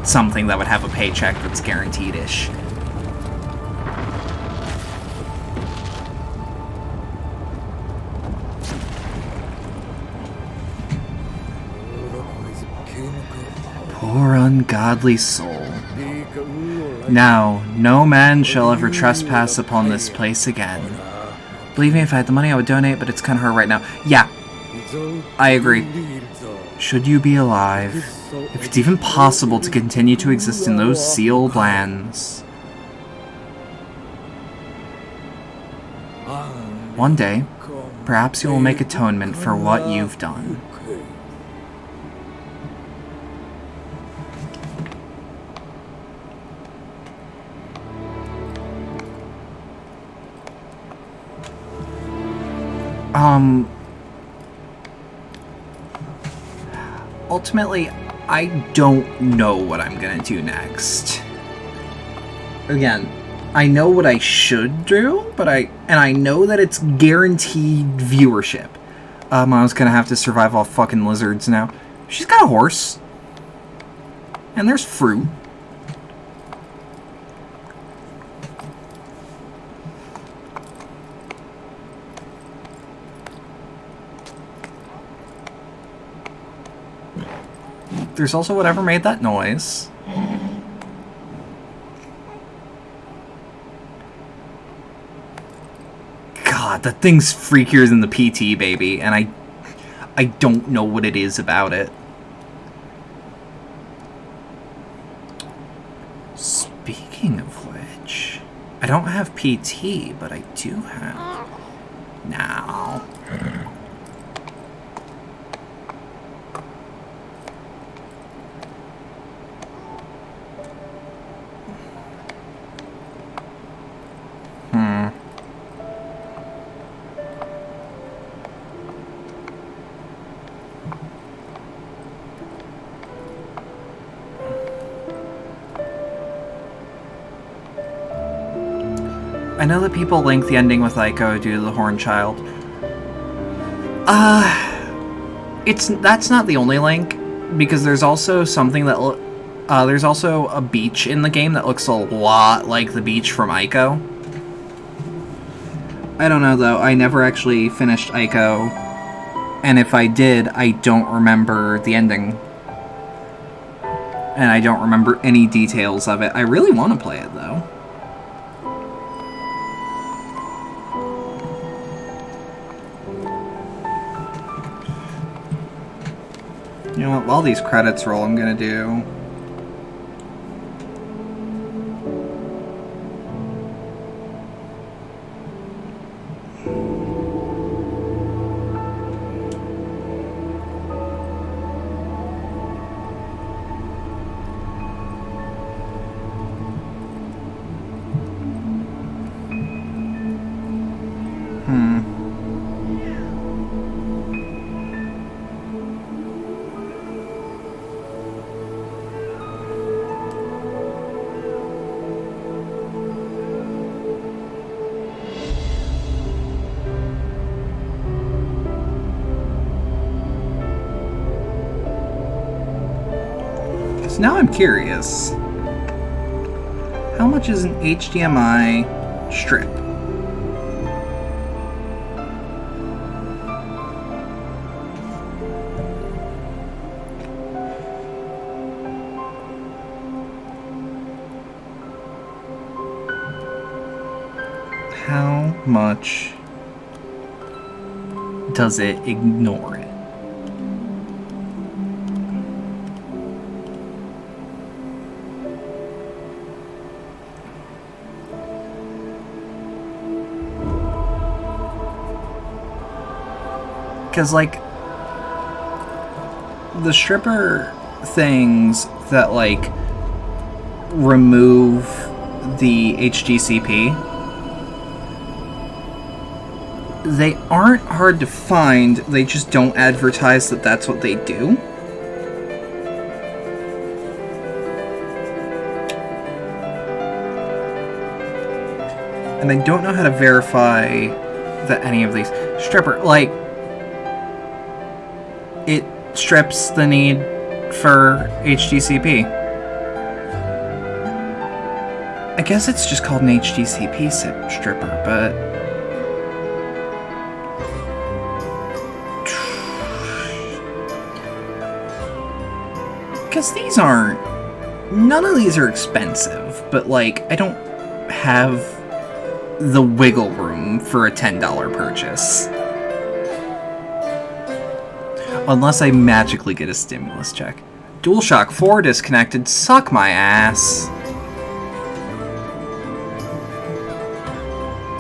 Something that would have a paycheck that's guaranteed-ish. Poor ungodly soul. Now, no man shall ever trespass upon this place again. Believe me, if I had the money, I would donate, but it's kind of hard right now. Yeah, I agree. Should you be alive, if it's even possible to continue to exist in those sealed lands. One day, perhaps you will make atonement for what you've done. Ultimately, I don't know what I'm gonna do next. Again, I know what I should do, but I know that it's guaranteed viewership. I was gonna have to survive off fucking lizards now. She's got a horse. And there's fruit. There's also whatever made that noise. God, that thing's freakier than the PT, baby, and I don't know what it is about it. Speaking of which, I don't have PT, but I do have... Now... I know that people link the ending with Ico due to the Horned Child. That's not the only link, because there's also something that there's also a beach in the game that looks a lot like the beach from Ico. I don't know though. I never actually finished Ico, and if I did, I don't remember the ending. And I don't remember any details of it. I really want to play it, though. You know what? While these credits roll, I'm gonna do... Now I'm curious. How much is an HDMI strip? How much does it ignore it? Because, like, the stripper things that, like, remove the HDCP, they aren't hard to find, they just don't advertise that that's what they do. And I don't know how to verify that any of these stripper, like, it strips the need for HDCP. I guess it's just called an HDCP stripper, but... Because these aren't... None of these are expensive, but, like, I don't have the wiggle room for a $10 purchase. Unless I magically get a stimulus check. DualShock 4 disconnected. Suck my ass.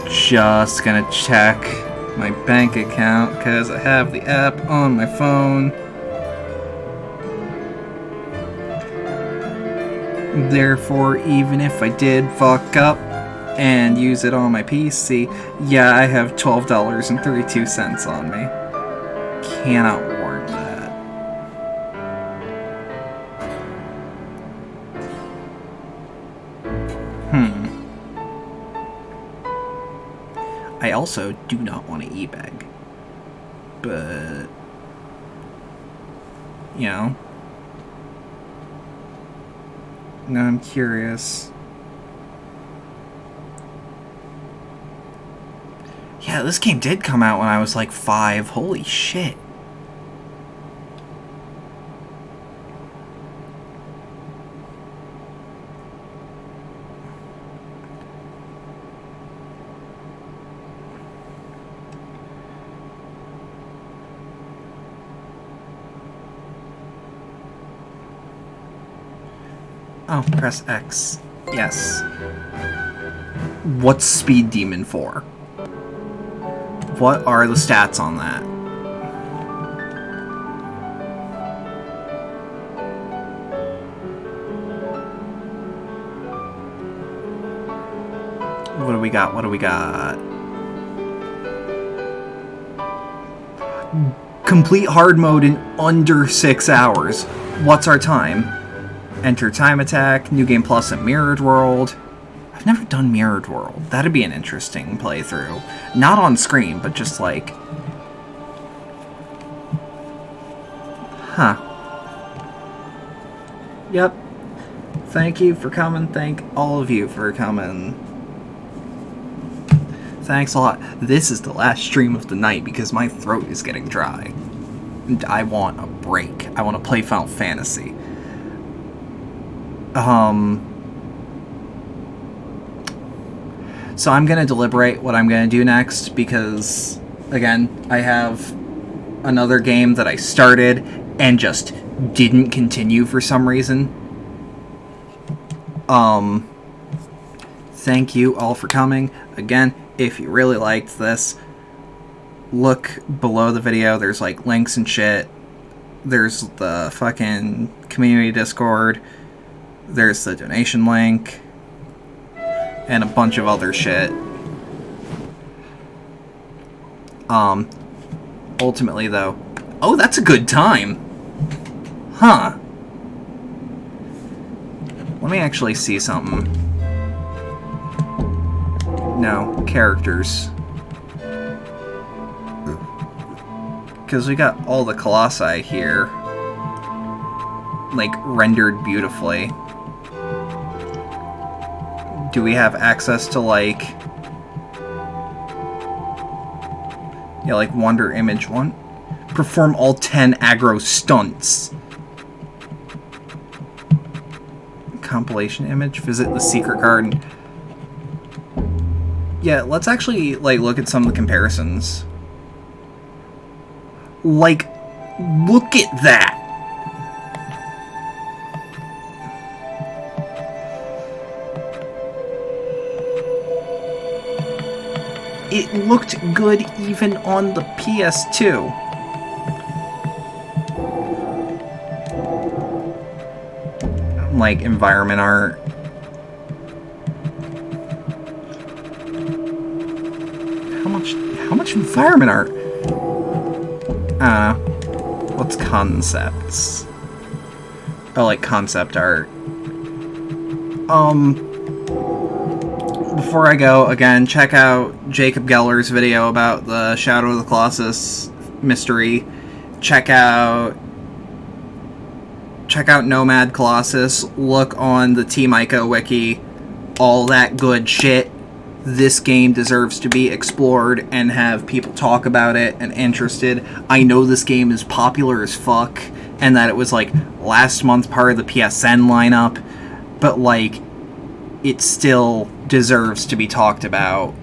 Just gonna check my bank account because I have the app on my phone. Therefore, even if I did fuck up and use it on my PC, yeah, I have $12.32 on me. Cannot warrant that. I also do not want to e-beg. But... you know... Now I'm curious. Yeah, this game did come out when I was like 5. Holy shit. Oh, press X. Yes. What's Speed Demon for? What are the stats on that? What do we got? What do we got? Complete hard mode in under 6 hours. What's our time? Enter time attack, new game plus and mirrored world. I've never done Mirrored World. That'd be an interesting playthrough. Not on screen, but just like... Huh. Yep. Thank you for coming. Thank all of you for coming. Thanks a lot. This is the last stream of the night because my throat is getting dry. And I want a break. I want to play Final Fantasy. So I'm going to deliberate what I'm going to do next because, again, I have another game that I started and just didn't continue for some reason. Thank you all for coming. Again, if you really liked this, look below the video. There's like links and shit. There's the fucking community Discord. There's the donation link. And a bunch of other shit. Ultimately though... Oh, that's a good time! Huh. Let me actually see something. No, characters. Because we got all the Colossi here. Like, rendered beautifully. Do we have access to, like... Yeah, like, Wonder Image 1? Perform all 10 aggro stunts. Compilation image. Visit the secret garden. Yeah, let's actually, like, look at some of the comparisons. Like, look at that! It looked good even on the PS2. Like, environment art. How much environment art? What's concepts? Oh, like concept art. Before I go, again, check out Jacob Geller's video about the Shadow of the Colossus mystery. Check out Nomad Colossus. Look on the Team Ico wiki. All that good shit. This game deserves to be explored and have people talk about it and interested. I know this game is popular as fuck and that it was like last month part of the PSN lineup, but like it still deserves to be talked about,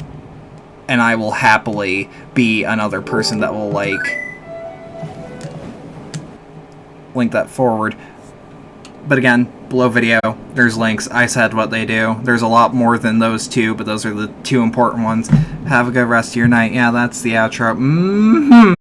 and I will happily be another person that will like link that forward. But again, below video, there's links. I said what they do. There's a lot more than those two, but those are the two important ones. Have a good rest of your night. Yeah, that's the outro.